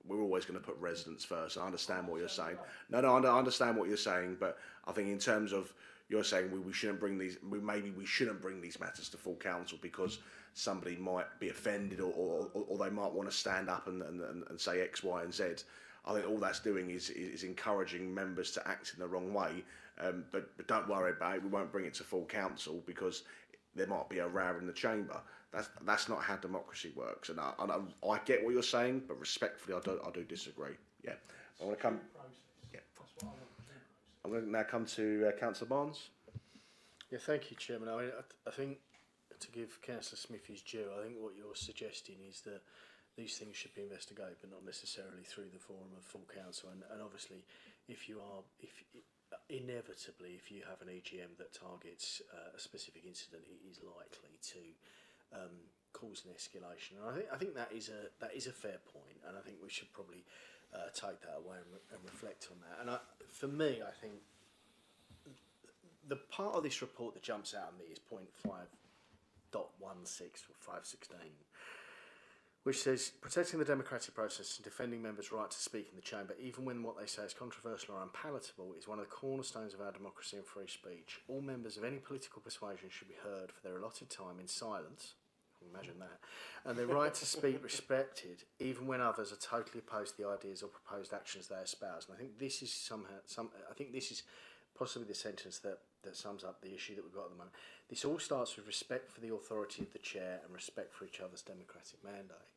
We're always going to put residents first. I understand what you're saying. No, I understand what you're saying. But I think in terms of you're saying we shouldn't bring these. Maybe we shouldn't bring these matters to full council because somebody might be offended or they might want to stand up and say X, Y, and Z. I think all that's doing is encouraging members to act in the wrong way. But don't worry about it. We won't bring it to full council because there might be a row in the chamber. That's not how democracy works. And I get what you're saying, but respectfully, I do disagree. Yeah, I want to come. Yeah, I'm going to now come to Councillor Barnes. Yeah, thank you, Chairman. I mean, I think to give Councillor Smith his due, I think what you're suggesting is that these things should be investigated, but not necessarily through the forum of full council. And obviously, if inevitably, if you have an EGM that targets a specific incident, it is likely to cause an escalation. And I think that is a fair point, and I think we should probably take that away and reflect on that. And for me, I think the part of this report that jumps out at me is point 5.16 or 5.16. Which says, protecting the democratic process and defending members' right to speak in the chamber, even when what they say is controversial or unpalatable, is one of the cornerstones of our democracy and free speech. All members of any political persuasion should be heard for their allotted time in silence, imagine that, and their right to speak respected, even when others are totally opposed to the ideas or proposed actions they espouse. And I think this is I think this is possibly the sentence that sums up the issue that we've got at the moment. This all starts with respect for the authority of the chair and respect for each other's democratic mandate.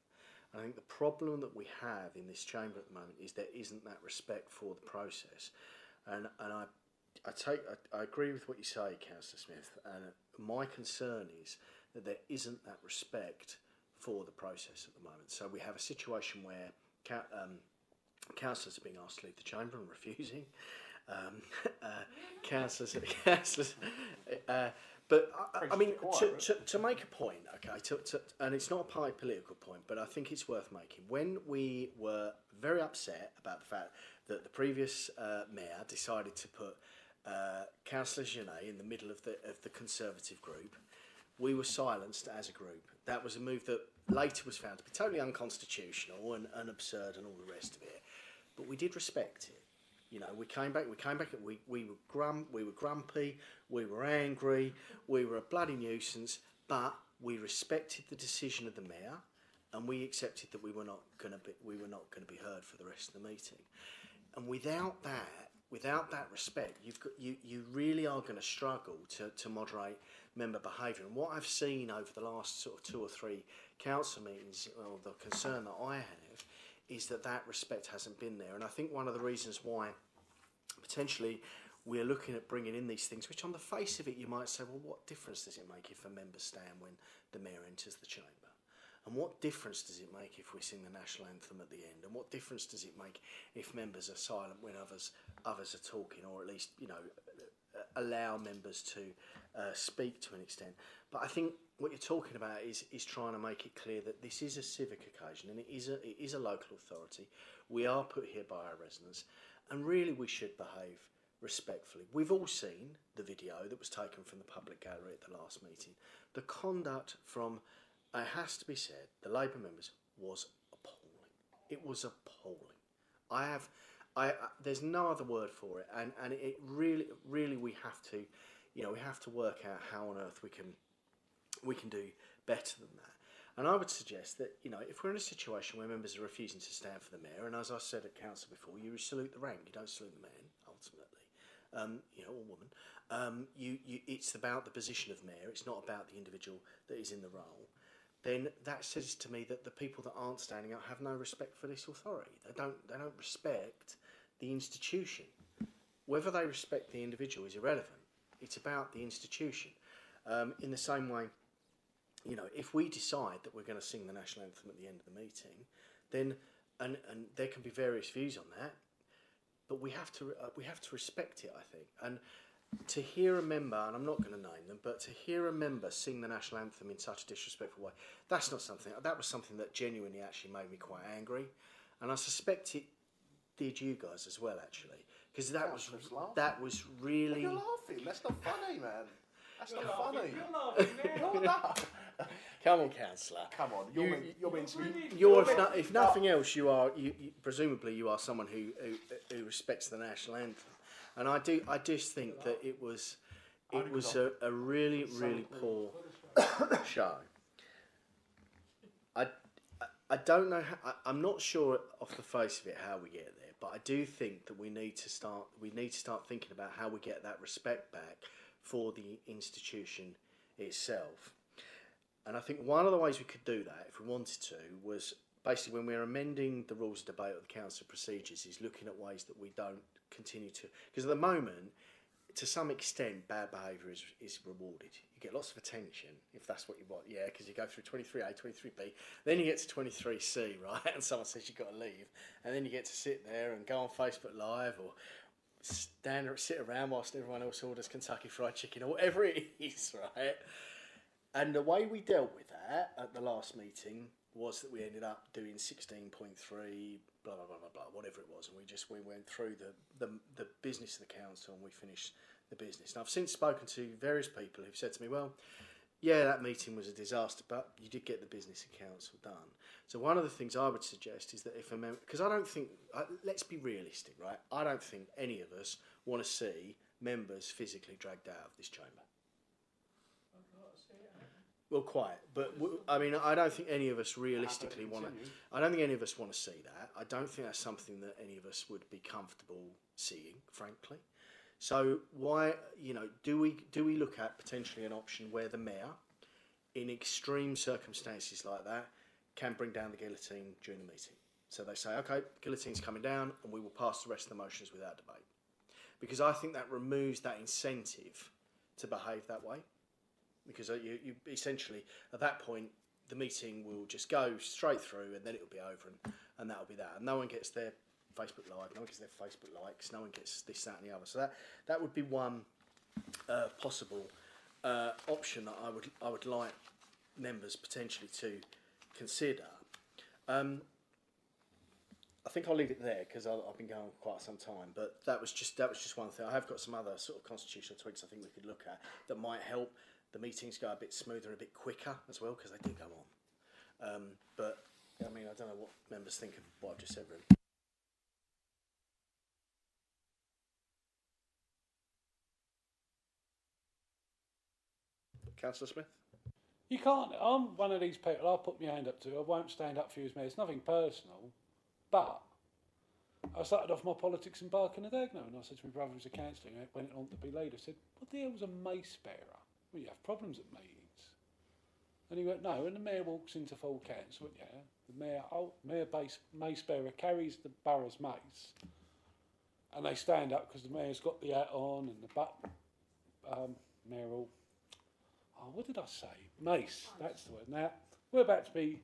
I think the problem that we have in this chamber at the moment is there isn't that respect for the process, and I agree with what you say, Councillor Smith. And my concern is that there isn't that respect for the process at the moment. So we have a situation where councillors are being asked to leave the chamber and refusing. Councillors. But I mean, to make a point, okay, and it's not a party political point, but I think it's worth making. When we were very upset about the fact that the previous mayor decided to put Councillor Genet in the middle of the Conservative group, we were silenced as a group. That was a move that later was found to be totally unconstitutional and absurd and all the rest of it. But we did respect it. You know, we came back. We were grumpy. We were angry. We were a bloody nuisance. But we respected the decision of the mayor, and we accepted that we were not going to be heard for the rest of the meeting. And without that respect, you really are going to struggle to moderate member behaviour. And what I've seen over the last sort of 2 or 3 council meetings, or the concern that I have, is that respect hasn't been there. And I think one of the reasons why potentially we're looking at bringing in these things, which on the face of it you might say, well, what difference does it make if a member stand when the mayor enters the chamber? And what difference does it make if we sing the national anthem at the end? And what difference does it make if members are silent when others are talking, or at least, you know, allow members to speak to an extent? But I think what you're talking about is trying to make it clear that this is a civic occasion, and it is a local authority. We are put here by our residents, and really we should behave respectfully. We've all seen the video that was taken from the public gallery at the last meeting. The conduct from, it has to be said, the Labour members was appalling. It was appalling. There's no other word for it, and it really we have to, you know, we have to work out how on earth we can do better than that. And I would suggest that, you know, if we're in a situation where members are refusing to stand for the mayor, and as I said at council before, you salute the rank, you don't salute the man, ultimately, you know, or woman. It's about the position of mayor. It's not about the individual that is in the role. Then that says to me that the people that aren't standing up have no respect for this authority. They don't respect the institution. Whether they respect the individual is irrelevant. It's about the institution. In the same way, you know, if we decide that we're going to sing the national anthem at the end of the meeting, then and there can be various views on that, but we have to respect it, I think. And to hear a member, and I'm not going to name them, but to hear a member sing the national anthem in such a disrespectful way, that was something that genuinely actually made me quite angry, and I suspect it did you guys as well, actually, because that was really. You're laughing. That's not funny, man. That's not funny. You're laughing. Come on, councillor. Come on, you're meant to be. You're if nothing else, you are presumably you are someone who respects the national anthem, and I just think that it was a really poor show. I don't know how, I'm not sure off the face of it how we get there, but I do think that we need to start thinking about how we get that respect back for the institution itself. And I think one of the ways we could do that, if we wanted to, was basically when we're amending the rules of debate or the council procedures, is looking at ways that we don't continue to, because at the moment, to some extent, bad behaviour is rewarded. You get lots of attention, if that's what you want, yeah, because you go through 23A, 23B, then you get to 23C, right, and someone says you've got to leave, and then you get to sit there and go on Facebook Live, or sit around whilst everyone else orders Kentucky Fried Chicken, or whatever it is, right? And the way we dealt with that at the last meeting was that we ended up doing 16.3, blah, blah, blah, blah, blah, whatever it was. And we went through the business of the council, and we finished the business. And I've since spoken to various people who've said to me, well, yeah, that meeting was a disaster, but you did get the business of council done. So one of the things I would suggest is that if a member, because I don't think, let's be realistic, right? I don't think any of us want to see members physically dragged out of this chamber. Well, quite, but I mean, I don't think any of us realistically want to. I don't think any of us want to see that. I don't think that's something that any of us would be comfortable seeing, frankly. So why, you know, do we look at potentially an option where the mayor, in extreme circumstances like that, can bring down the guillotine during the meeting? So they say, okay, guillotine's coming down, and we will pass the rest of the motions without debate, because I think that removes that incentive to behave that way. Because you essentially, at that point, the meeting will just go straight through, and then it will be over, and that will be that. And no one gets their Facebook Live, no one gets their Facebook likes, no one gets this, that, and the other. So that would be one possible option that I would like members potentially to consider. I think I'll leave it there because I've been going quite some time. But that was just one thing. I have got some other sort of constitutional tweaks I think we could look at that might help the meetings go a bit smoother and a bit quicker as well, because they do go on. But I mean, I don't know what members think of what I've just said, really. Councillor Smith? You can't. I'm one of these people. I'll put my hand up to. I won't stand up for you as mayor. It's nothing personal, but I started off my politics in Barking-a-Dagenham, and I said to my brother who's a councillor when it on to be leader, I said, "What the hell's a mace bearer? Well, you have problems at meetings." And he went, "No, when the mayor walks into full council, yeah, the mace bearer carries the borough's mace, and they stand up because the mayor's got the hat on and the mayoral. Oh, what did I say? Mace, that's the word. Now, we're about to be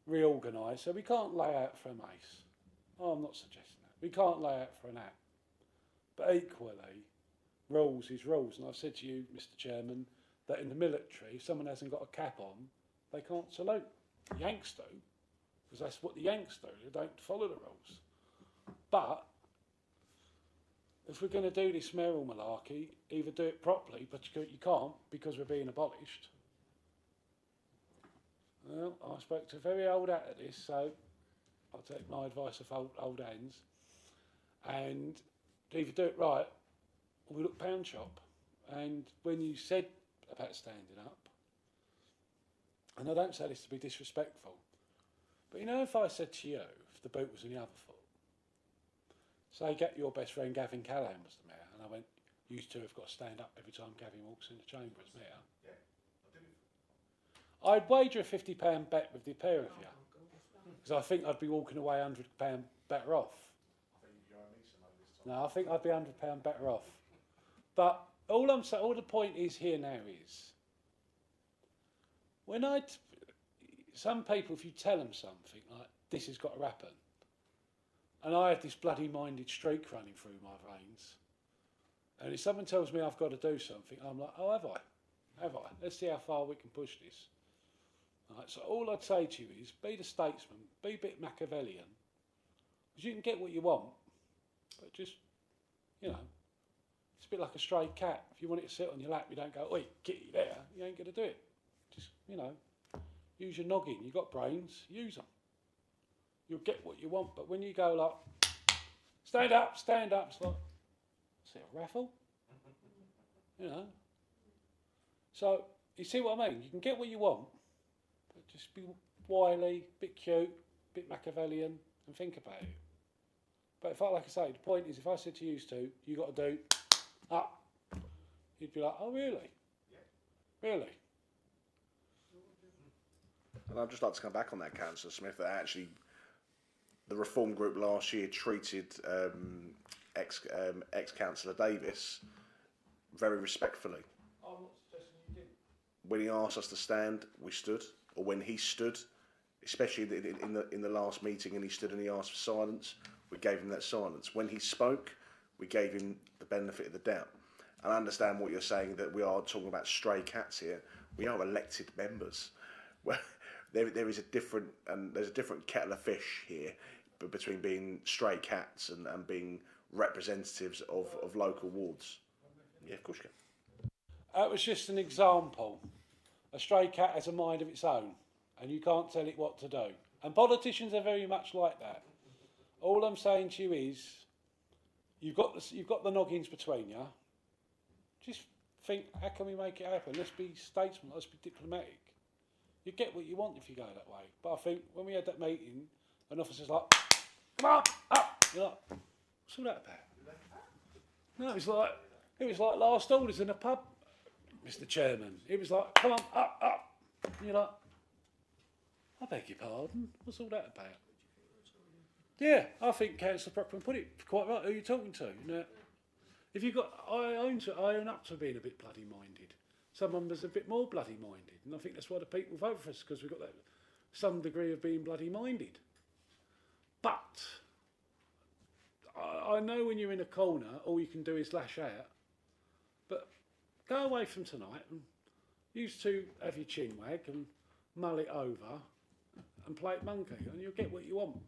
reorganised, so we can't lay out for a mace. Oh, I'm not suggesting that. We can't lay out for an hat. But equally, rules is rules. And I've said to you, Mr. Chairman, that in the military, if someone hasn't got a cap on, they can't salute. The Yanks do, because that's what the Yanks do. They don't follow the rules. But if we're going to do this mayoral malarkey, either do it properly, but you can't because we're being abolished. Well, I spoke to a very old hat at this, so I'll take my advice of old hands. And either do it right, or we look pound shop. And when you said about standing up, and I don't say this to be disrespectful, but you know, if I said to you, if the boot was in the other foot, say, get your best friend Gavin Callaghan was the mayor, and I went, you two have got to stand up every time Gavin walks in the chamber as mayor. Yeah, I'd wager a £50 bet with the pair of you, because I think I'd be walking away £100 better off. No, I think I'd be £100 better off. But all the point is here now is, when some people, if you tell them something like this has got to happen, and I have this bloody minded streak running through my veins, and if someone tells me I've got to do something, I'm like, oh, have I? Have I? Let's see how far we can push this. Right, so all I'd say to you is, be the statesman, be a bit Machiavellian, because you can get what you want, but just, you know, it's a bit like a stray cat. If you want it to sit on your lap, you don't go, oi, kitty there, you ain't going to do it. Just, you know, use your noggin. You've got brains, use them. You'll get what you want, but when you go like, stand up, it's like, is it a raffle? You know. So, you see what I mean? You can get what you want, but just be wily, bit cute, bit Machiavellian, and think about it. But if like I say, the point is, if I said to you two, you got to do up, you'd be like, oh really? Yeah. Really? And I'd just like to come back on that, Councillor Smith, that actually the Reform Group last year treated ex-Councillor Davis very respectfully. I'm not suggesting you didn't. When he asked us to stand, we stood. Or when he stood, especially in the last meeting, and he stood and he asked for silence, we gave him that silence. When he spoke, we gave him the benefit of the doubt. And I understand what you're saying, that we are talking about stray cats here. We are elected members. Well, there is a different, and there's a different kettle of fish here between being stray cats and being representatives of local wards. Yeah, of course you can. That was just an example. A stray cat has a mind of its own, and you can't tell it what to do. And politicians are very much like that. All I'm saying to you is, you've got the noggins between you. Just think, how can we make it happen? Let's be statesman, let's be diplomatic. You get what you want if you go that way. But I think when we had that meeting, an officer's like, come on, up. You're like, what's all that about? No, it was like last orders in a pub, Mr. Chairman. It was like, come on, up. And you're like, I beg your pardon, what's all that about? Yeah, I think Councillor Brockman put it quite right. Who are you talking to? You know, if you got, I own up to being a bit bloody minded. Some members are a bit more bloody minded, and I think that's why the people vote for us, because we've got that some degree of being bloody minded. But I know when you're in a corner, all you can do is lash out. But go away from tonight and used to have your chin wag and mull it over and play it monkey, and you'll get what you want.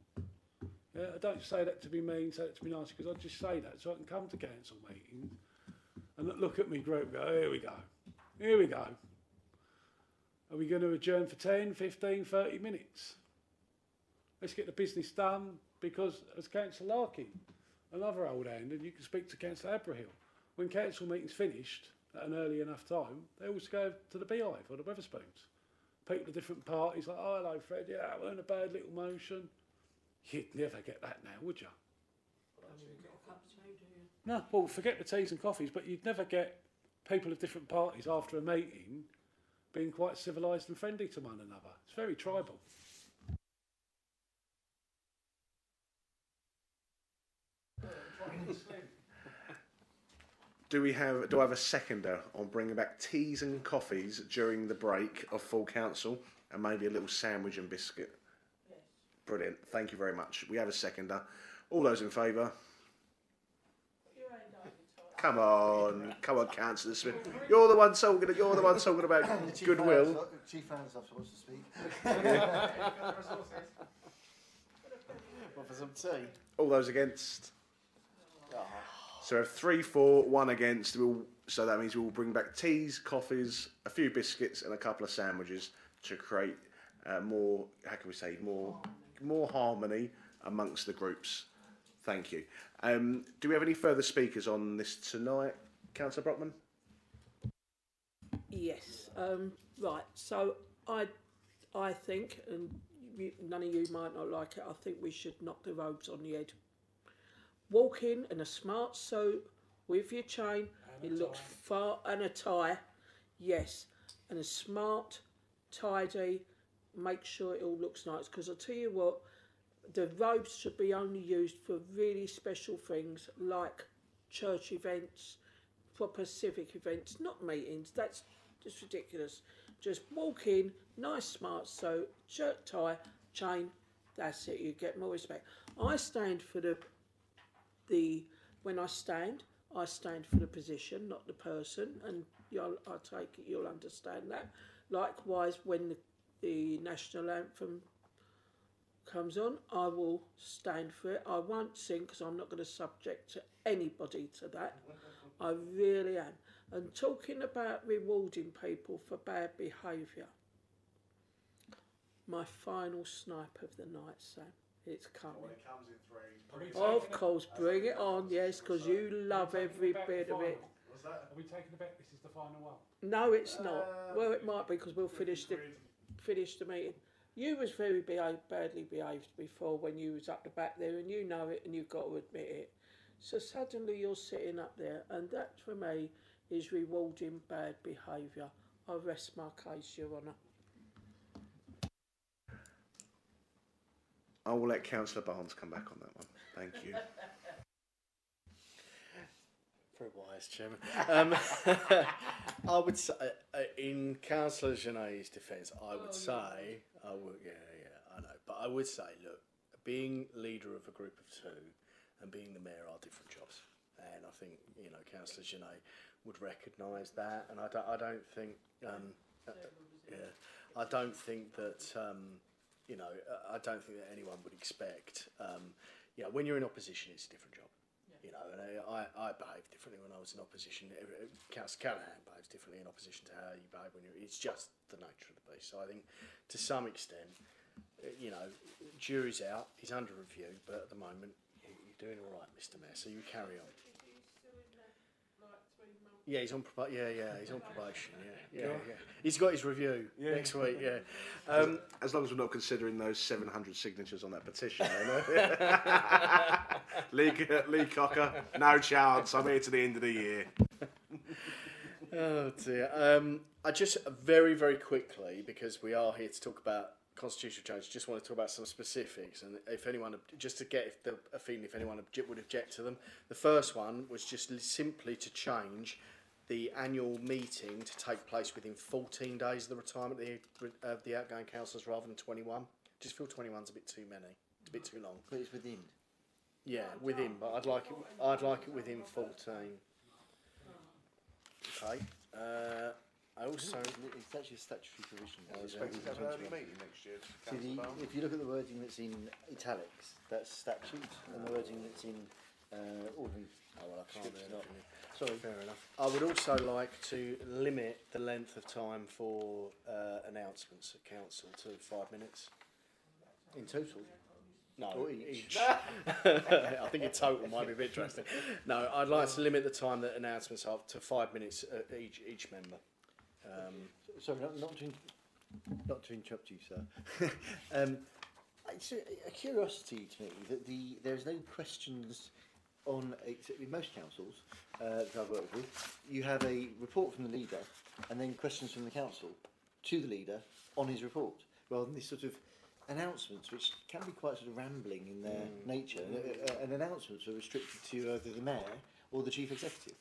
Yeah, I don't say that to be mean, say that to be nice, because I just say that so I can come to council meetings and look at me group and go, here we go. Here we go. Are we going to adjourn for 10, 15, 30 minutes? Let's get the business done, because as Councillor Larkin, another old hand, and you can speak to Councillor Abrahill, when council meeting's finished at an early enough time, they always go to the Beehive or the Wetherspoons. People of different parties, like, oh, hello, Fred, yeah, that weren't a bad little motion. You'd never get that now, would you? No, well, forget the teas and coffees, but you'd never get people of different parties after a meeting being quite civilised and friendly to one another. It's very tribal. Do I have a seconder on bringing back teas and coffees during the break of full council, and maybe a little sandwich and biscuit? Yes. Brilliant. Thank you very much. We have a seconder. All those in favour? Come on, Councillor Smith. You're the one talking about goodwill. Chief Finance Officer wants to speak. What, for some tea? All those against? So we have 3 for, 1 against. So that means we will bring back teas, coffees, a few biscuits, and a couple of sandwiches to create more. How can we say more harmony amongst the groups? Thank you. Do we have any further speakers on this tonight, Councillor Brockman? Yes. Right. So I think, and none of you might not like it, I think we should knock the robes on the head. Walk in a smart suit with your chain. It looks far, and a tie. Yes, and a smart, tidy. Make sure it all looks nice. Because I tell you what, the robes should be only used for really special things like church events, proper civic events, not meetings. That's just ridiculous. Just walk in, nice smart suit, shirt, tie, chain. That's it. You get more respect. I stand for when I stand for the position, not the person, and I take it you'll understand that. Likewise, when the national anthem comes on, I will stand for it. I won't sing because I'm not going to subject to anybody to that. I really am. And talking about rewarding people for bad behaviour, my final snipe of the night, Sam. It's coming. When it comes in 3. Of course, bring it on, yes, because you love every bit of it. What's that? Are we taking a bet this is the final one? No, it's not. Well, it might be because we'll finish the meeting. You was very badly behaved before when you was up the back there, and you know it, and you've got to admit it. So suddenly you're sitting up there, and that for me is rewarding bad behaviour. I rest my case, Your Honour. I will let Councillor Barnes come back on that one. Thank you. Very wise, Chairman. I would say, in Councillor Genet's defence, I would say, I know, but I would say, look, being leader of a group of 2 and being the mayor are different jobs, and I think Councillor Genet would recognise that, and I don't think, I don't think that. I don't think that anyone would expect. When you're in opposition, it's a different job. Yeah. And I behaved differently when I was in opposition. Councillor Callaghan behaves differently in opposition to how you behave when you're. It's just the nature of the beast. So I think, to some extent, jury's out. He's under review, but at the moment, you're doing all right, Mr. Mayor. So you carry on. Yeah, he's on probation. He's on probation. Yeah. He's got his review next week. Yeah. As long as we're not considering those 700 signatures on that petition, Lee Cocker, no chance. I'm here to the end of the year. Oh dear. I just very, very quickly, because we are here to talk about constitutional change, just want to talk about some specifics, and if anyone, just to get a feeling if anyone would object to them. The first one was just simply to change the annual meeting to take place within 14 days of the retirement of the outgoing councillors rather than 21. Just feel 21's a bit too many. It's a bit too long. But it's within. Yeah, within, but I'd like it within 14. Okay. I also. It's actually a statutory provision. Expected to have an early meeting next year. See, if you look at the wording that's in italics, that's statute, and the wording that's in ordinary Oh, well, I can't scripts do not. that. Sorry. Fair enough. I would also like to limit the length of time for announcements at council to 5 minutes. In total. No, Or each. I think in total might be a bit drastic. No, I'd like to limit the time that announcements are to 5 minutes each member. Sorry, not to interrupt you, sir. It's a curiosity to me that there's no questions on, except in most councils that I've worked with, you have a report from the leader and then questions from the council to the leader on his report, rather than this sort of announcements, which can be quite sort of rambling in their nature. And announcements are restricted to either the mayor or the chief executive.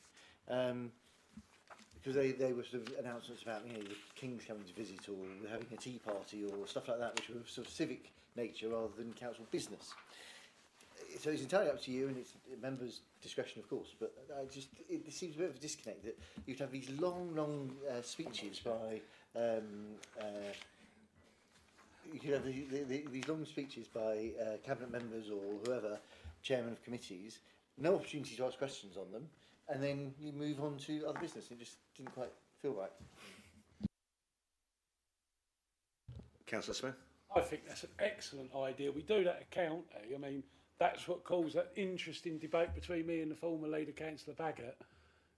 Because they were sort of announcements about, the King's coming to visit, or we're having a tea party, or stuff like that, which were of sort of civic nature rather than council business. So it's entirely up to you, and it's a member's discretion, of course. But it seems a bit of a disconnect that you'd have these long speeches by. You could have these long speeches by cabinet members or whoever, chairman of committees, no opportunity to ask questions on them, and then you move on to other business. It just didn't quite feel right. Councillor Smith? I think that's an excellent idea. We do that at county. I mean, that's what caused that interesting debate between me and the former leader, Councillor Baggott.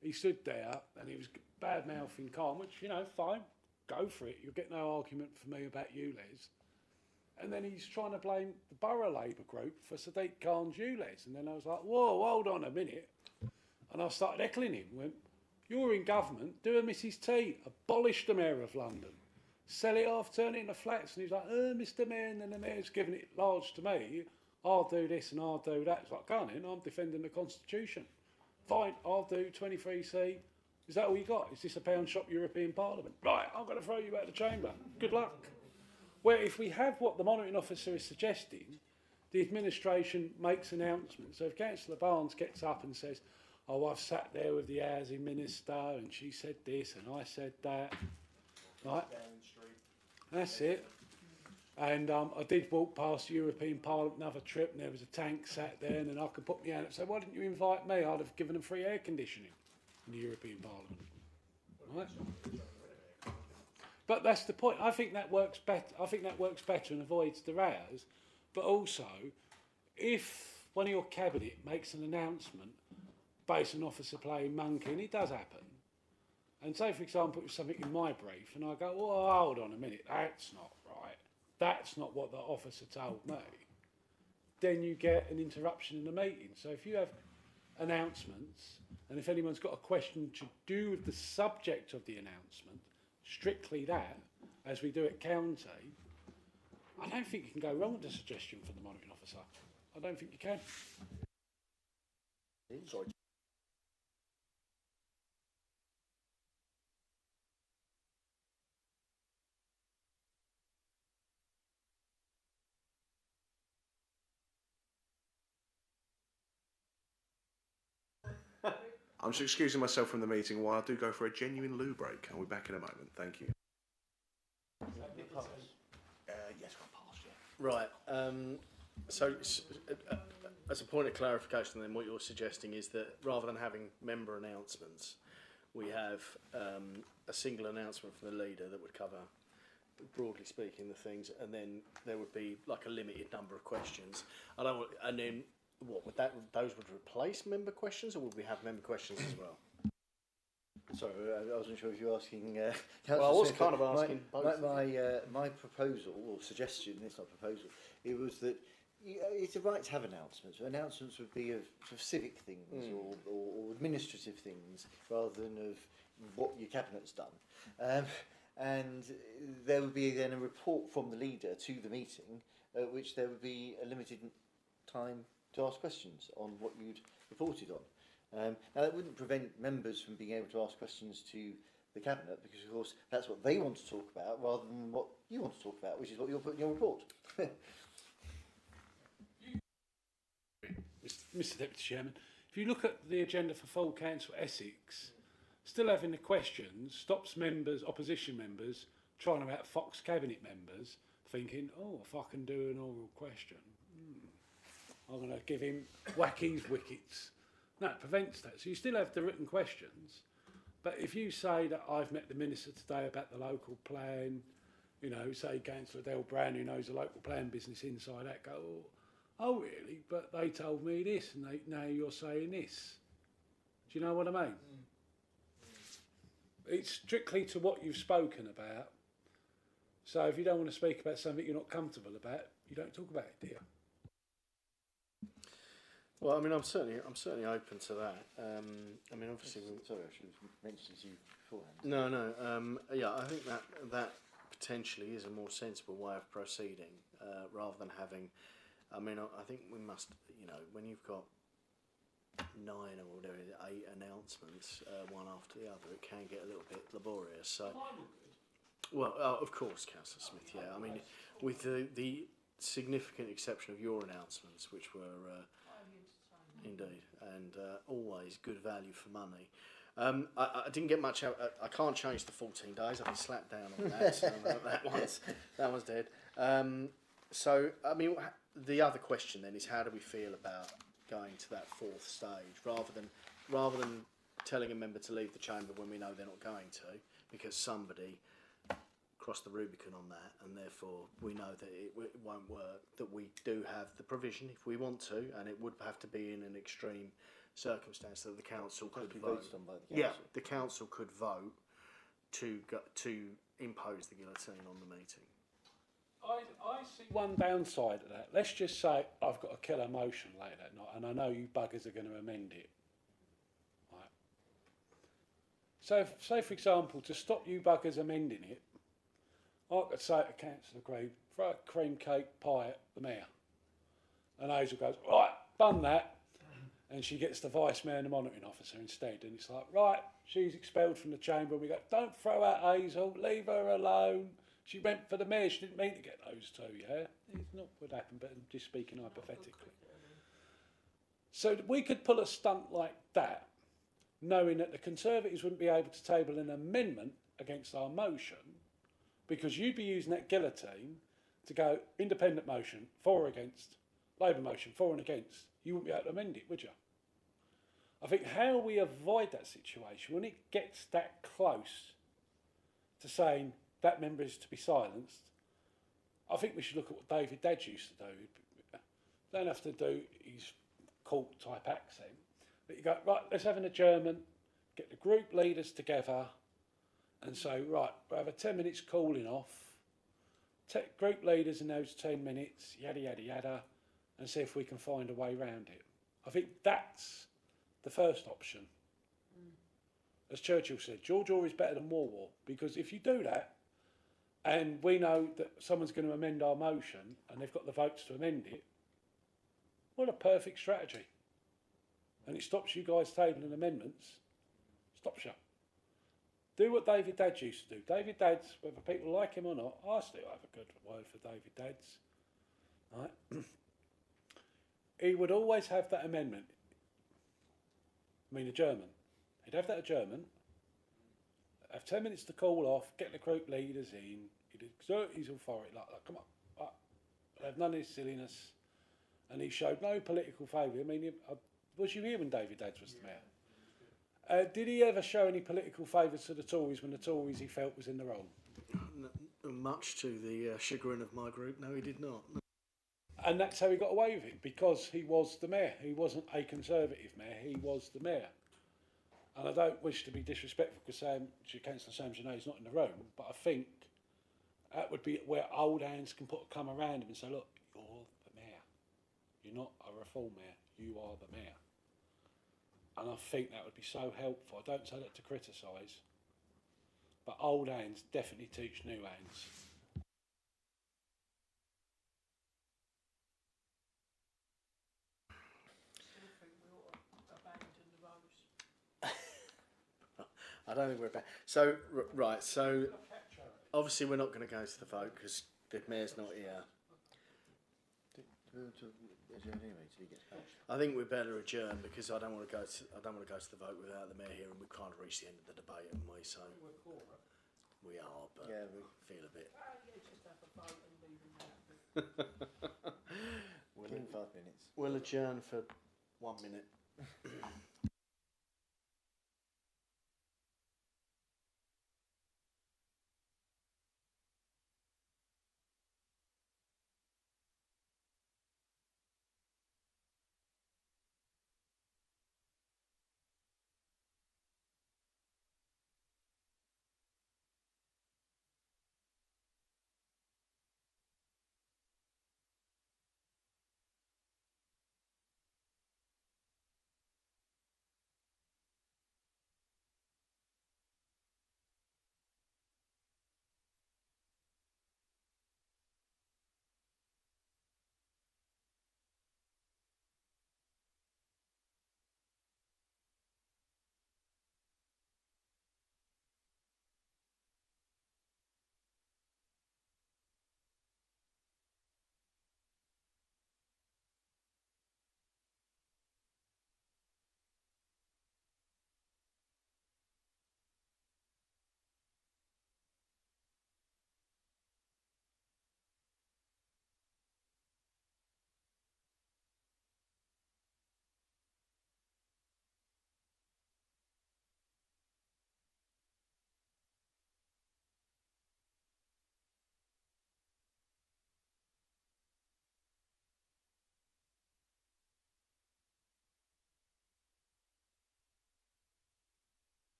He stood there and he was bad-mouthing Khan, which, fine, go for it. You'll get no argument from me about ULEZ. And then he's trying to blame the Borough Labour group for Sadiq Khan's ULEZ. And then I was like, whoa, hold on a minute. And I started heckling him. Went, you're in government, do a Mrs T, abolish the Mayor of London. Sell it off, turn it into flats. And he's like, Mr Mayor, and then the Mayor's giving it large to me. I'll do this and I'll do that. It's like, go on in, I'm defending the Constitution. Fine, I'll do 23C. Is that all you got? Is this a pound shop European Parliament? Right, I'm going to throw you out of the chamber. Good luck. Where if we have what the monitoring officer is suggesting, the administration makes announcements. So if Councillor Barnes gets up and says, oh, I've sat there with the housing minister and she said this and I said that. Right? That's it. And I did walk past the European Parliament another trip and there was a tank sat there, and then I could put my hand up and say, why didn't you invite me? I'd have given them free air conditioning in the European Parliament. Right? But that's the point. I think that works better and avoids the rows. But also, if one of your cabinet makes an announcement based on officer playing monkey, and it does happen, and say, for example, it was something in my brief, and I go, well, hold on a minute, that's not right. That's not what the officer told me. Then you get an interruption in the meeting. So if you have announcements, and if anyone's got a question to do with the subject of the announcement, strictly that, as we do at county, I don't think you can go wrong with the suggestion from the monitoring officer. I don't think you can. Sorry. I'm just excusing myself from the meeting while I do go for a genuine loo break. I'll be back in a moment. Thank you. Yes, I'll pass, yeah. Right. So, as a point of clarification, then what you're suggesting is that rather than having member announcements, we have a single announcement from the leader that would cover, broadly speaking, the things, and then there would be like a limited number of questions. And then what would those would replace member questions, or would we have member questions as well? Sorry, I wasn't sure if you were asking. Well, I was Smith, kind of asking both. My proposal or suggestion, it's not a proposal, it was that it's a right to have announcements. Announcements would be of sort of civic things or administrative things rather than of what your cabinet's done. And there would be then a report from the leader to the meeting, at which there would be a limited time to ask questions on what you'd reported on. Now, that wouldn't prevent members from being able to ask questions to the Cabinet, because, of course, that's what they want to talk about rather than what you want to talk about, which is what you'll put in your report. Mr Deputy Chairman, if you look at the agenda for full Council Essex, still having the questions stops members, opposition members, trying to outfox Cabinet members, thinking, oh, if I can do an oral question. I'm going to give him Wacky's wickets. No, it prevents that. So you still have the written questions. But if you say that I've met the minister today about the local plan, you know, say Councillor Adele Brown, who knows the local plan business inside out, go, oh really? But they told me this, and now you're saying this. Do you know what I mean? It's strictly to what you've spoken about. So if you don't want to speak about something you're not comfortable about, you don't talk about it, do you? Well, I mean, I'm certainly open to that. I mean, obviously, Sorry, I should have mentioned to you beforehand. no. Yeah, I think that potentially is a more sensible way of proceeding, rather than having. I mean, I think we must. You know, when you've got 9 or whatever, 8 announcements, one after the other, it can get a little bit laborious. So, well, of course, Councillor Smith. Yeah, I mean, with the significant exception of your announcements, which were indeed and always good value for money. I didn't get much out. I can't change the 14 days. I've been slapped down on that. So that one's dead. So, I mean, the other question then is, how do we feel about going to that 4th stage, rather than telling a member to leave the chamber when we know they're not going to, because somebody crossed the Rubicon on that, and therefore we know that it won't work, that we do have the provision if we want to, and it would have to be in an extreme circumstance that the council could vote. Voted on by the council. Yeah, the council could vote to impose the guillotine on the meeting. I see one downside of that. Let's just say I've got a killer motion late that night, and I know you buggers are going to amend it. Right. So, say for example, to stop you buggers amending it, I could say to Councillor Green, throw a cream cake pie at the mayor. And Hazel goes, right, done that. And she gets the vice mayor and the monitoring officer instead. And it's like, right, she's expelled from the chamber. And we go, don't throw out Hazel, leave her alone. She went for the mayor, she didn't mean to get those 2, yeah? It's not what happened, but I'm just speaking hypothetically. So we could pull a stunt like that, knowing that the Conservatives wouldn't be able to table an amendment against our motion, because you'd be using that guillotine to go independent motion, for or against, Labour motion, for and against. You wouldn't be able to amend it, would you? I think how we avoid that situation, when it gets that close to saying that member is to be silenced, I think we should look at what David Dadge used to do. Don't have to do his court type accent, but you go, right, let's have an adjournment, get the group leaders together and say, right, we'll have a 10 minutes cooling off, group leaders in those 10 minutes, yada, yada, yada, and see if we can find a way around it. I think that's the first option. As Churchill said, George Orwell is better than war, because if you do that, and we know that someone's going to amend our motion, and they've got the votes to amend it, what a perfect strategy. And it stops you guys tabling amendments, stops you. Do what David Dadge used to do. David Dadge, whether people like him or not, I still have a good word for David Dadge. Right? He would always have that amendment. I mean, adjournment. He'd have that adjournment, have 10 minutes to call off, get the group leaders in, he'd exert his authority, like come on, right. Have none of this silliness. And he showed no political favour. I mean, was you here when David Dadge was the mayor? Did he ever show any political favour to the Tories when the Tories he felt was in the wrong? Much to the chagrin of my group, no, he did not. And that's how he got away with it, because he was the mayor. He wasn't a Conservative mayor, he was the mayor. And I don't wish to be disrespectful because Councillor Sam Genet's not in the room, but I think that would be where old hands can come around him and say, look, you're the mayor. You're not a reform mayor, you are the mayor. And I think that would be so helpful. I don't say that to criticise, but old hands definitely teach new hands. I don't think we're about. So, right, so obviously we're not going to go to the vote because the mayor's not here. I think we better adjourn because I don't want to go to the vote without the mayor here, and we've kind of reached the end of the debate, haven't we? So we are, but yeah, we feel a bit. 5 minutes. We'll adjourn for 1 minute.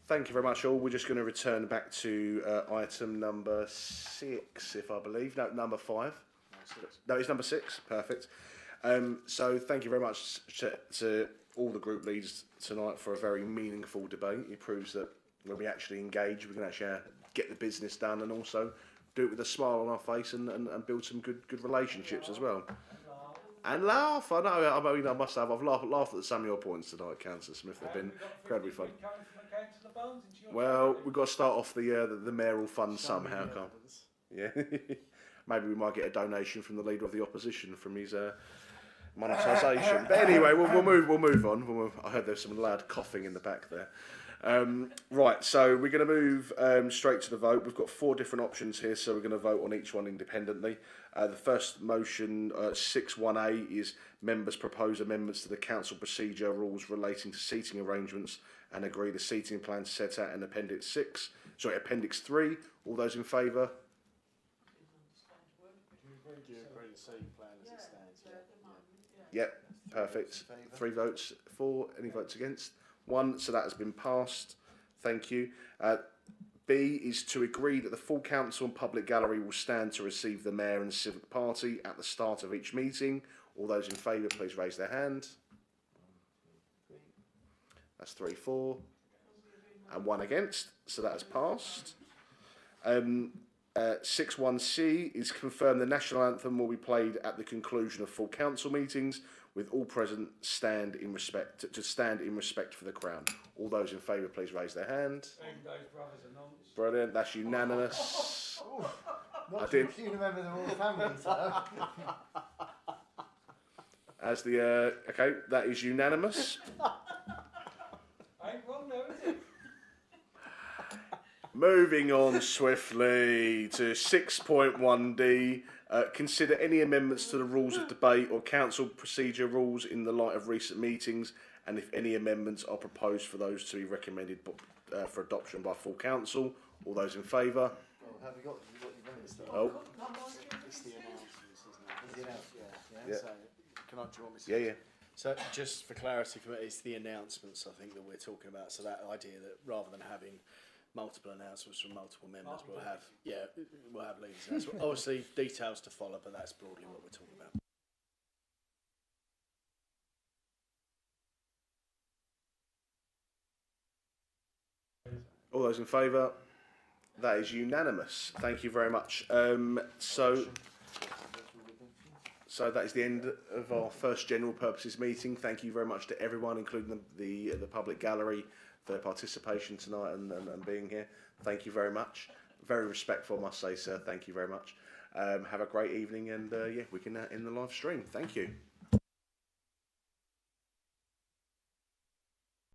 Thank you very much, all. We're just going to return back to item number 6, if I believe. No, number 5. No, it's number 6. Perfect. So thank you very much to all the group leaders tonight for a very meaningful debate. It proves that when we actually engage, we can actually get the business done and also do it with a smile on our face and build some good relationships as well. And laugh. I know. I mean, I must have. I've laughed at some of your points tonight, Councillor Smith. They've been incredibly fun. Well, we've got to start off the mayoral fund somehow, can't we? Yeah. Maybe we might get a donation from the leader of the opposition from his monetisation. But anyway, we'll move on. I heard there's some loud coughing in the back there. Right, so we're going to move straight to the vote. We've got 4 different options here, so we're going to vote on each one independently. The first motion, 6.1a, is members propose amendments to the council procedure rules relating to seating arrangements and agree the seating plan set out in Appendix 3. All those in favour? Do you agree the seating plan as it stands? Yep, perfect. 3 votes for. Any votes against? 1, so that has been passed. Thank you. B is to agree that the full council and public gallery will stand to receive the mayor and civic party at the start of each meeting. All those in favour, please raise their hand. That's 3, 4, and 1 against, so that has passed. 6.1c is confirm the national anthem will be played at the conclusion of full council meetings, with all present stand in respect for the Crown. All those in favour, please raise their hand. Brilliant, that's unanimous. Not sure if you remember the royal family, so. As the okay, that is unanimous. Ain't wrong though, is it? Moving on swiftly to 6.1d. Consider any amendments to the rules of debate or council procedure rules in the light of recent meetings, and if any amendments are proposed for those to be recommended for adoption by full council. All those in favour? Oh, have you got your minutes there? Oh, It's the announcements, isn't it? Is it out? Yeah. Yeah. So, do you want me to? yeah. So, just for clarity, it's the announcements I think that we're talking about. So that idea that rather than having multiple announcements from multiple members, we'll have leaders. Announcements. Obviously, details to follow, but that's broadly what we're talking about. All those in favour? That is unanimous. Thank you very much. So that is the end of our first general purposes meeting. Thank you very much to everyone, including the public gallery, for their participation tonight and being here. Thank you very much. Very respectful, I must say, sir. Thank you very much. Have a great evening, and we can end the live stream. Thank you.